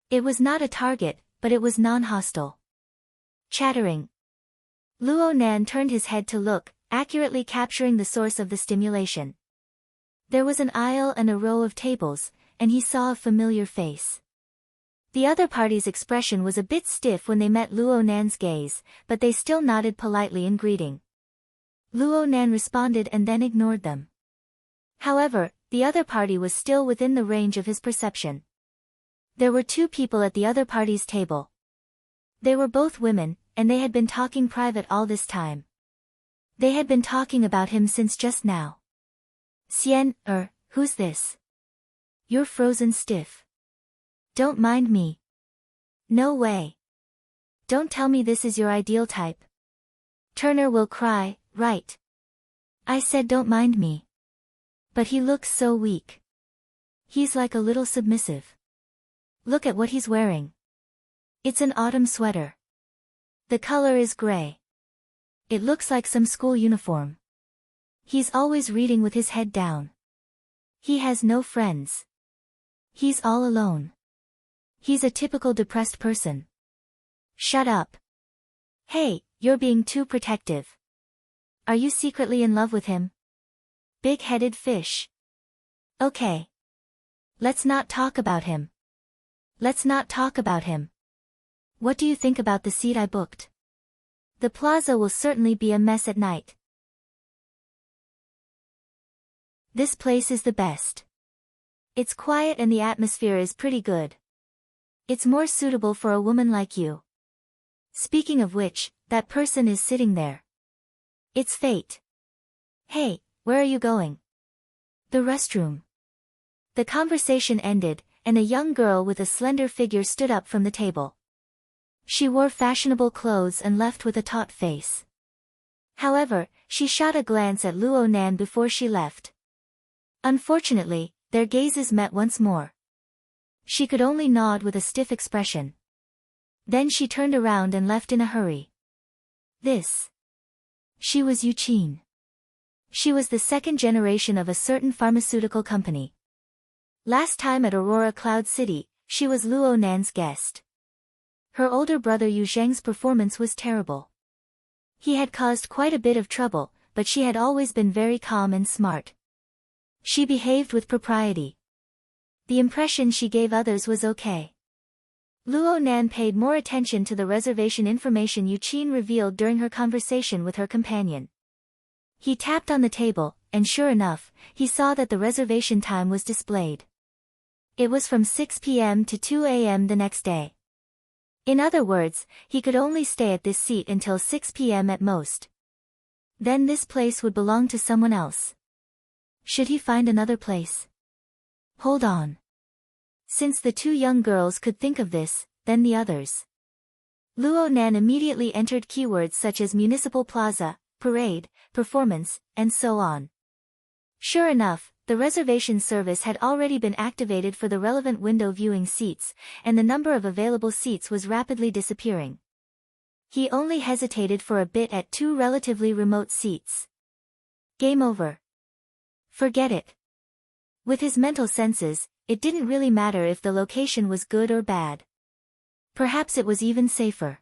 It was not a target, but it was non-hostile. Chattering. Luo Nan turned his head to look, accurately capturing the source of the stimulation. There was an aisle and a row of tables, and he saw a familiar face. The other party's expression was a bit stiff when they met Luo Nan's gaze, but they still nodded politely in greeting. Luo Nan responded and then ignored them. However, the other party was still within the range of his perception. There were two people at the other party's table. They were both women, and they had been talking private all this time. They had been talking about him since just now. Xian, who's this? You're frozen stiff. Don't mind me. No way. Don't tell me this is your ideal type. Turner will cry, right? I said don't mind me. But he looks so weak. He's like a little submissive. Look at what he's wearing. It's an autumn sweater. The color is gray. It looks like some school uniform. He's always reading with his head down. He has no friends. He's all alone. He's a typical depressed person. Shut up. Hey, you're being too protective. Are you secretly in love with him? Big-headed fish. Okay. Let's not talk about him. Let's not talk about him. What do you think about the seat I booked? The plaza will certainly be a mess at night. This place is the best. It's quiet and the atmosphere is pretty good. It's more suitable for a woman like you. Speaking of which, that person is sitting there. It's fate. Hey, where are you going? The restroom. The conversation ended, and a young girl with a slender figure stood up from the table. She wore fashionable clothes and left with a taut face. However, she shot a glance at Luo Nan before she left. Unfortunately, their gazes met once more. She could only nod with a stiff expression. Then she turned around and left in a hurry. She was Yuqin. She was the second generation of a certain pharmaceutical company. Last time at Aurora Cloud City, she was Luo Nan's guest. Her older brother Yu Zheng's performance was terrible. He had caused quite a bit of trouble, but she had always been very calm and smart. She behaved with propriety. The impression she gave others was okay. Luo Nan paid more attention to the reservation information Yuqin revealed during her conversation with her companion. He tapped on the table, and sure enough, he saw that the reservation time was displayed. It was from 6 p.m. to 2 a.m. the next day. In other words, he could only stay at this seat until 6 p.m. at most. Then this place would belong to someone else. Should he find another place? Hold on. Since the two young girls could think of this, then the others. Luo Nan immediately entered keywords such as municipal plaza, parade, performance, and so on. Sure enough, the reservation service had already been activated for the relevant window viewing seats, and the number of available seats was rapidly disappearing. He only hesitated for a bit at two relatively remote seats. Game over. Forget it. With his mental senses, it didn't really matter if the location was good or bad. Perhaps it was even safer.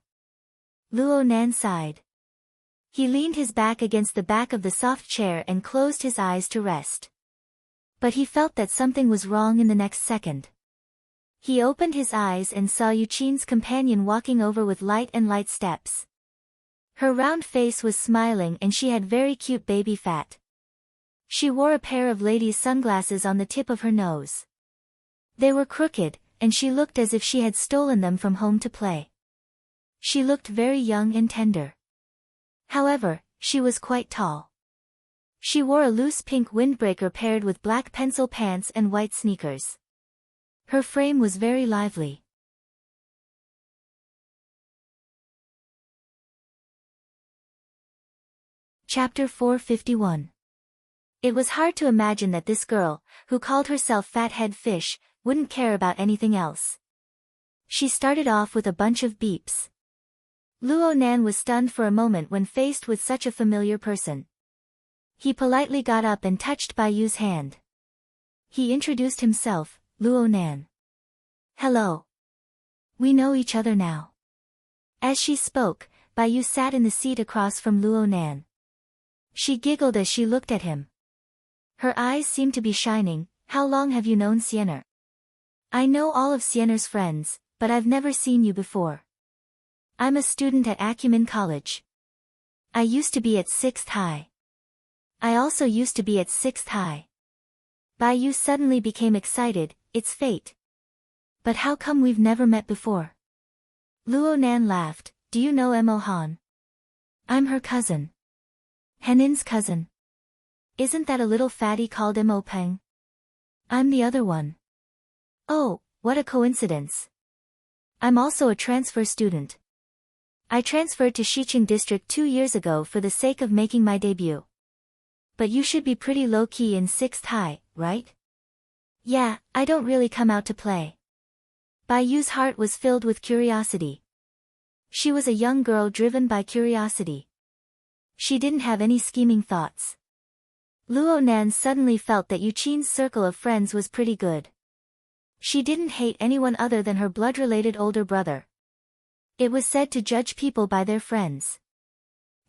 Luo Nan sighed. He leaned his back against the back of the soft chair and closed his eyes to rest. But he felt that something was wrong in the next second. He opened his eyes and saw Yuqin's companion walking over with light steps. Her round face was smiling and she had very cute baby fat. She wore a pair of ladies' sunglasses on the tip of her nose. They were crooked, and she looked as if she had stolen them from home to play. She looked very young and tender. However, she was quite tall. She wore a loose pink windbreaker paired with black pencil pants and white sneakers. Her frame was very lively. Chapter 451. It was hard to imagine that this girl, who called herself Fathead Fish, wouldn't care about anything else. She started off with a bunch of beeps. Luo Nan was stunned for a moment when faced with such a familiar person. He politely got up and touched Bai Yu's hand. He introduced himself, Luo Nan. Hello. We know each other now. As she spoke, Bai Yu sat in the seat across from Luo Nan. She giggled as she looked at him. Her eyes seemed to be shining. How long have you known Siener? I know all of Siener's friends, but I've never seen you before. I'm a student at Acumen College. I used to be at 6th High. I also used to be at 6th High. Bai Yu suddenly became excited. It's fate. But how come we've never met before? Luo Nan laughed. Do you know Mo Han? I'm her cousin. Henin's cousin. Isn't that a little fatty called Mo Peng? I'm the other one. Oh, what a coincidence. I'm also a transfer student. I transferred to Xiqing District 2 years ago for the sake of making my debut. But you should be pretty low-key in 6th High, right? Yeah, I don't really come out to play. Bai Yu's heart was filled with curiosity. She was a young girl driven by curiosity. She didn't have any scheming thoughts. Luo Nan suddenly felt that Yuqin's circle of friends was pretty good. She didn't hate anyone other than her blood-related older brother. It was said to judge people by their friends.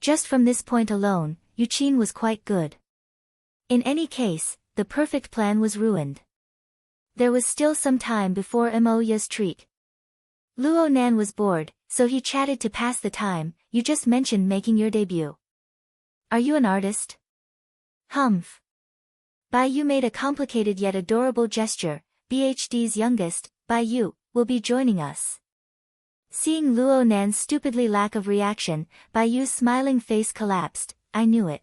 Just from this point alone, Yuqin was quite good. In any case, the perfect plan was ruined. There was still some time before Moya's treat. Luo Nan was bored, so he chatted to pass the time. You just mentioned making your debut. Are you an artist? Humph. Bai Yu made a complicated yet adorable gesture. BHD's youngest, Bai Yu, will be joining us. Seeing Luo Nan's stupidly lack of reaction, Bai Yu's smiling face collapsed. I knew it.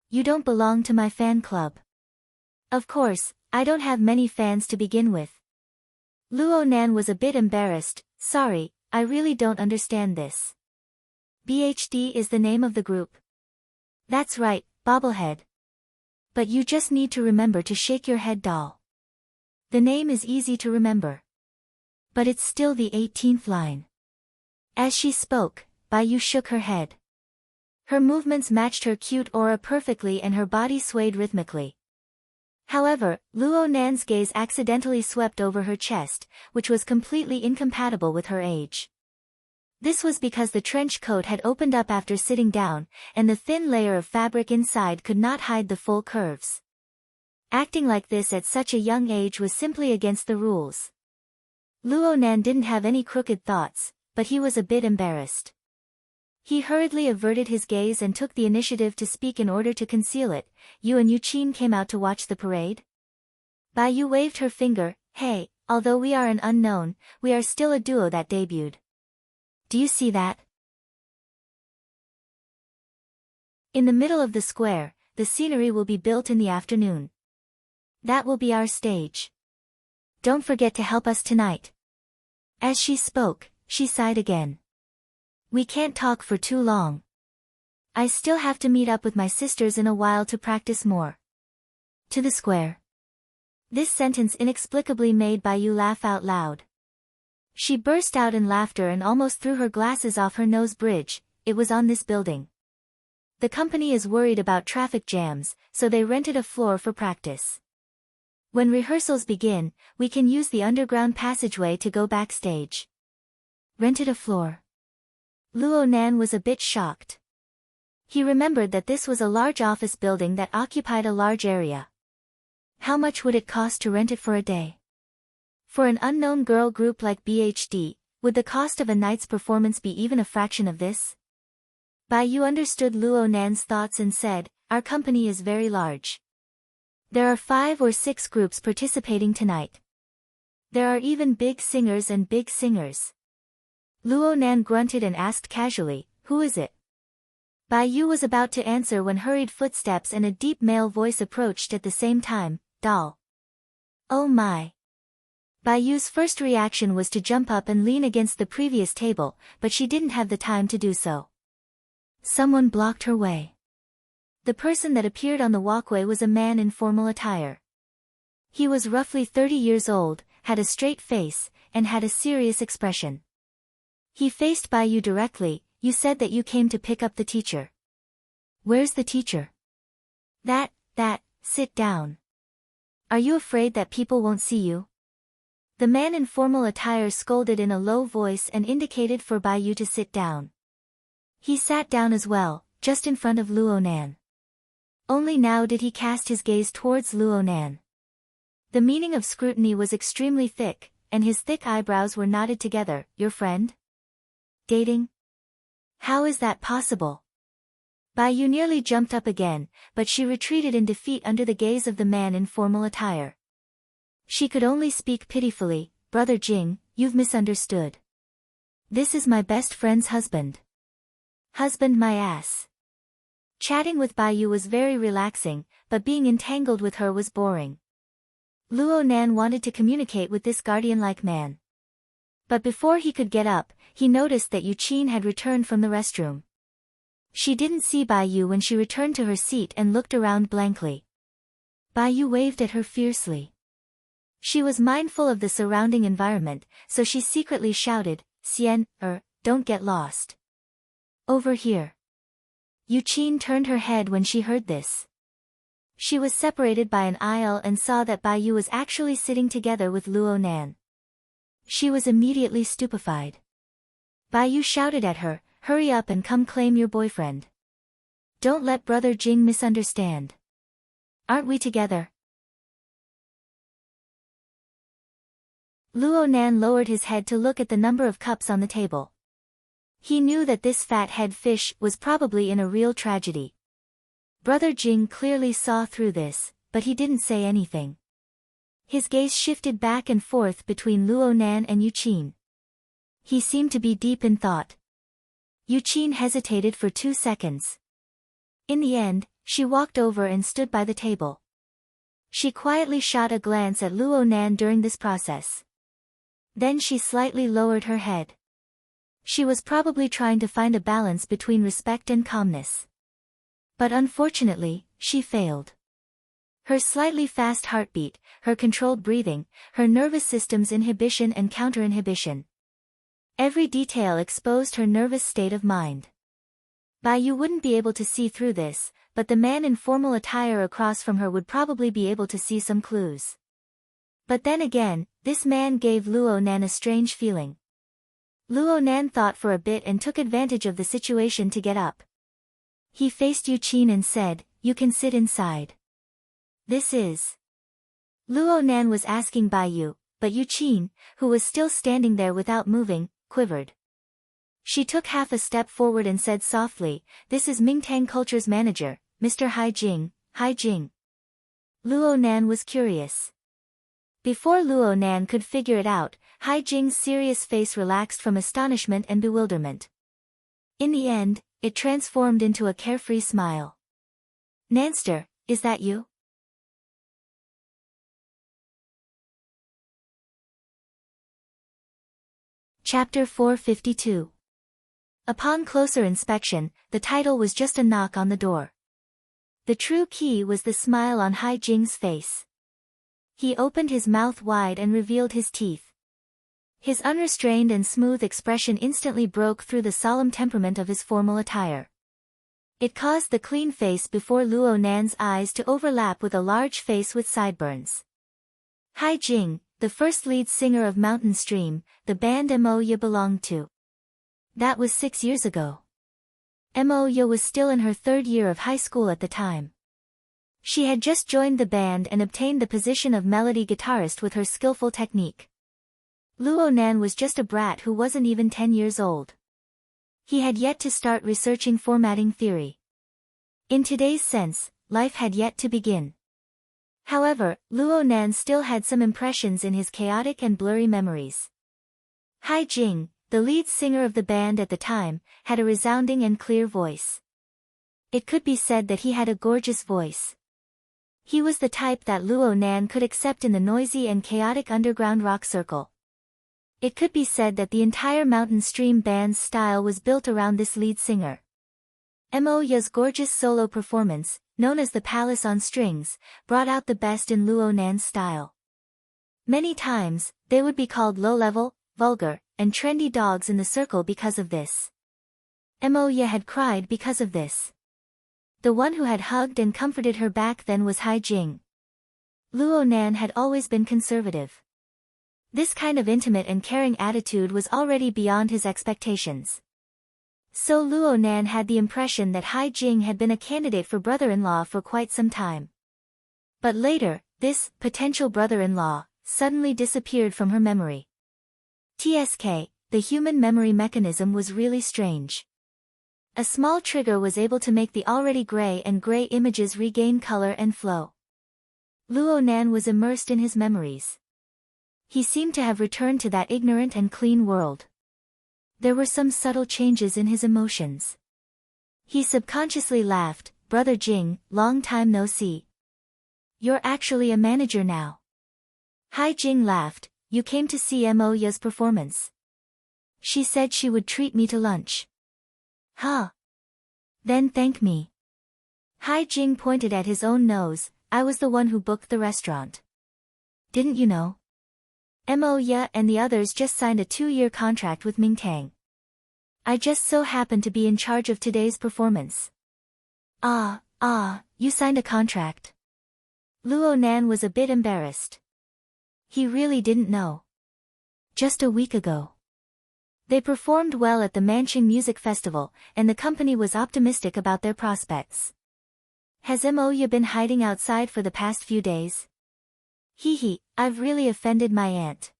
You don't belong to my fan club. Of course, I don't have many fans to begin with. Luo Nan was a bit embarrassed. Sorry, I really don't understand this. BHD is the name of the group. That's right, Bobblehead. But you just need to remember to shake your head, doll. The name is easy to remember. But it's still the 18th line. As she spoke, Bai Yu shook her head. Her movements matched her cute aura perfectly and her body swayed rhythmically. However, Luo Nan's gaze accidentally swept over her chest, which was completely incompatible with her age. This was because the trench coat had opened up after sitting down, and the thin layer of fabric inside could not hide the full curves. Acting like this at such a young age was simply against the rules. Luo Nan didn't have any crooked thoughts, but he was a bit embarrassed. He hurriedly averted his gaze and took the initiative to speak in order to conceal it. You and Yuqin came out to watch the parade? Bai Yu waved her finger. Hey, although we are an unknown, we are still a duo that debuted. Do you see that? In the middle of the square, the scenery will be built in the afternoon. That will be our stage. Don't forget to help us tonight. As she spoke, she sighed again. We can't talk for too long. I still have to meet up with my sisters in a while to practice more. To the square. This sentence inexplicably made Bai Yu laugh out loud. She burst out in laughter and almost threw her glasses off her nose bridge. It was on this building. The company is worried about traffic jams, so they rented a floor for practice. When rehearsals begin, we can use the underground passageway to go backstage. Rented a floor. Luo Nan was a bit shocked. He remembered that this was a large office building that occupied a large area. How much would it cost to rent it for a day? For an unknown girl group like BHD, would the cost of a night's performance be even a fraction of this? Bai Yu understood Luo Nan's thoughts and said, our company is very large. There are 5 or 6 groups participating tonight. There are even big singers and big singers. Luo Nan grunted and asked casually, who is it? Bai Yu was about to answer when hurried footsteps and a deep male voice approached at the same time, doll. Oh my. Bai Yu's first reaction was to jump up and lean against the previous table, but she didn't have the time to do so. Someone blocked her way. The person that appeared on the walkway was a man in formal attire. He was roughly 30 years old, had a straight face, and had a serious expression. He faced Bai Yu directly. You said that you came to pick up the teacher. Where's the teacher? That, sit down. Are you afraid that people won't see you? The man in formal attire scolded in a low voice and indicated for Bai Yu to sit down. He sat down as well, just in front of Luo Nan. Only now did he cast his gaze towards Luo Nan. The meaning of scrutiny was extremely thick, and his thick eyebrows were knotted together. Your friend? Dating? How is that possible? Bai Yu nearly jumped up again, but she retreated in defeat under the gaze of the man in formal attire. She could only speak pitifully, Brother Jing, you've misunderstood. This is my best friend's husband. Husband my ass. Chatting with Bai Yu was very relaxing, but being entangled with her was boring. Luo Nan wanted to communicate with this guardian-like man. But before he could get up, he noticed that Yuqin had returned from the restroom. She didn't see Bai Yu when she returned to her seat and looked around blankly. Bai Yu waved at her fiercely. She was mindful of the surrounding environment, so she secretly shouted, Xian, don't get lost. Over here. Yuqin turned her head when she heard this. She was separated by an aisle and saw that Bai Yu was actually sitting together with Luo Nan. She was immediately stupefied. Bai Yu shouted at her, "Hurry up and come claim your boyfriend. Don't let Brother Jing misunderstand. Aren't we together?" Luo Nan lowered his head to look at the number of cups on the table. He knew that this fat-head fish was probably in a real tragedy. Brother Jing clearly saw through this, but he didn't say anything. His gaze shifted back and forth between Luo Nan and Yu Qin. He seemed to be deep in thought. Yu Qin hesitated for 2 seconds. In the end, she walked over and stood by the table. She quietly shot a glance at Luo Nan during this process. Then she slightly lowered her head. She was probably trying to find a balance between respect and calmness. But unfortunately, she failed. Her slightly fast heartbeat, her controlled breathing, her nervous system's inhibition and counter-inhibition. Every detail exposed her nervous state of mind. Bai Yu wouldn't be able to see through this, but the man in formal attire across from her would probably be able to see some clues. But then again, this man gave Luo Nan a strange feeling. Luo Nan thought for a bit and took advantage of the situation to get up. He faced Yu Qin and said, "You can sit inside." "This is..." Luo Nan was asking Bai Yu, but Yu Qin, who was still standing there without moving, quivered. She took half a step forward and said softly, "This is Mingtang Culture's manager, Mr. Hai Jing, Hai Jing." Luo Nan was curious. Before Luo Nan could figure it out, Hai Jing's serious face relaxed from astonishment and bewilderment. In the end, it transformed into a carefree smile. "Nanster, is that you?" Chapter 452. Upon closer inspection, the title was just a knock on the door. The true key was the smile on Hai Jing's face. He opened his mouth wide and revealed his teeth. His unrestrained and smooth expression instantly broke through the solemn temperament of his formal attire. It caused the clean face before Luo Nan's eyes to overlap with a large face with sideburns. Hai Jing, the first lead singer of Mountain Stream, the band Mo Ye belonged to. That was 6 years ago. Mo Ye was still in her 3rd year of high school at the time. She had just joined the band and obtained the position of melody guitarist with her skillful technique. Luo Nan was just a brat who wasn't even 10 years old. He had yet to start researching formatting theory. In today's sense, life had yet to begin. However, Luo Nan still had some impressions in his chaotic and blurry memories. Hai Jing, the lead singer of the band at the time, had a resounding and clear voice. It could be said that he had a gorgeous voice. He was the type that Luo Nan could accept in the noisy and chaotic underground rock circle. It could be said that the entire Mountain Stream band's style was built around this lead singer. Mo Ye's gorgeous solo performance, known as the Palace on Strings, brought out the best in Luo Nan's style. Many times, they would be called low-level, vulgar, and trendy dogs in the circle because of this. Mo Ye had cried because of this. The one who had hugged and comforted her back then was Hai Jing. Luo Nan had always been conservative. This kind of intimate and caring attitude was already beyond his expectations. So Luo Nan had the impression that Hai Jing had been a candidate for brother-in-law for quite some time. But later, this potential brother-in-law suddenly disappeared from her memory. TSK, the human memory mechanism was really strange. A small trigger was able to make the already gray and gray images regain color and flow. Luo Nan was immersed in his memories. He seemed to have returned to that ignorant and clean world. There were some subtle changes in his emotions. He subconsciously laughed, "Brother Jing, long time no see. You're actually a manager now." Hai Jing laughed, "You came to see Mo Ye's performance. She said she would treat me to lunch." "Huh? Then thank me." Hai Jing pointed at his own nose, "I was the one who booked the restaurant. Didn't you know? Mo Ye and the others just signed a 2-year contract with Mingtang. I just so happened to be in charge of today's performance." You signed a contract?" Luo Nan was a bit embarrassed. He really didn't know. Just a week ago. They performed well at the Manching Music Festival, and the company was optimistic about their prospects. Has Moya been hiding outside for the past few days? Hee, I've really offended my aunt.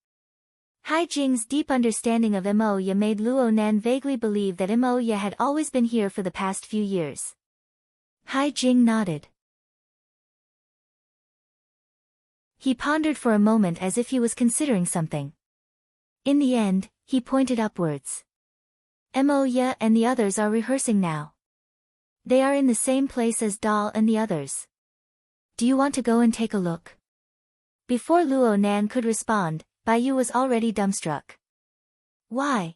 Hai Jing's deep understanding of Moya made Luo Nan vaguely believe that Moya had always been here for the past few years. Hai Jing nodded. He pondered for a moment as if he was considering something. In the end, he pointed upwards. Moya and the others are rehearsing now. They are in the same place as Dal and the others. Do you want to go and take a look? Before Luo Nan could respond, Baiyu was already dumbstruck. Why?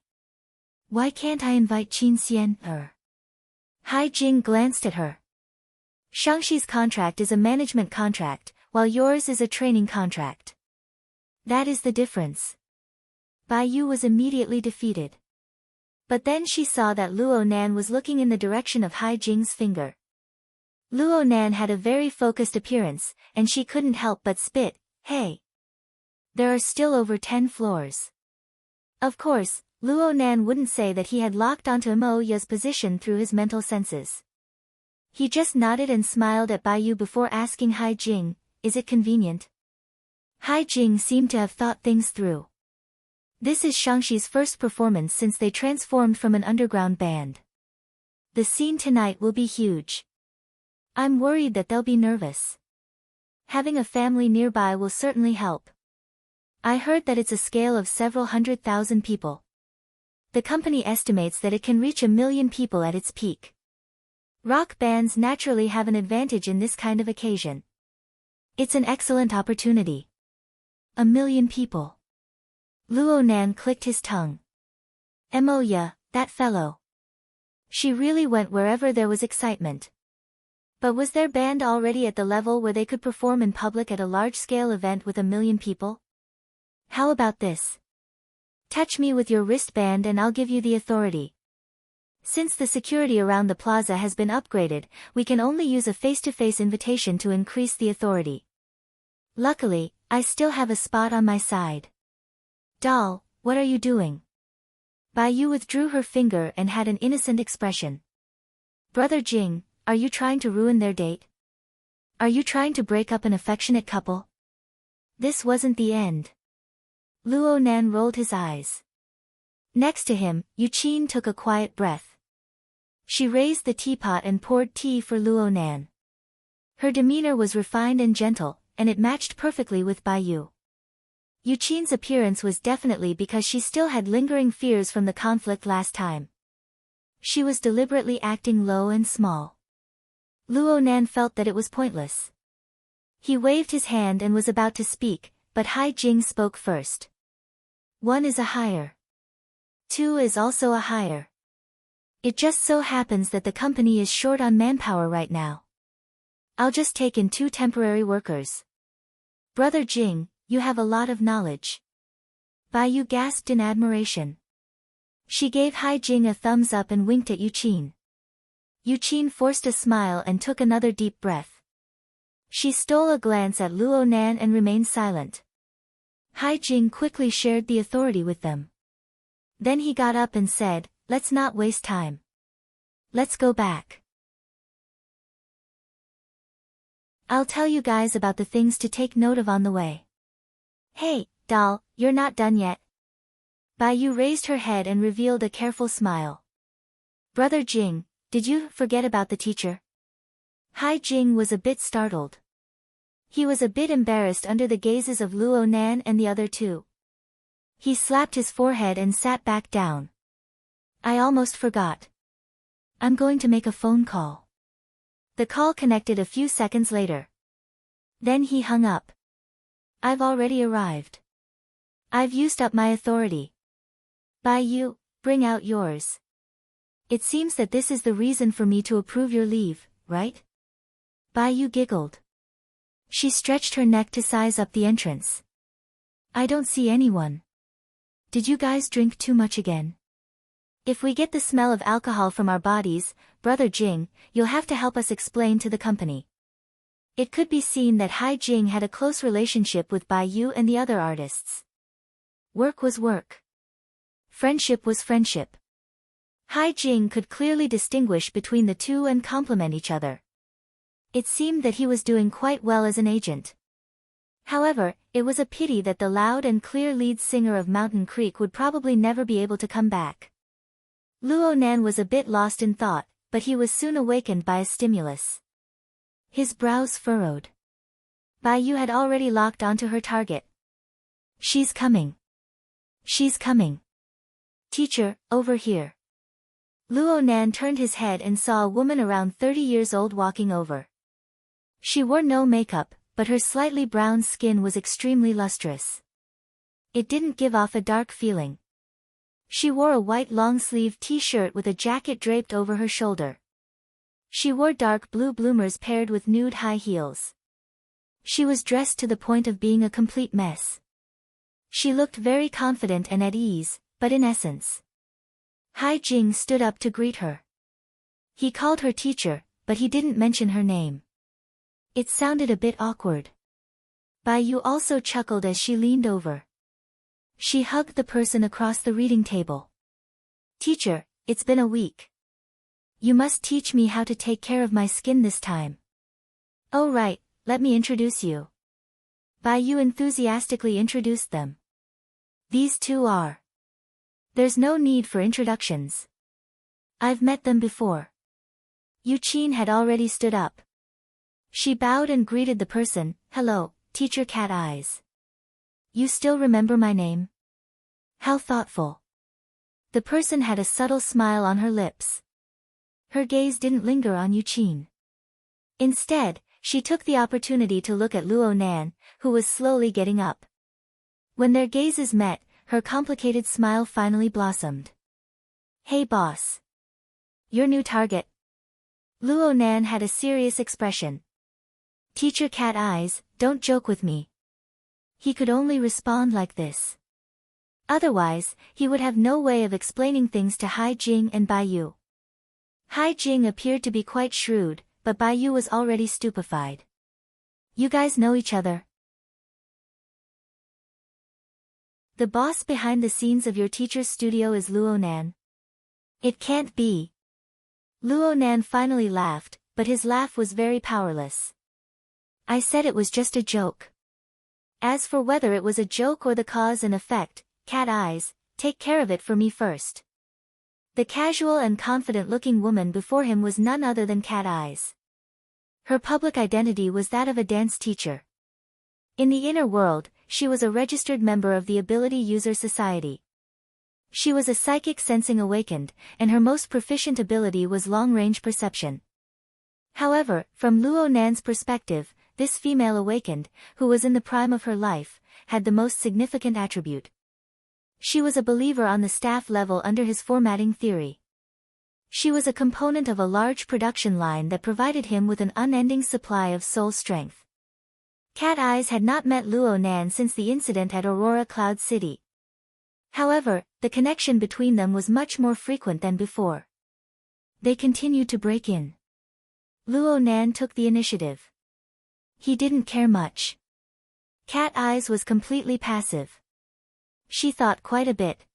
Why can't I invite Qin Xian? Hai Jing glanced at her. Shangxi's contract is a management contract, while yours is a training contract. That is the difference. Baiyu was immediately defeated. But then she saw that Luo Nan was looking in the direction of Hai Jing's finger. Luo Nan had a very focused appearance, and she couldn't help but spit, "Hey! There are still over 10 floors." Of course, Luo Nan wouldn't say that he had locked onto Moya's position through his mental senses. He just nodded and smiled at Baiyu before asking Hai Jing, "Is it convenient?" Hai Jing seemed to have thought things through. This is Shangxi's first performance since they transformed from an underground band. The scene tonight will be huge. I'm worried that they'll be nervous. Having a family nearby will certainly help. I heard that it's a scale of several 100,000 people. The company estimates that it can reach 1 million people at its peak. Rock bands naturally have an advantage in this kind of occasion. It's an excellent opportunity. 1 million people. Luo Nan clicked his tongue. Moya, that fellow. She really went wherever there was excitement. But was their band already at the level where they could perform in public at a large-scale event with 1 million people? How about this? Touch me with your wristband and I'll give you the authority. Since the security around the plaza has been upgraded, we can only use a face-to-face invitation to increase the authority. Luckily, I still have a spot on my side. Doll, what are you doing? Baiyu withdrew her finger and had an innocent expression. Brother Jing, are you trying to ruin their date? Are you trying to break up an affectionate couple? This wasn't the end. Luo Nan rolled his eyes. Next to him, Yuqin took a quiet breath. She raised the teapot and poured tea for Luo Nan. Her demeanor was refined and gentle, and it matched perfectly with Baiyu. Yuqin's appearance was definitely because she still had lingering fears from the conflict last time. She was deliberately acting low and small. Luo Nan felt that it was pointless. He waved his hand and was about to speak, but Hai Jing spoke first. 1 is a hire. 2 is also a hire. It just so happens that the company is short on manpower right now. I'll just take in 2 temporary workers. Brother Jing, you have a lot of knowledge. Baiyu gasped in admiration. She gave Hai Jing a thumbs up and winked at Yuqin. Yuqin forced a smile and took another deep breath. She stole a glance at Luo Nan and remained silent. Hai Jing quickly shared the authority with them. Then he got up and said, "Let's not waste time. Let's go back. I'll tell you guys about the things to take note of on the way." Hey, doll, you're not done yet. Baiyu raised her head and revealed a careful smile. Brother Jing, did you forget about the teacher? Hai Jing was a bit startled. He was a bit embarrassed under the gazes of Luo Nan and the other 2. He slapped his forehead and sat back down. I almost forgot. I'm going to make a phone call. The call connected a few seconds later. Then he hung up. I've already arrived. I've used up my authority. Baiyu, bring out yours. It seems that this is the reason for me to approve your leave, right? Baiyu giggled. She stretched her neck to size up the entrance. I don't see anyone. Did you guys drink too much again? If we get the smell of alcohol from our bodies, Brother Jing, you'll have to help us explain to the company. It could be seen that Hai Jing had a close relationship with Bai Yu and the other artists. Work was work. Friendship was friendship. Hai Jing could clearly distinguish between the two and complement each other. It seemed that he was doing quite well as an agent. However, it was a pity that the loud and clear lead singer of Mountain Creek would probably never be able to come back. Luo Nan was a bit lost in thought, but he was soon awakened by a stimulus. His brows furrowed. Bai Yu had already locked onto her target. She's coming. She's coming. Teacher, over here. Luo Nan turned his head and saw a woman around 30 years old walking over. She wore no makeup, but her slightly brown skin was extremely lustrous. It didn't give off a dark feeling. She wore a white long-sleeved t-shirt with a jacket draped over her shoulder. She wore dark blue bloomers paired with nude high heels. She was dressed to the point of being a complete mess. She looked very confident and at ease, but in essence. Hai Jing stood up to greet her. He called her teacher, but he didn't mention her name. It sounded a bit awkward. Bai Yu also chuckled as she leaned over. She hugged the person across the reading table. Teacher, it's been a week. You must teach me how to take care of my skin this time. Oh right, let me introduce you. Bai Yu enthusiastically introduced them. These two are. There's no need for introductions. I've met them before. Yu Qin had already stood up. She bowed and greeted the person. Hello, Teacher Cat Eyes. You still remember my name? How thoughtful. The person had a subtle smile on her lips. Her gaze didn't linger on Yu Qin. Instead, she took the opportunity to look at Luo Nan, who was slowly getting up. When their gazes met, her complicated smile finally blossomed. Hey boss. Your new target? Luo Nan had a serious expression. Teacher Cat Eyes, don't joke with me. He could only respond like this. Otherwise, he would have no way of explaining things to Hai Jing and Bai Yu. Hai Jing appeared to be quite shrewd, but Bai Yu was already stupefied. You guys know each other? The boss behind the scenes of your teacher's studio is Luo Nan. It can't be. Luo Nan finally laughed, but his laugh was very powerless. I said it was just a joke. As for whether it was a joke or the cause and effect, Cat Eyes, take care of it for me first. The casual and confident-looking woman before him was none other than Cat Eyes. Her public identity was that of a dance teacher. In the inner world, she was a registered member of the Ability User Society. She was a psychic sensing awakened, and her most proficient ability was long-range perception. However, from Luo Nan's perspective, this female awakened, who was in the prime of her life, had the most significant attribute. She was a believer on the staff level under his formatting theory. She was a component of a large production line that provided him with an unending supply of soul strength. Cat Eyes had not met Luo Nan since the incident at Aurora Cloud City. However, the connection between them was much more frequent than before. They continued to break in. Luo Nan took the initiative. He didn't care much. Cat Eyes was completely passive. She thought quite a bit.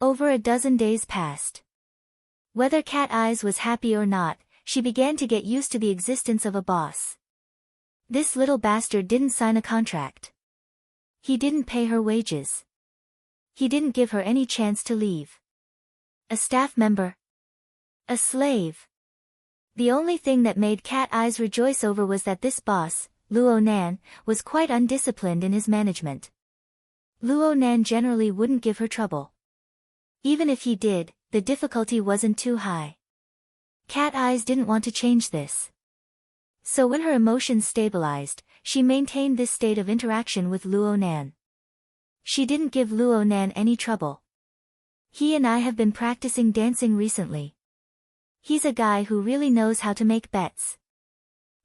Over a dozen days passed. Whether Cat Eyes was happy or not, she began to get used to the existence of a boss. This little bastard didn't sign a contract. He didn't pay her wages. He didn't give her any chance to leave. A staff member? A slave? The only thing that made Cat Eyes rejoice over was that this boss, Luo Nan, was quite undisciplined in his management. Luo Nan generally wouldn't give her trouble. Even if he did, the difficulty wasn't too high. Cat Eyes didn't want to change this. So when her emotions stabilized, she maintained this state of interaction with Luo Nan. She didn't give Luo Nan any trouble. He and I have been practicing dancing recently. He's a guy who really knows how to make bets.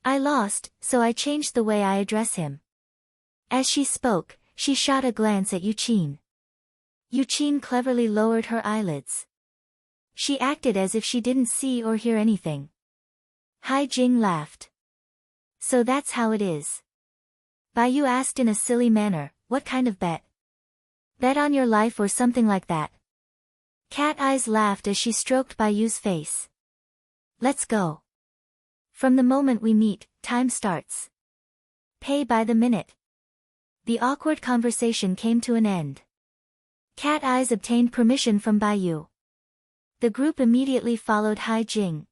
I lost, so I changed the way I address him. As she spoke, she shot a glance at Yu Qin. Yu Qin cleverly lowered her eyelids. She acted as if she didn't see or hear anything. Hai Jing laughed. So that's how it is. Baiyu asked in a silly manner, what kind of bet? Bet on your life or something like that. Cat Eyes laughed as she stroked Baiyu's face. Let's go. From the moment we meet, time starts. Pay by the minute. The awkward conversation came to an end. Cat Eyes obtained permission from Baiyu. The group immediately followed Hai Jing.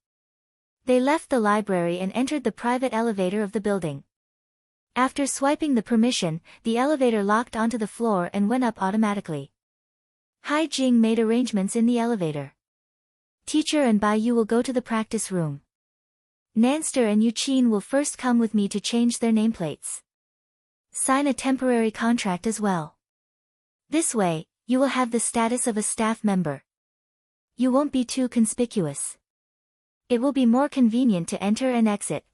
They left the library and entered the private elevator of the building. After swiping the permission, the elevator locked onto the floor and went up automatically. Hai Jing made arrangements in the elevator. Teacher and Baiyu will go to the practice room. Nanster and Yuqin will first come with me to change their nameplates. Sign a temporary contract as well. This way, you will have the status of a staff member. You won't be too conspicuous. It will be more convenient to enter and exit.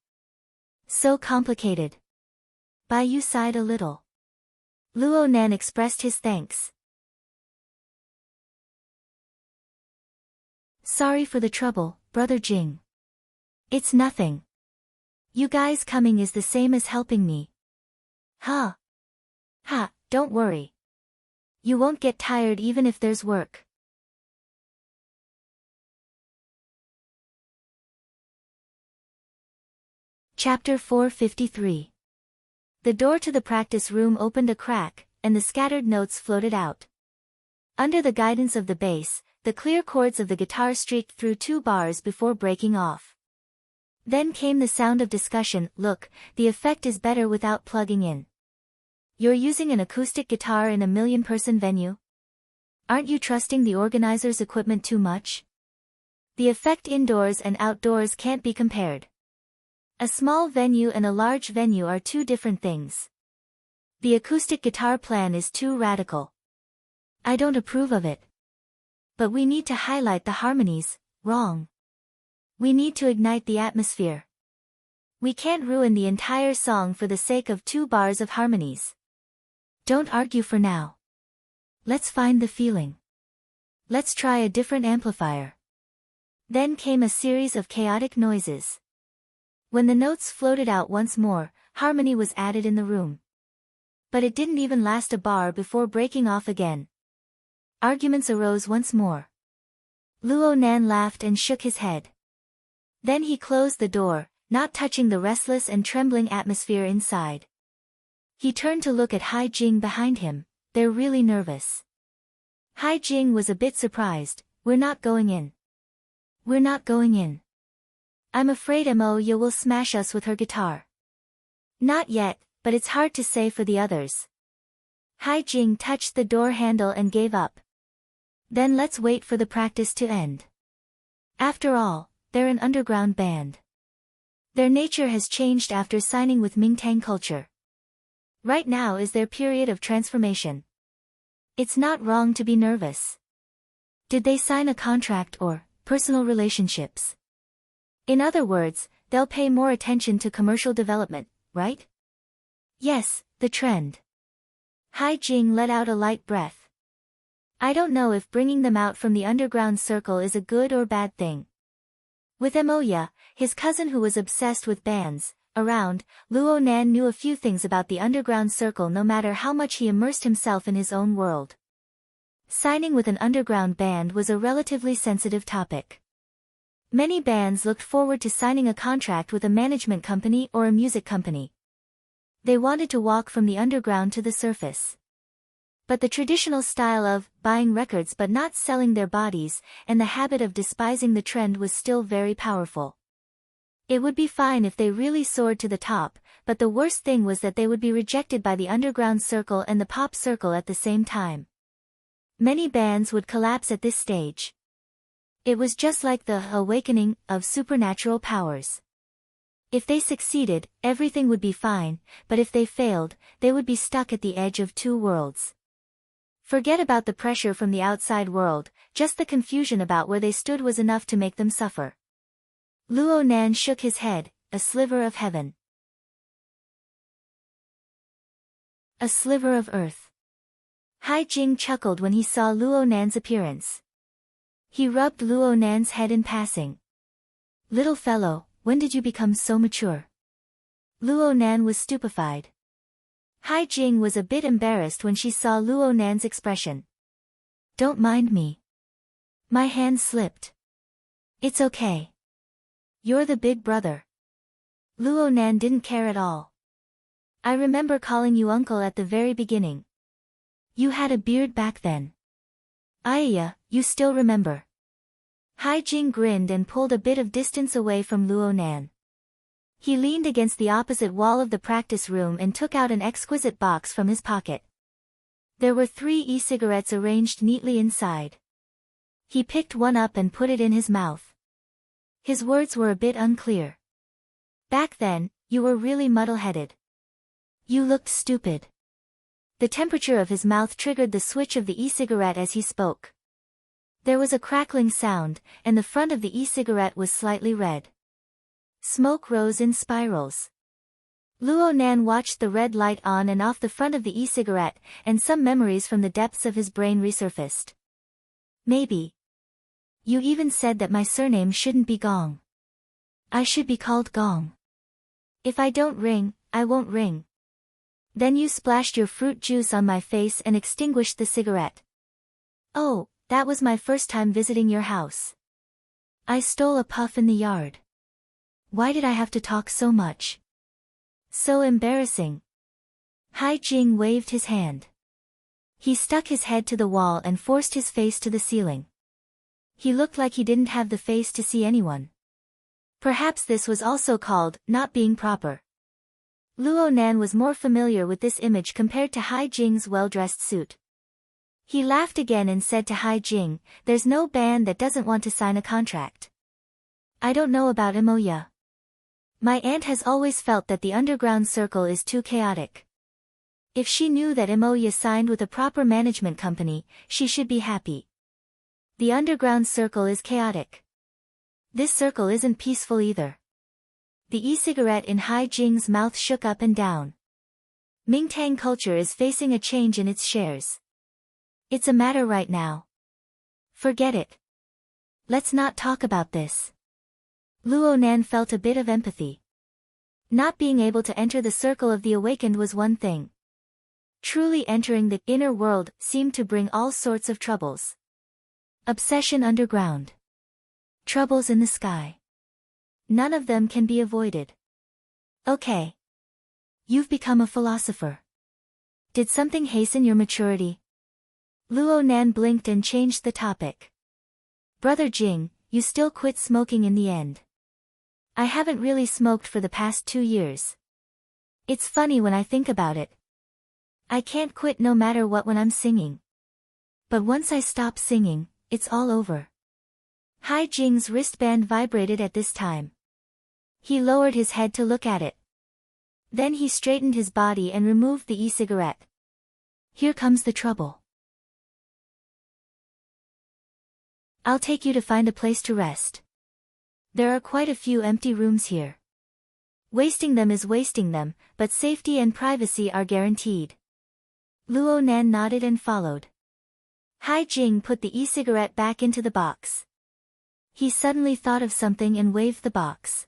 So complicated. Baiyu sighed a little. Luo Nan expressed his thanks. Sorry for the trouble, Brother Jing. It's nothing. You guys coming is the same as helping me. Huh? Ha, don't worry. You won't get tired even if there's work. Chapter 453. The door to the practice room opened a crack, and the scattered notes floated out. Under the guidance of the bass, the clear chords of the guitar streaked through 2 bars before breaking off. Then came the sound of discussion. Look, the effect is better without plugging in. You're using an acoustic guitar in a million-person venue? Aren't you trusting the organizer's equipment too much? The effect indoors and outdoors can't be compared. A small venue and a large venue are 2 different things. The acoustic guitar plan is too radical. I don't approve of it. But we need to highlight the harmonies. Wrong. We need to ignite the atmosphere. We can't ruin the entire song for the sake of 2 bars of harmonies. Don't argue for now. Let's find the feeling. Let's try a different amplifier. Then came a series of chaotic noises. When the notes floated out once more, harmony was added in the room. But it didn't even last a bar before breaking off again. Arguments arose once more. Luo Nan laughed and shook his head. Then he closed the door, not touching the restless and trembling atmosphere inside. He turned to look at Hai Jing behind him. They're really nervous. Hai Jing was a bit surprised. We're not going in. We're not going in. I'm afraid Moya will smash us with her guitar. Not yet, but it's hard to say for the others. Hai Jing touched the door handle and gave up. Then let's wait for the practice to end. After all, they're an underground band. Their nature has changed after signing with Mingtang culture. Right now is their period of transformation. It's not wrong to be nervous. Did they sign a contract or personal relationships? In other words, they'll pay more attention to commercial development, right? Yes, the trend. Hai Jing let out a light breath. I don't know if bringing them out from the underground circle is a good or bad thing. With Moya, his cousin who was obsessed with bands, around, Luo Nan knew a few things about the underground circle no matter how much he immersed himself in his own world. Signing with an underground band was a relatively sensitive topic. Many bands looked forward to signing a contract with a management company or a music company. They wanted to walk from the underground to the surface. But the traditional style of buying records but not selling their bodies, and the habit of despising the trend was still very powerful. It would be fine if they really soared to the top, but the worst thing was that they would be rejected by the underground circle and the pop circle at the same time. Many bands would collapse at this stage. It was just like the awakening of supernatural powers. If they succeeded, everything would be fine, but if they failed, they would be stuck at the edge of 2 worlds. Forget about the pressure from the outside world, just the confusion about where they stood was enough to make them suffer. Luo Nan shook his head. A sliver of heaven. A sliver of earth. Hai Jing chuckled when he saw Luo Nan's appearance. He rubbed Luo Nan's head in passing. Little fellow, when did you become so mature? Luo Nan was stupefied. Hai Jing was a bit embarrassed when she saw Luo Nan's expression. Don't mind me. My hand slipped. It's okay. You're the big brother. Luo Nan didn't care at all. I remember calling you uncle at the very beginning. You had a beard back then. Ayya, you still remember. Hai Jing grinned and pulled a bit of distance away from Luo Nan. He leaned against the opposite wall of the practice room and took out an exquisite box from his pocket. There were 3 e-cigarettes arranged neatly inside. He picked one up and put it in his mouth. His words were a bit unclear. Back then, you were really muddle-headed. You looked stupid. The temperature of his mouth triggered the switch of the e-cigarette as he spoke. There was a crackling sound, and the front of the e-cigarette was slightly red. Smoke rose in spirals. Luo Nan watched the red light on and off the front of the e-cigarette, and some memories from the depths of his brain resurfaced. Maybe. You even said that my surname shouldn't be Gong. I should be called Gong. If I don't ring, I won't ring. Then you splashed your fruit juice on my face and extinguished the cigarette. Oh, that was my first time visiting your house. I stole a puff in the yard. Why did I have to talk so much? So embarrassing. Hai Jing waved his hand. He stuck his head to the wall and forced his face to the ceiling. He looked like he didn't have the face to see anyone. Perhaps this was also called not being proper. Luo Nan was more familiar with this image compared to Hai Jing's well-dressed suit. He laughed again and said to Hai Jing, "There's no band that doesn't want to sign a contract. I don't know about Imoya. My aunt has always felt that the underground circle is too chaotic. If she knew that Imoya signed with a proper management company, she should be happy. The underground circle is chaotic. This circle isn't peaceful either." The e-cigarette in Hai Jing's mouth shook up and down. Mingtang culture is facing a change in its shares. It's a matter right now. Forget it. Let's not talk about this. Luo Nan felt a bit of empathy. Not being able to enter the circle of the awakened was one thing. Truly entering the inner world seemed to bring all sorts of troubles. Obsession underground. Troubles in the sky. None of them can be avoided. Okay. You've become a philosopher. Did something hasten your maturity? Luo Nan blinked and changed the topic. Brother Jing, you still quit smoking in the end. I haven't really smoked for the past 2 years. It's funny when I think about it. I can't quit no matter what when I'm singing. But once I stop singing, it's all over. Hai Jing's wristband vibrated at this time. He lowered his head to look at it. Then he straightened his body and removed the e-cigarette. Here comes the trouble. I'll take you to find a place to rest. There are quite a few empty rooms here. Wasting them is wasting them, but safety and privacy are guaranteed. Luo Nan nodded and followed. Hai Jing put the e-cigarette back into the box. He suddenly thought of something and waved the box.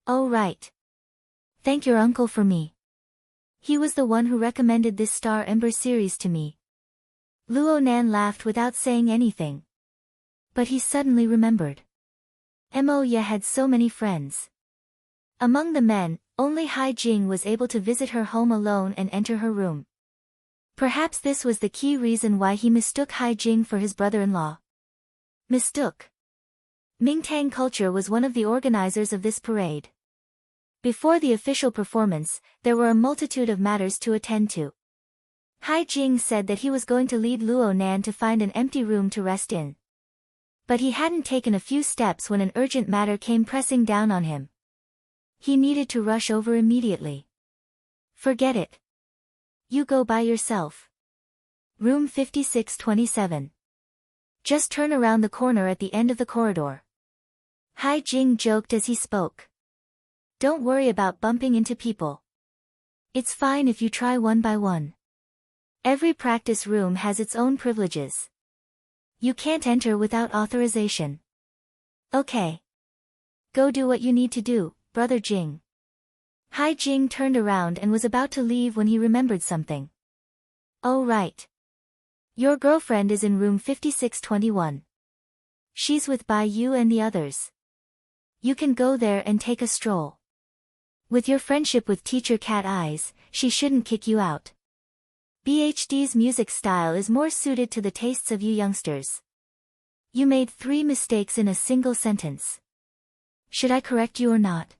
Oh right. Thank your uncle for me. He was the one who recommended this Star Ember series to me. Luo Nan laughed without saying anything. But he suddenly remembered. Imoya had so many friends. Among the men, only Hai Jing was able to visit her home alone and enter her room. Perhaps this was the key reason why he mistook Hai Jing for his brother-in-law. Mistook. Mingtang culture was one of the organizers of this parade. Before the official performance, there were a multitude of matters to attend to. Hai Jing said that he was going to lead Luo Nan to find an empty room to rest in. But he hadn't taken a few steps when an urgent matter came pressing down on him. He needed to rush over immediately. Forget it. You go by yourself. Room 5627. Just turn around the corner at the end of the corridor. Hai Jing joked as he spoke. Don't worry about bumping into people. It's fine if you try one by one. Every practice room has its own privileges. You can't enter without authorization. Okay. Go do what you need to do, Brother Jing. Hai Jing turned around and was about to leave when he remembered something. Oh right. Your girlfriend is in room 5621. She's with Bai Yu and the others. You can go there and take a stroll. With your friendship with Teacher Cat Eyes, she shouldn't kick you out. BHD's music style is more suited to the tastes of you youngsters. You made 3 mistakes in a single sentence. Should I correct you or not?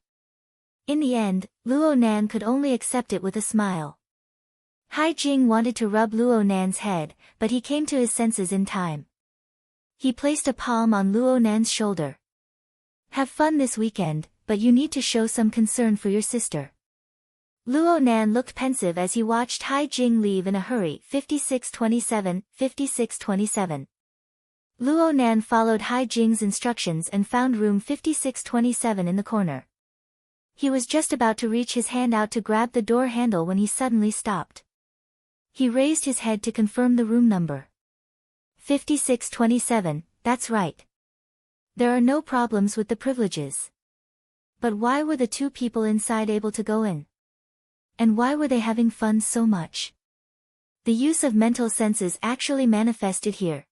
In the end, Luo Nan could only accept it with a smile. Hai Jing wanted to rub Luo Nan's head, but he came to his senses in time. He placed a palm on Luo Nan's shoulder. Have fun this weekend, but you need to show some concern for your sister. Luo Nan looked pensive as he watched Hai Jing leave in a hurry. 5627, 5627. Luo Nan followed Hai Jing's instructions and found room 5627 in the corner. He was just about to reach his hand out to grab the door handle when he suddenly stopped. He raised his head to confirm the room number. 5627, that's right. There are no problems with the privileges. But why were the 2 people inside able to go in? And why were they having fun so much? The use of mental senses actually manifested here.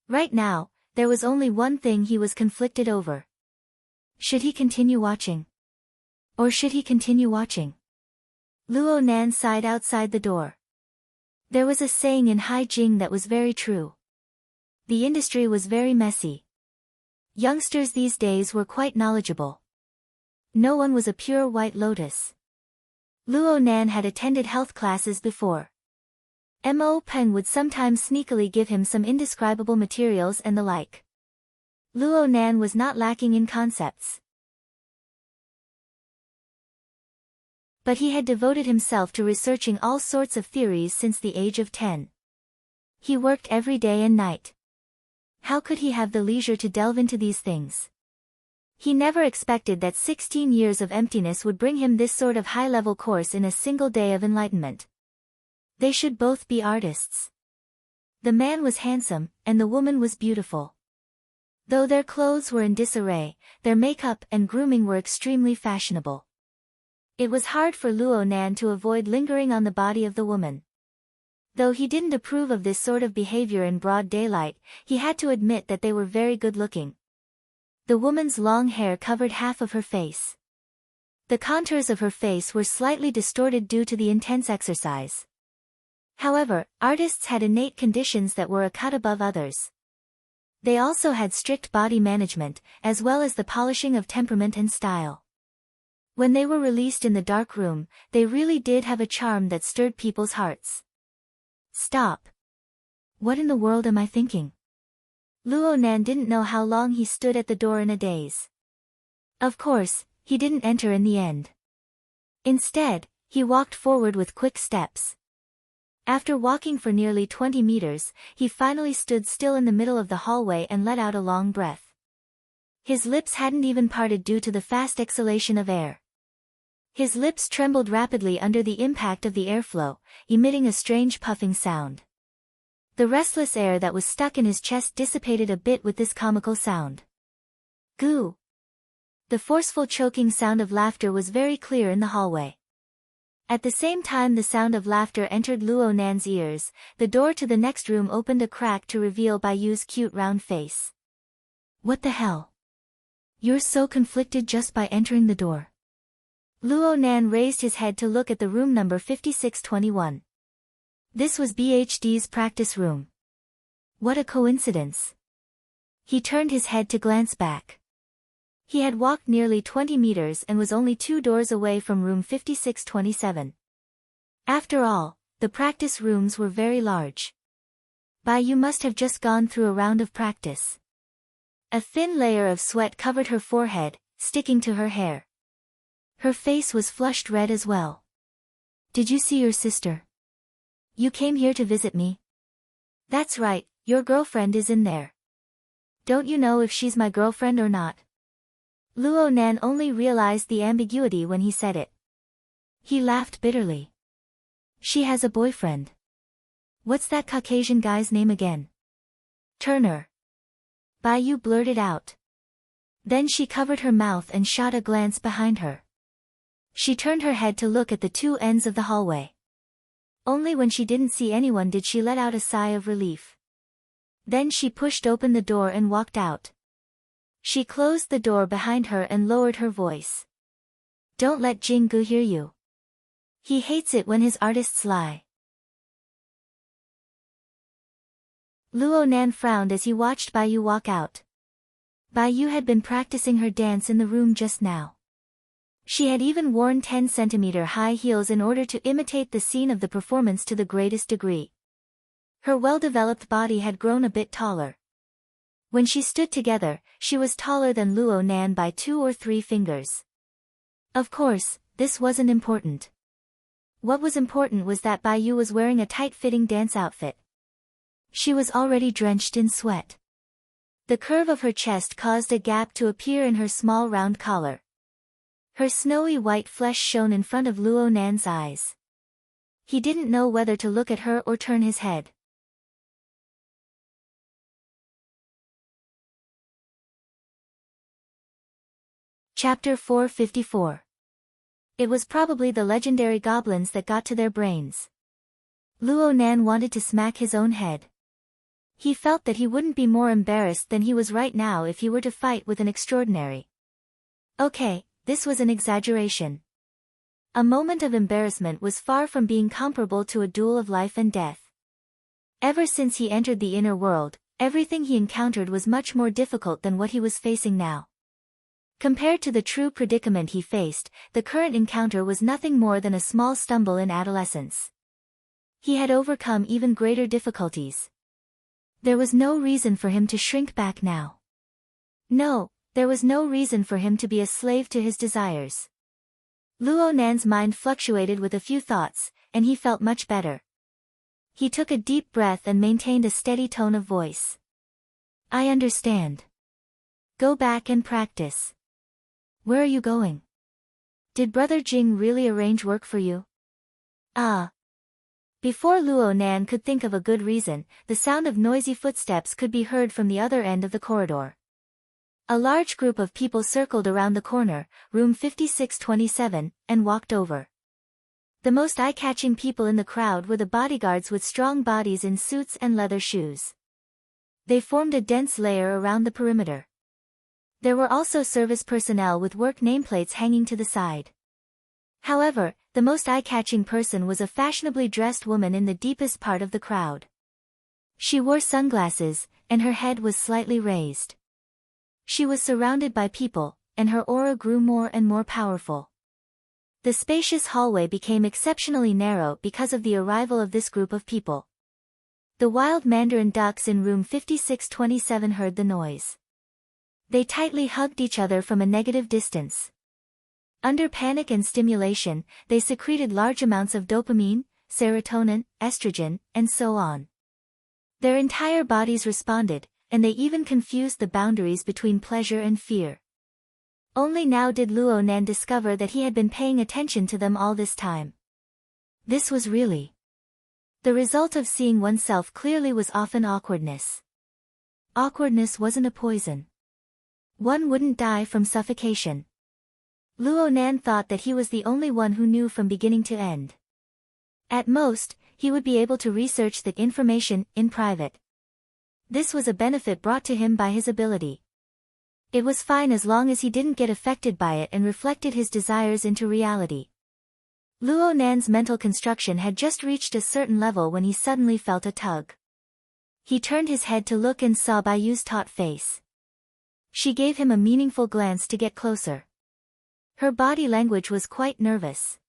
Right now, there was only one thing he was conflicted over. Should he continue watching? Or should he continue watching? Luo Nan sighed outside the door. There was a saying in Hai Jing that was very true. The industry was very messy. Youngsters these days were quite knowledgeable. No one was a pure white lotus. Luo Nan had attended health classes before. Mo Pen would sometimes sneakily give him some indescribable materials and the like. Luo Nan was not lacking in concepts. But he had devoted himself to researching all sorts of theories since the age of 10. He worked every day and night. How could he have the leisure to delve into these things? He never expected that 16 years of emptiness would bring him this sort of high-level course in a single day of enlightenment. They should both be artists. The man was handsome, and the woman was beautiful. Though their clothes were in disarray, their makeup and grooming were extremely fashionable. It was hard for Luo Nan to avoid lingering on the body of the woman. Though he didn't approve of this sort of behavior in broad daylight, he had to admit that they were very good-looking. The woman's long hair covered half of her face. The contours of her face were slightly distorted due to the intense exercise. However, artists had innate conditions that were a cut above others. They also had strict body management, as well as the polishing of temperament and style. When they were released in the dark room, they really did have a charm that stirred people's hearts. Stop. What in the world am I thinking? Luo Nan didn't know how long he stood at the door in a daze. Of course, he didn't enter in the end. Instead, he walked forward with quick steps. After walking for nearly 20 meters, he finally stood still in the middle of the hallway and let out a long breath. His lips hadn't even parted due to the fast exhalation of air. His lips trembled rapidly under the impact of the airflow, emitting a strange puffing sound. The restless air that was stuck in his chest dissipated a bit with this comical sound. Goo! The forceful choking sound of laughter was very clear in the hallway. At the same time the sound of laughter entered Luo Nan's ears, the door to the next room opened a crack to reveal Bai Yu's cute round face. What the hell? You're so conflicted just by entering the door. Luo Nan raised his head to look at the room number 5621. This was BHD's practice room. What a coincidence. He turned his head to glance back. He had walked nearly 20 meters and was only 2 doors away from room 5627. After all, the practice rooms were very large. Bai Yu must have just gone through a round of practice. A thin layer of sweat covered her forehead, sticking to her hair. Her face was flushed red as well. Did you see your sister? You came here to visit me? That's right, your girlfriend is in there. Don't you know if she's my girlfriend or not? Luo Nan only realized the ambiguity when he said it. He laughed bitterly. She has a boyfriend. What's that Caucasian guy's name again? Turner. Bai Yu blurted out. Then she covered her mouth and shot a glance behind her. She turned her head to look at the two ends of the hallway. Only when she didn't see anyone did she let out a sigh of relief. Then she pushed open the door and walked out. She closed the door behind her and lowered her voice. Don't let Jinggu hear you. He hates it when his artists lie. Luo Nan frowned as he watched Bai Yu walk out. Bai Yu had been practicing her dance in the room just now. She had even worn 10-centimeter high heels in order to imitate the scene of the performance to the greatest degree. Her well-developed body had grown a bit taller. When she stood together, she was taller than Luo Nan by 2 or 3 fingers. Of course, this wasn't important. What was important was that Bai Yu was wearing a tight-fitting dance outfit. She was already drenched in sweat. The curve of her chest caused a gap to appear in her small round collar. Her snowy white flesh shone in front of Luo Nan's eyes. He didn't know whether to look at her or turn his head. Chapter 454. It was probably the legendary goblins that got to their brains. Luo Nan wanted to smack his own head. He felt that he wouldn't be more embarrassed than he was right now if he were to fight with an extraordinary. Okay, this was an exaggeration. A moment of embarrassment was far from being comparable to a duel of life and death. Ever since he entered the inner world, everything he encountered was much more difficult than what he was facing now. Compared to the true predicament he faced, the current encounter was nothing more than a small stumble in adolescence. He had overcome even greater difficulties. There was no reason for him to shrink back now. No, there was no reason for him to be a slave to his desires. Luo Nan's mind fluctuated with a few thoughts, and he felt much better. He took a deep breath and maintained a steady tone of voice. I understand. Go back and practice. Where are you going? Did Brother Jing really arrange work for you? Ah. Before Luo Nan could think of a good reason, the sound of noisy footsteps could be heard from the other end of the corridor. A large group of people circled around the corner, room 5627, and walked over. The most eye-catching people in the crowd were the bodyguards with strong bodies in suits and leather shoes. They formed a dense layer around the perimeter. There were also service personnel with work nameplates hanging to the side. However, the most eye-catching person was a fashionably dressed woman in the deepest part of the crowd. She wore sunglasses, and her head was slightly raised. She was surrounded by people, and her aura grew more and more powerful. The spacious hallway became exceptionally narrow because of the arrival of this group of people. The wild mandarin ducks in room 5627 heard the noise. They tightly hugged each other from a negative distance. Under panic and stimulation, they secreted large amounts of dopamine, serotonin, estrogen, and so on. Their entire bodies responded, and they even confused the boundaries between pleasure and fear. Only now did Luo Nan discover that he had been paying attention to them all this time. This was really. The result of seeing oneself clearly was often awkwardness. Awkwardness wasn't a poison. One wouldn't die from suffocation. Luo Nan thought that he was the only one who knew from beginning to end. At most, he would be able to research the information in private. This was a benefit brought to him by his ability. It was fine as long as he didn't get affected by it and reflected his desires into reality. Luo Nan's mental construction had just reached a certain level when he suddenly felt a tug. He turned his head to look and saw Bai Yu's taut face. She gave him a meaningful glance to get closer. Her body language was quite nervous.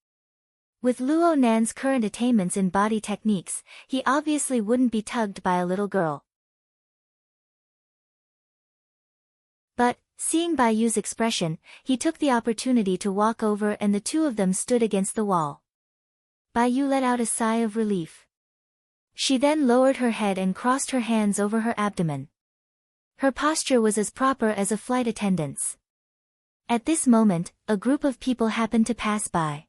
With Luo Nan's current attainments in body techniques, he obviously wouldn't be tugged by a little girl. But, seeing Bai Yu's expression, he took the opportunity to walk over and the two of them stood against the wall. Bai Yu let out a sigh of relief. She then lowered her head and crossed her hands over her abdomen. Her posture was as proper as a flight attendant's. At this moment, a group of people happened to pass by.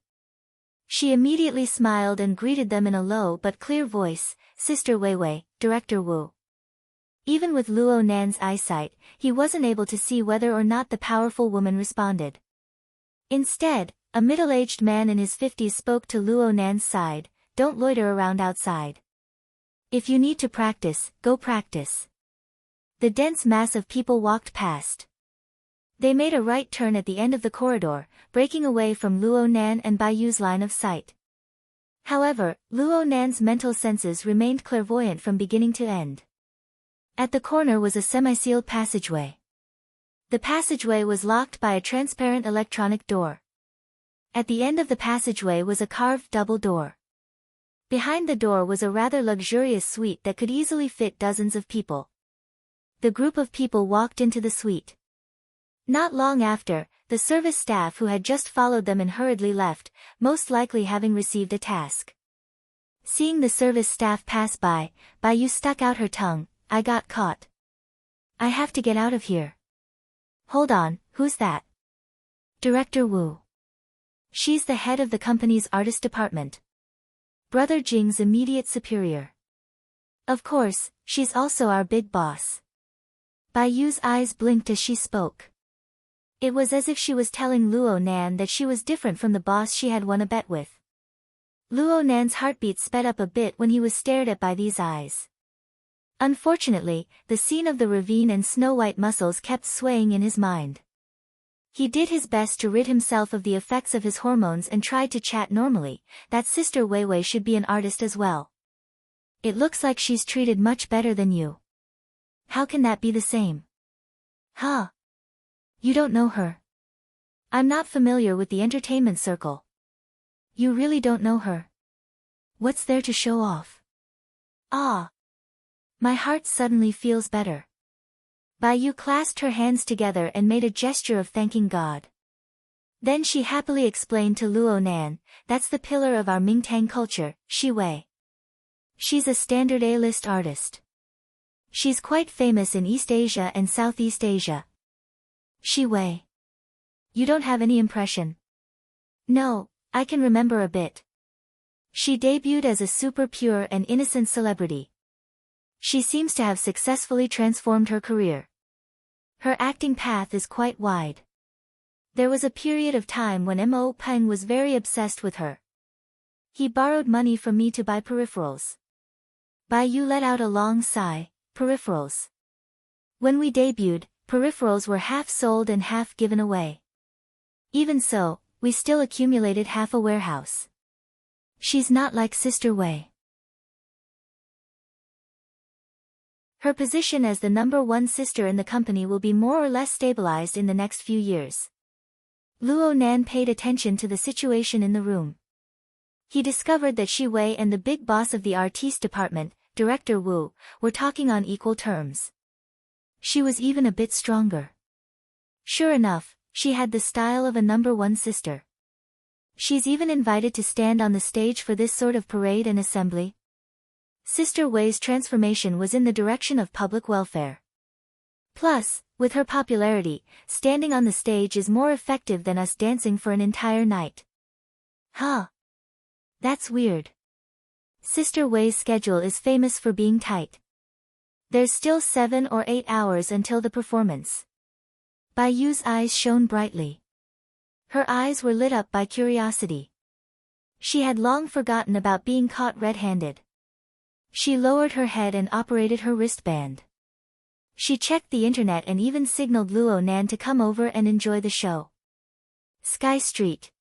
She immediately smiled and greeted them in a low but clear voice, Sister Weiwei, Director Wu. Even with Luo Nan's eyesight, he wasn't able to see whether or not the powerful woman responded. Instead, A middle-aged man in his 50s spoke to Luo Nan's side, "Don't loiter around outside. If you need to practice, go practice." The dense mass of people walked past. They made a right turn at the end of the corridor, breaking away from Luo Nan and Baiyu's line of sight. However, Luo Nan's mental senses remained clairvoyant from beginning to end. At the corner was a semi-sealed passageway. The passageway was locked by a transparent electronic door. At the end of the passageway was a carved double door. Behind the door was a rather luxurious suite that could easily fit dozens of people. The group of people walked into the suite. Not long after, the service staff who had just followed them and hurriedly left, most likely having received a task. Seeing the service staff pass by, Baiyu stuck out her tongue. "I got caught. I have to get out of here." "Hold on, who's that?" "Director Wu. She's the head of the company's artist department. Brother Jing's immediate superior. Of course, she's also our big boss." Baiyu's eyes blinked as she spoke. It was as if she was telling Luo Nan that she was different from the boss she had won a bet with. Luo Nan's heartbeat sped up a bit when he was stared at by these eyes. Unfortunately, the scene of the ravine and snow-white muscles kept swaying in his mind. He did his best to rid himself of the effects of his hormones and tried to chat normally. "That Sister Weiwei should be an artist as well. It looks like she's treated much better than you. How can that be the same?" "Huh? You don't know her?" "I'm not familiar with the entertainment circle." "You really don't know her? What's there to show off?" "Ah. My heart suddenly feels better." Baiyu clasped her hands together and made a gesture of thanking God. Then she happily explained to Luo Nan, "That's the pillar of our Mingtang culture, Shi Wei. She's a standard A-list artist. She's quite famous in East Asia and Southeast Asia." "Shi Wei. You don't have any impression?" "No, I can remember a bit. She debuted as a super pure and innocent celebrity. She seems to have successfully transformed her career. Her acting path is quite wide. There was a period of time when Mo Peng was very obsessed with her. He borrowed money from me to buy peripherals." Baiyu let out a long sigh. "Peripherals. When we debuted, peripherals were half sold and half given away. Even so, we still accumulated half a warehouse. She's not like Sister Wei. Her position as the #1 sister in the company will be more or less stabilized in the next few years." Luo Nan paid attention to the situation in the room. He discovered that Shi Wei and the big boss of the artiste department, Director Wu, were talking on equal terms. She was even a bit stronger. Sure enough, she had the style of a #1 sister. She's even invited to stand on the stage for this sort of parade and assembly. Sister Wei's transformation was in the direction of public welfare. Plus, with her popularity, standing on the stage is more effective than us dancing for an entire night. Huh. That's weird. Sister Wei's schedule is famous for being tight. There's still 7 or 8 hours until the performance. Baiyu's eyes shone brightly. Her eyes were lit up by curiosity. She had long forgotten about being caught red-handed. She lowered her head and operated her wristband. She checked the internet and even signaled Luo Nan to come over and enjoy the show. Sky Street.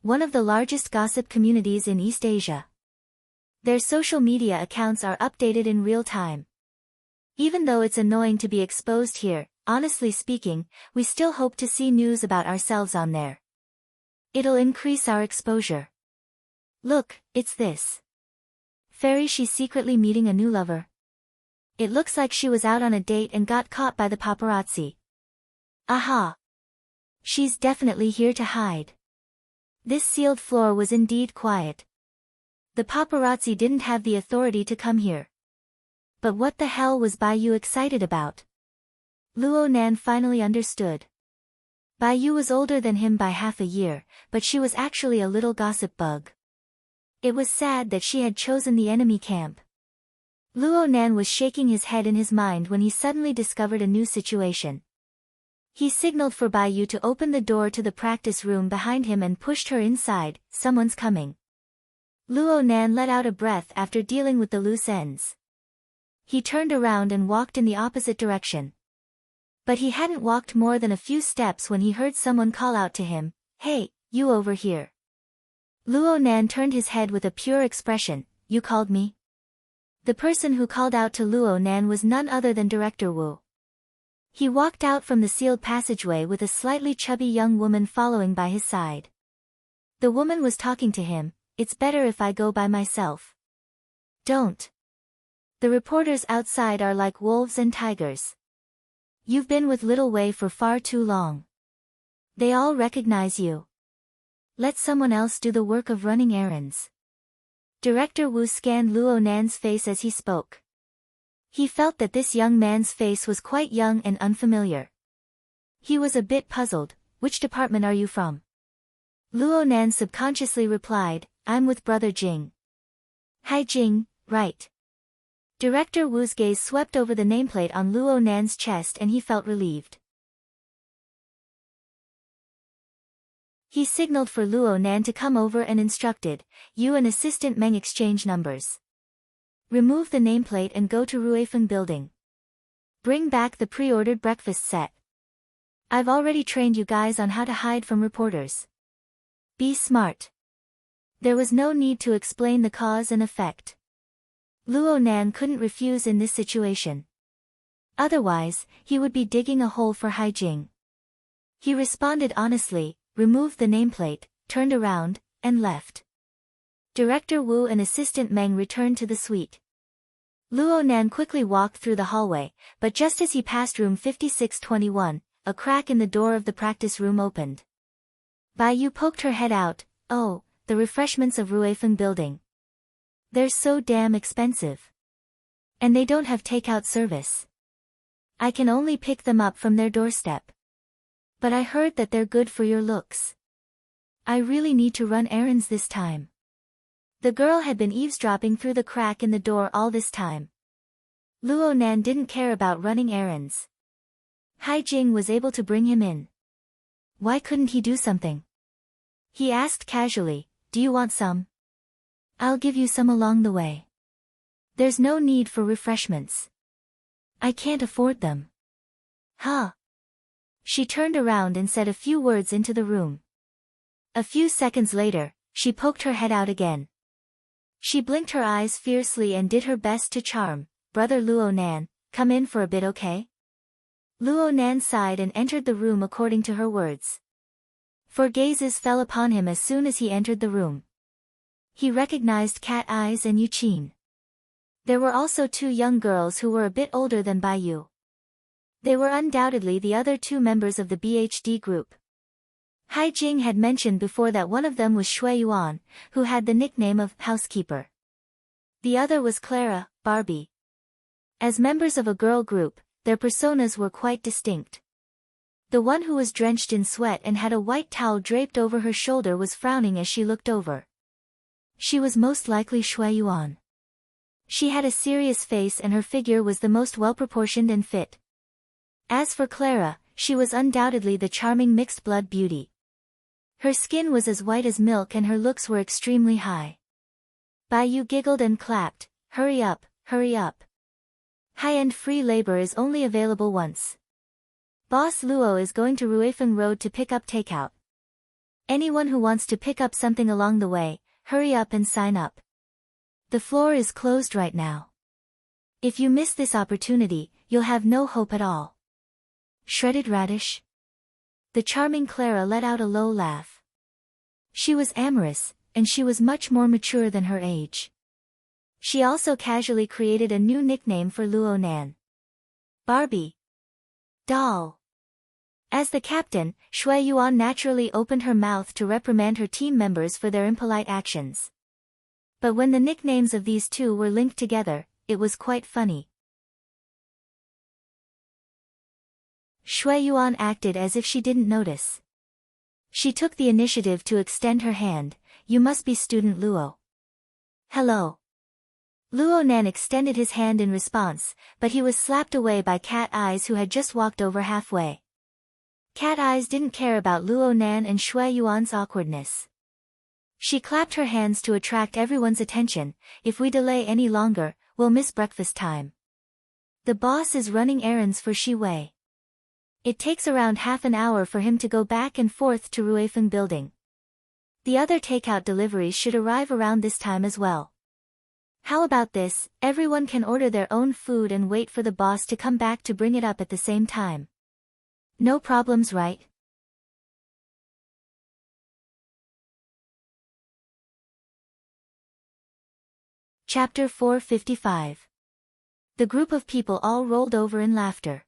One of the largest gossip communities in East Asia. Their social media accounts are updated in real time. Even though it's annoying to be exposed here, honestly speaking, we still hope to see news about ourselves on there. It'll increase our exposure. Look, it's this. Fairy, she's secretly meeting a new lover. It looks like she was out on a date and got caught by the paparazzi. Aha! She's definitely here to hide. This sealed floor was indeed quiet. The paparazzi didn't have the authority to come here. But what the hell was Baiyu excited about? Luo Nan finally understood. Baiyu was older than him by half a year, but she was actually a little gossip bug. It was sad that she had chosen the enemy camp. Luo Nan was shaking his head in his mind when he suddenly discovered a new situation. He signaled for Bai Yu to open the door to the practice room behind him and pushed her inside. Someone's coming. Luo Nan let out a breath after dealing with the loose ends. He turned around and walked in the opposite direction. But he hadn't walked more than a few steps when he heard someone call out to him, "Hey, you over here." Luo Nan turned his head with a pure expression. "You called me?" The person who called out to Luo Nan was none other than Director Wu. He walked out from the sealed passageway with a slightly chubby young woman following by his side. The woman was talking to him. "It's better if I go by myself." "Don't. The reporters outside are like wolves and tigers. You've been with Little Wei for far too long. They all recognize you. Let someone else do the work of running errands." Director Wu scanned Luo Nan's face as he spoke. He felt that this young man's face was quite young and unfamiliar. He was a bit puzzled. "Which department are you from?" Luo Nan subconsciously replied, "I'm with Brother Jing." "Hi Jing, right." Director Wu's gaze swept over the nameplate on Luo Nan's chest and he felt relieved. He signaled for Luo Nan to come over and instructed, "You and Assistant Meng exchange numbers. Remove the nameplate and go to Ruifeng building. Bring back the pre-ordered breakfast set. I've already trained you guys on how to hide from reporters. Be smart." There was no need to explain the cause and effect. Luo Nan couldn't refuse in this situation. Otherwise, he would be digging a hole for Hai Jing. He responded honestly, removed the nameplate, turned around, and left. Director Wu and Assistant Meng returned to the suite. Luo Nan quickly walked through the hallway, but just as he passed room 5621, a crack in the door of the practice room opened. Bai Yu poked her head out. "Oh, the refreshments of Ruifeng building. They're so damn expensive. And they don't have takeout service. I can only pick them up from their doorstep. But I heard that they're good for your looks. I really need to run errands this time." The girl had been eavesdropping through the crack in the door all this time. Luo Nan didn't care about running errands. Hai Jing was able to bring him in. Why couldn't he do something? He asked casually, "Do you want some? I'll give you some along the way. There's no need for refreshments. I can't afford them." "Huh?" She turned around and said a few words into the room. A few seconds later, she poked her head out again. She blinked her eyes fiercely and did her best to charm, "Brother Luo Nan, come in for a bit, okay?" Luo Nan sighed and entered the room according to her words. Four gazes fell upon him as soon as he entered the room. He recognized Cat Eyes and Yu Qin. There were also two young girls who were a bit older than Bai Yu. They were undoubtedly the other two members of the BHD group. Hai Jing had mentioned before that one of them was Shui Yuan, who had the nickname of Housekeeper. The other was Clara, Barbie. As members of a girl group, their personas were quite distinct. The one who was drenched in sweat and had a white towel draped over her shoulder was frowning as she looked over. She was most likely Shui Yuan. She had a serious face and her figure was the most well-proportioned and fit. As for Clara, she was undoubtedly the charming mixed-blood beauty. Her skin was as white as milk and her looks were extremely high. Bai Yu giggled and clapped, hurry up, hurry up. High-end free labor is only available once. Boss Luo is going to Ruifeng Road to pick up takeout. Anyone who wants to pick up something along the way, hurry up and sign up. The floor is closed right now. If you miss this opportunity, you'll have no hope at all. Shredded radish? The charming Clara let out a low laugh. She was amorous, and she was much more mature than her age. She also casually created a new nickname for Luo Nan. Barbie. Doll. As the captain, Shui Yuan naturally opened her mouth to reprimand her team members for their impolite actions. But when the nicknames of these two were linked together, it was quite funny. Shui Yuan acted as if she didn't notice. She took the initiative to extend her hand. You must be student Luo. Hello. Luo Nan extended his hand in response, but he was slapped away by Cat Eyes who had just walked over halfway. Cat Eyes didn't care about Luo Nan and Shui Yuan's awkwardness. She clapped her hands to attract everyone's attention. If we delay any longer, we'll miss breakfast time. The boss is running errands for Shi Wei. It takes around half an hour for him to go back and forth to Ruifeng building. The other takeout deliveries should arrive around this time as well. How about this, everyone can order their own food and wait for the boss to come back to bring it up at the same time. No problems, right? Chapter 455. The group of people all rolled over in laughter.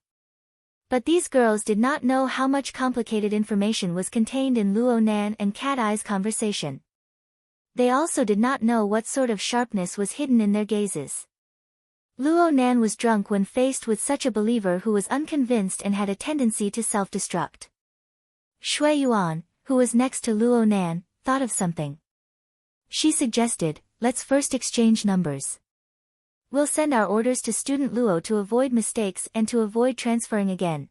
But these girls did not know how much complicated information was contained in Luo Nan and Cat Eye's conversation. They also did not know what sort of sharpness was hidden in their gazes. Luo Nan was drunk when faced with such a believer who was unconvinced and had a tendency to self-destruct. Shui Yuan, who was next to Luo Nan, thought of something. She suggested, let's first exchange numbers. We'll send our orders to student Luo to avoid mistakes and to avoid transferring again.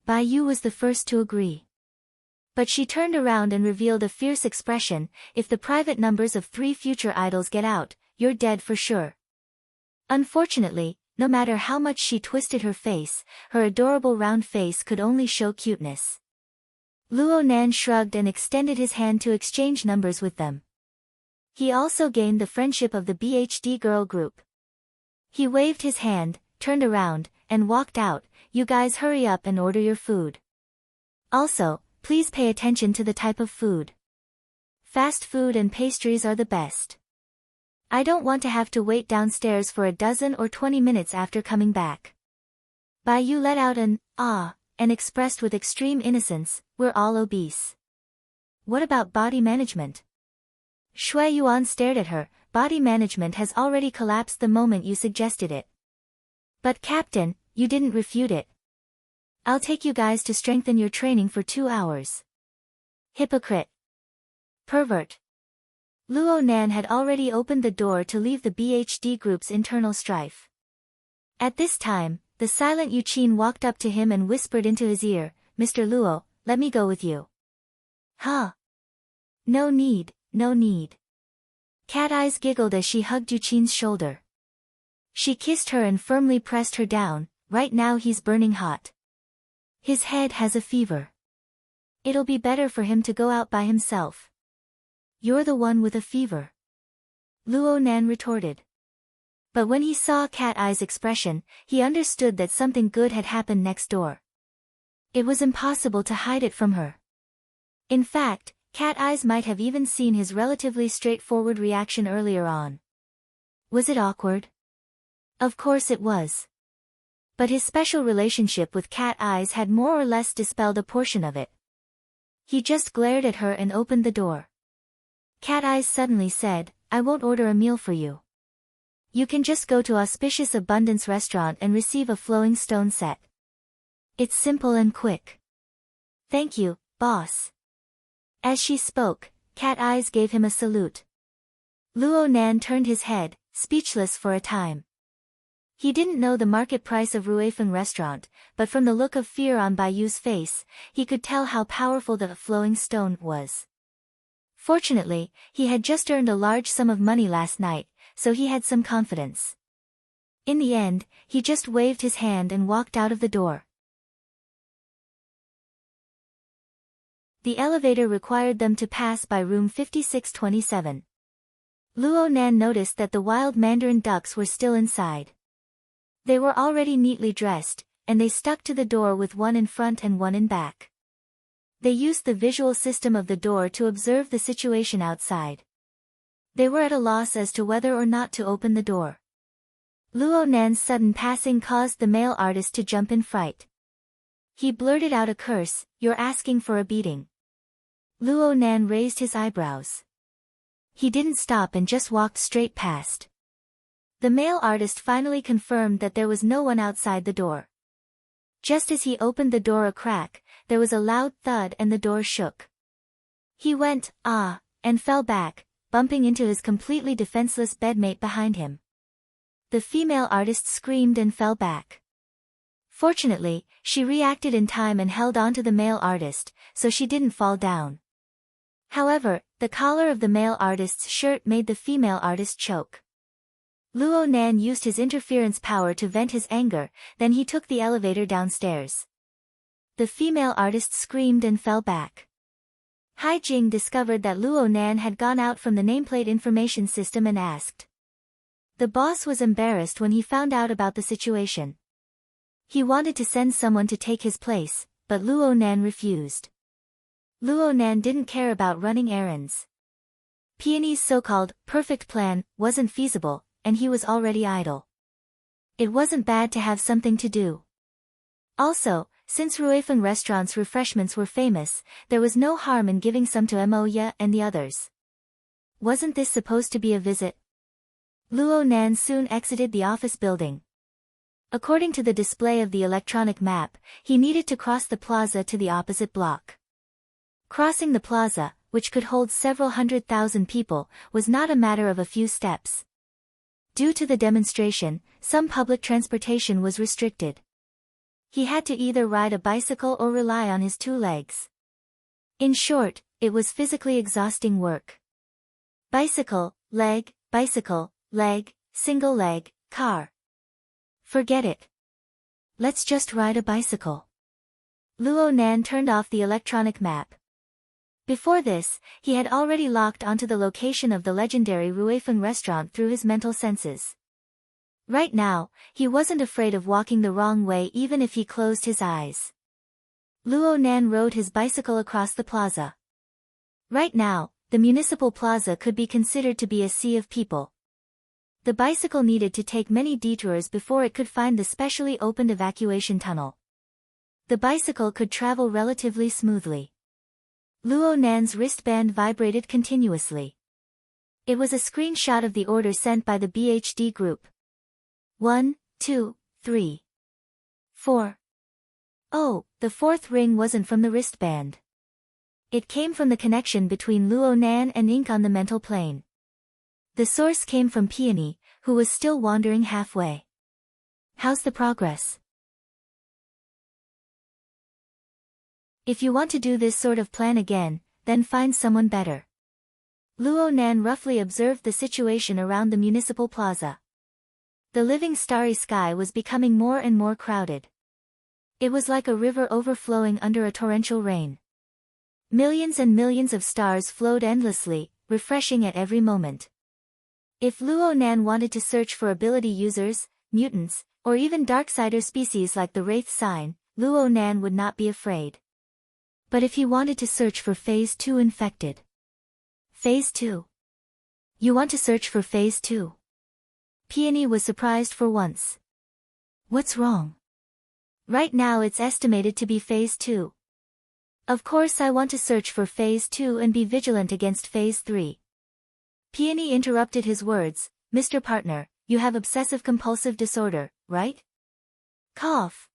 Bai Yu was the first to agree. But she turned around and revealed a fierce expression, if the private numbers of 3 future idols get out, you're dead for sure. Unfortunately, no matter how much she twisted her face, her adorable round face could only show cuteness. Luo Nan shrugged and extended his hand to exchange numbers with them. He also gained the friendship of the BHD girl group. He waved his hand, turned around, and walked out. You guys hurry up and order your food. Also, please pay attention to the type of food. Fast food and pastries are the best. I don't want to have to wait downstairs for a dozen or 20 minutes after coming back. Bai Yu let out an ah, and expressed with extreme innocence, we're all obese. What about body management? Shui Yuan stared at her. Body management has already collapsed the moment you suggested it. But Captain, you didn't refute it. I'll take you guys to strengthen your training for 2 hours. Hypocrite. Pervert. Luo Nan had already opened the door to leave the BHD group's internal strife. At this time, the silent Yuqin walked up to him and whispered into his ear, Mr. Luo, let me go with you. Huh? No need, no need. Cat Eyes giggled as she hugged Yuqin's shoulder. She kissed her and firmly pressed her down. Right now he's burning hot. His head has a fever. It'll be better for him to go out by himself. You're the one with a fever. Luo Nan retorted. But when he saw Cat Eye's expression, he understood that something good had happened next door. It was impossible to hide it from her. In fact, Cat Eyes might have even seen his relatively straightforward reaction earlier on. Was it awkward? Of course it was. But his special relationship with Cat Eyes had more or less dispelled a portion of it. He just glared at her and opened the door. Cat Eyes suddenly said, I won't order a meal for you. You can just go to Auspicious Abundance Restaurant and receive a flowing stone set. It's simple and quick. Thank you, boss. As she spoke, Cat Eyes gave him a salute. Luo Nan turned his head, speechless for a time. He didn't know the market price of Ruifeng restaurant, but from the look of fear on Bai Yu's face, he could tell how powerful the flowing stone was. Fortunately, he had just earned a large sum of money last night, so he had some confidence. In the end, he just waved his hand and walked out of the door. The elevator required them to pass by room 5627. Luo Nan noticed that the wild mandarin ducks were still inside. They were already neatly dressed, and they stuck to the door with one in front and one in back. They used the visual system of the door to observe the situation outside. They were at a loss as to whether or not to open the door. Luo Nan's sudden passing caused the male artist to jump in fright. He blurted out a curse, you're asking for a beating. Luo Nan raised his eyebrows. He didn't stop and just walked straight past. The male artist finally confirmed that there was no one outside the door. Just as he opened the door a crack, there was a loud thud and the door shook. He went, ah, and fell back, bumping into his completely defenseless bedmate behind him. The female artist screamed and fell back. Fortunately, she reacted in time and held on to the male artist, so she didn't fall down. However, the collar of the male artist's shirt made the female artist choke. Luo Nan used his interference power to vent his anger, then he took the elevator downstairs. The female artist screamed and fell back. Hai Jing discovered that Luo Nan had gone out from the nameplate information system and asked. The boss was embarrassed when he found out about the situation. He wanted to send someone to take his place, but Luo Nan refused. Luo Nan didn't care about running errands. Peony's so-called perfect plan wasn't feasible, and he was already idle. It wasn't bad to have something to do. Also, since Ruifeng restaurant's refreshments were famous, there was no harm in giving some to Mo Ye and the others. Wasn't this supposed to be a visit? Luo Nan soon exited the office building. According to the display of the electronic map, he needed to cross the plaza to the opposite block. Crossing the plaza, which could hold several 100,000 people, was not a matter of a few steps. Due to the demonstration, some public transportation was restricted. He had to either ride a bicycle or rely on his 2 legs. In short, it was physically exhausting work. Bicycle, leg, single leg, car. Forget it. Let's just ride a bicycle. Luo Nan turned off the electronic map. Before this, he had already locked onto the location of the legendary Ruifeng restaurant through his mental senses. Right now, he wasn't afraid of walking the wrong way even if he closed his eyes. Luo Nan rode his bicycle across the plaza. Right now, the municipal plaza could be considered to be a sea of people. The bicycle needed to take many detours before it could find the specially opened evacuation tunnel. The bicycle could travel relatively smoothly. Luo Nan's wristband vibrated continuously. It was a screenshot of the order sent by the BHD group. 1, 2, 3, 4. Oh, the 4th ring wasn't from the wristband. It came from the connection between Luo Nan and ink on the mental plane. The source came from Peony, who was still wandering halfway. How's the progress? If you want to do this sort of plan again, then find someone better. Luo Nan roughly observed the situation around the municipal plaza. The living starry sky was becoming more and more crowded. It was like a river overflowing under a torrential rain. Millions and millions of stars flowed endlessly, refreshing at every moment. If Luo Nan wanted to search for ability users, mutants, or even darksider species like the Wraith sign, Luo Nan would not be afraid. But if he wanted to search for Phase 2 infected. Phase 2? You want to search for Phase 2? Peony was surprised for once. What's wrong? Right now it's estimated to be Phase 2. Of course I want to search for Phase 2 and be vigilant against Phase 3. Peony interrupted his words. Mr. Partner, you have obsessive-compulsive disorder, right? Cough.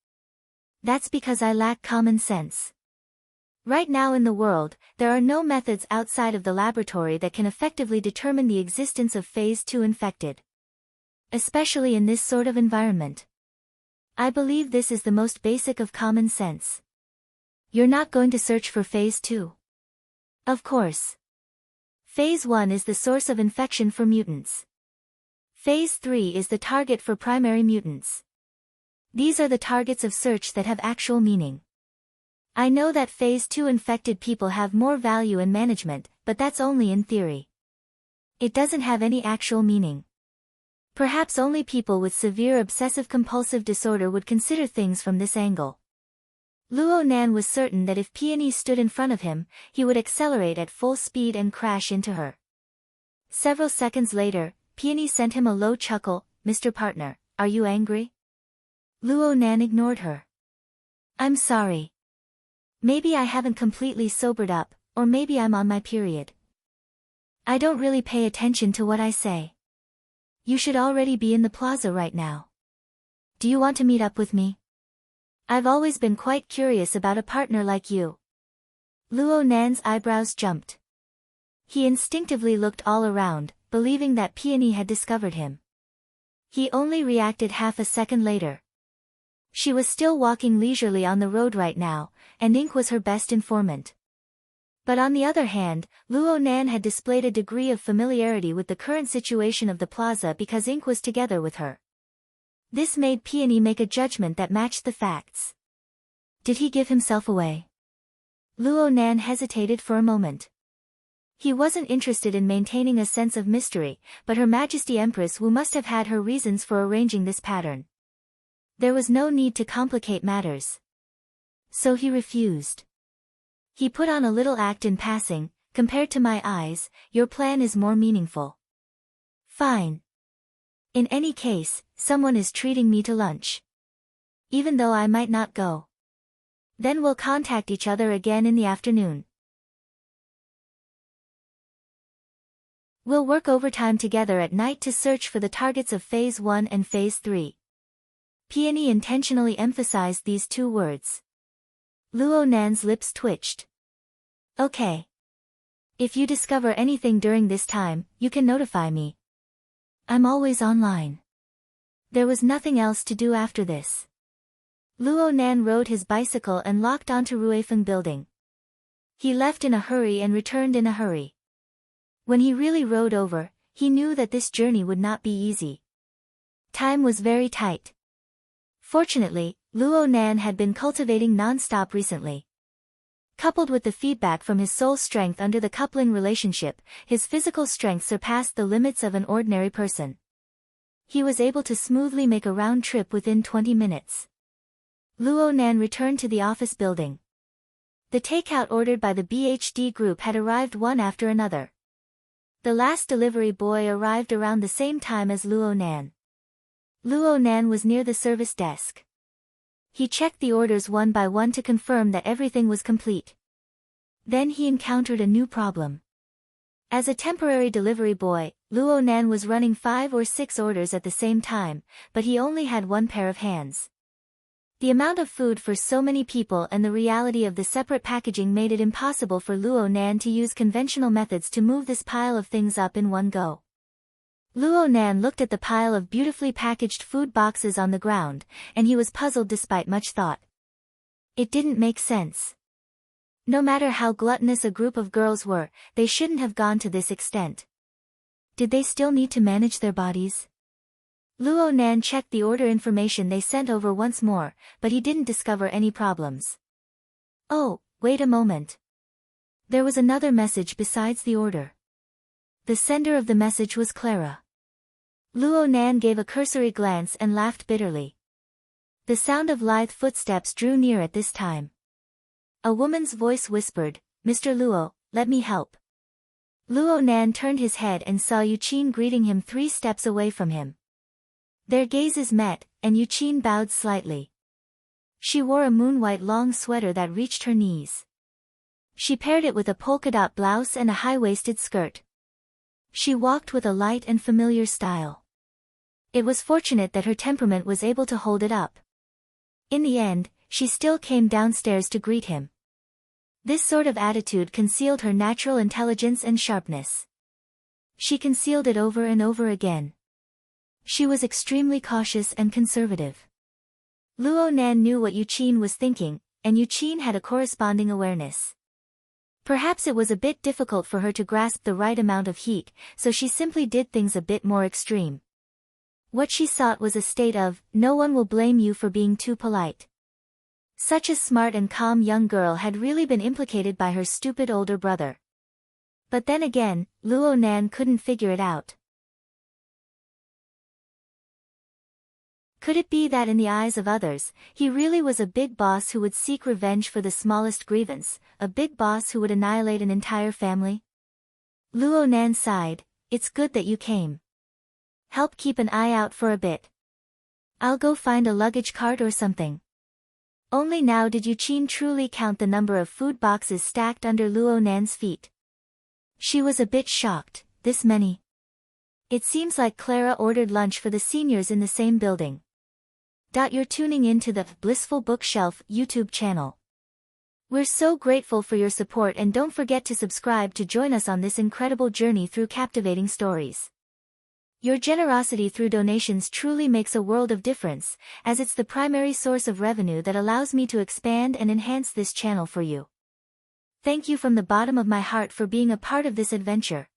That's because I lack common sense. Right now in the world, there are no methods outside of the laboratory that can effectively determine the existence of Phase 2 infected. Especially in this sort of environment. I believe this is the most basic of common sense. You're not going to search for Phase 2. Of course. Phase 1 is the source of infection for mutants. Phase 3 is the target for primary mutants. These are the targets of search that have actual meaning. I know that Phase 2 infected people have more value in management, but that's only in theory. It doesn't have any actual meaning. Perhaps only people with severe obsessive-compulsive disorder would consider things from this angle. Luo Nan was certain that if Peony stood in front of him, he would accelerate at full speed and crash into her. Several seconds later, Peony sent him a low chuckle. Mr. Partner, are you angry? Luo Nan ignored her. I'm sorry. Maybe I haven't completely sobered up, or maybe I'm on my period. I don't really pay attention to what I say. You should already be in the plaza right now. Do you want to meet up with me? I've always been quite curious about a partner like you. Luo Nan's eyebrows jumped. He instinctively looked all around, believing that Peony had discovered him. He only reacted half a second later. She was still walking leisurely on the road right now, and ink was her best informant. But on the other hand, Luo Nan had displayed a degree of familiarity with the current situation of the plaza because ink was together with her. This made Peony make a judgment that matched the facts. Did he give himself away? Luo Nan hesitated for a moment. He wasn't interested in maintaining a sense of mystery, but Her Majesty Empress Wu must have had her reasons for arranging this pattern. There was no need to complicate matters. So he refused. He put on a little act in passing. Compared to my eyes, your plan is more meaningful. Fine. In any case, someone is treating me to lunch. Even though I might not go. Then we'll contact each other again in the afternoon. We'll work overtime together at night to search for the targets of Phase 1 and Phase 3. Peony intentionally emphasized these two words. Luo Nan's lips twitched. Okay. If you discover anything during this time, you can notify me. I'm always online. There was nothing else to do after this. Luo Nan rode his bicycle and locked onto Ruifeng Building. He left in a hurry and returned in a hurry. When he really rode over, he knew that this journey would not be easy. Time was very tight. Fortunately, Luo Nan had been cultivating non-stop recently. Coupled with the feedback from his soul strength under the coupling relationship, his physical strength surpassed the limits of an ordinary person. He was able to smoothly make a round trip within 20 minutes. Luo Nan returned to the office building. The takeout ordered by the BHD group had arrived one after another. The last delivery boy arrived around the same time as Luo Nan. Luo Nan was near the service desk. He checked the orders one by one to confirm that everything was complete. Then he encountered a new problem. As a temporary delivery boy, Luo Nan was running 5 or 6 orders at the same time, but he only had one pair of hands. The amount of food for so many people and the reality of the separate packaging made it impossible for Luo Nan to use conventional methods to move this pile of things up in one go. Luo Nan looked at the pile of beautifully packaged food boxes on the ground, and he was puzzled despite much thought. It didn't make sense. No matter how gluttonous a group of girls were, they shouldn't have gone to this extent. Did they still need to manage their bodies? Luo Nan checked the order information they sent over once more, but he didn't discover any problems. Oh, wait a moment. There was another message besides the order. The sender of the message was Clara. Luo Nan gave a cursory glance and laughed bitterly. The sound of lithe footsteps drew near at this time. A woman's voice whispered, "Mr. Luo, let me help." Luo Nan turned his head and saw Yuqin greeting him 3 steps away from him. Their gazes met, and Yuqin bowed slightly. She wore a moon-white long sweater that reached her knees. She paired it with a polka-dot blouse and a high-waisted skirt. She walked with a light and familiar style. It was fortunate that her temperament was able to hold it up. In the end, she still came downstairs to greet him. This sort of attitude concealed her natural intelligence and sharpness. She concealed it over and over again. She was extremely cautious and conservative. Luo Nan knew what Yuqin was thinking, and Yuqin had a corresponding awareness. Perhaps it was a bit difficult for her to grasp the right amount of heat, so she simply did things a bit more extreme. What she sought was a state of, "No one will blame you for being too polite." Such a smart and calm young girl had really been implicated by her stupid older brother. But then again, Luo Nan couldn't figure it out. Could it be that in the eyes of others, he really was a big boss who would seek revenge for the smallest grievance, a big boss who would annihilate an entire family? Luo Nan sighed, "It's good that you came. Help keep an eye out for a bit. I'll go find a luggage cart or something." Only now did Yuqin truly count the number of food boxes stacked under Luo Nan's feet. She was a bit shocked, this many. It seems like Clara ordered lunch for the seniors in the same building. You're tuning in to the Blissful Bookshelf YouTube channel. We're so grateful for your support, and don't forget to subscribe to join us on this incredible journey through captivating stories. Your generosity through donations truly makes a world of difference, as it's the primary source of revenue that allows me to expand and enhance this channel for you. Thank you from the bottom of my heart for being a part of this adventure.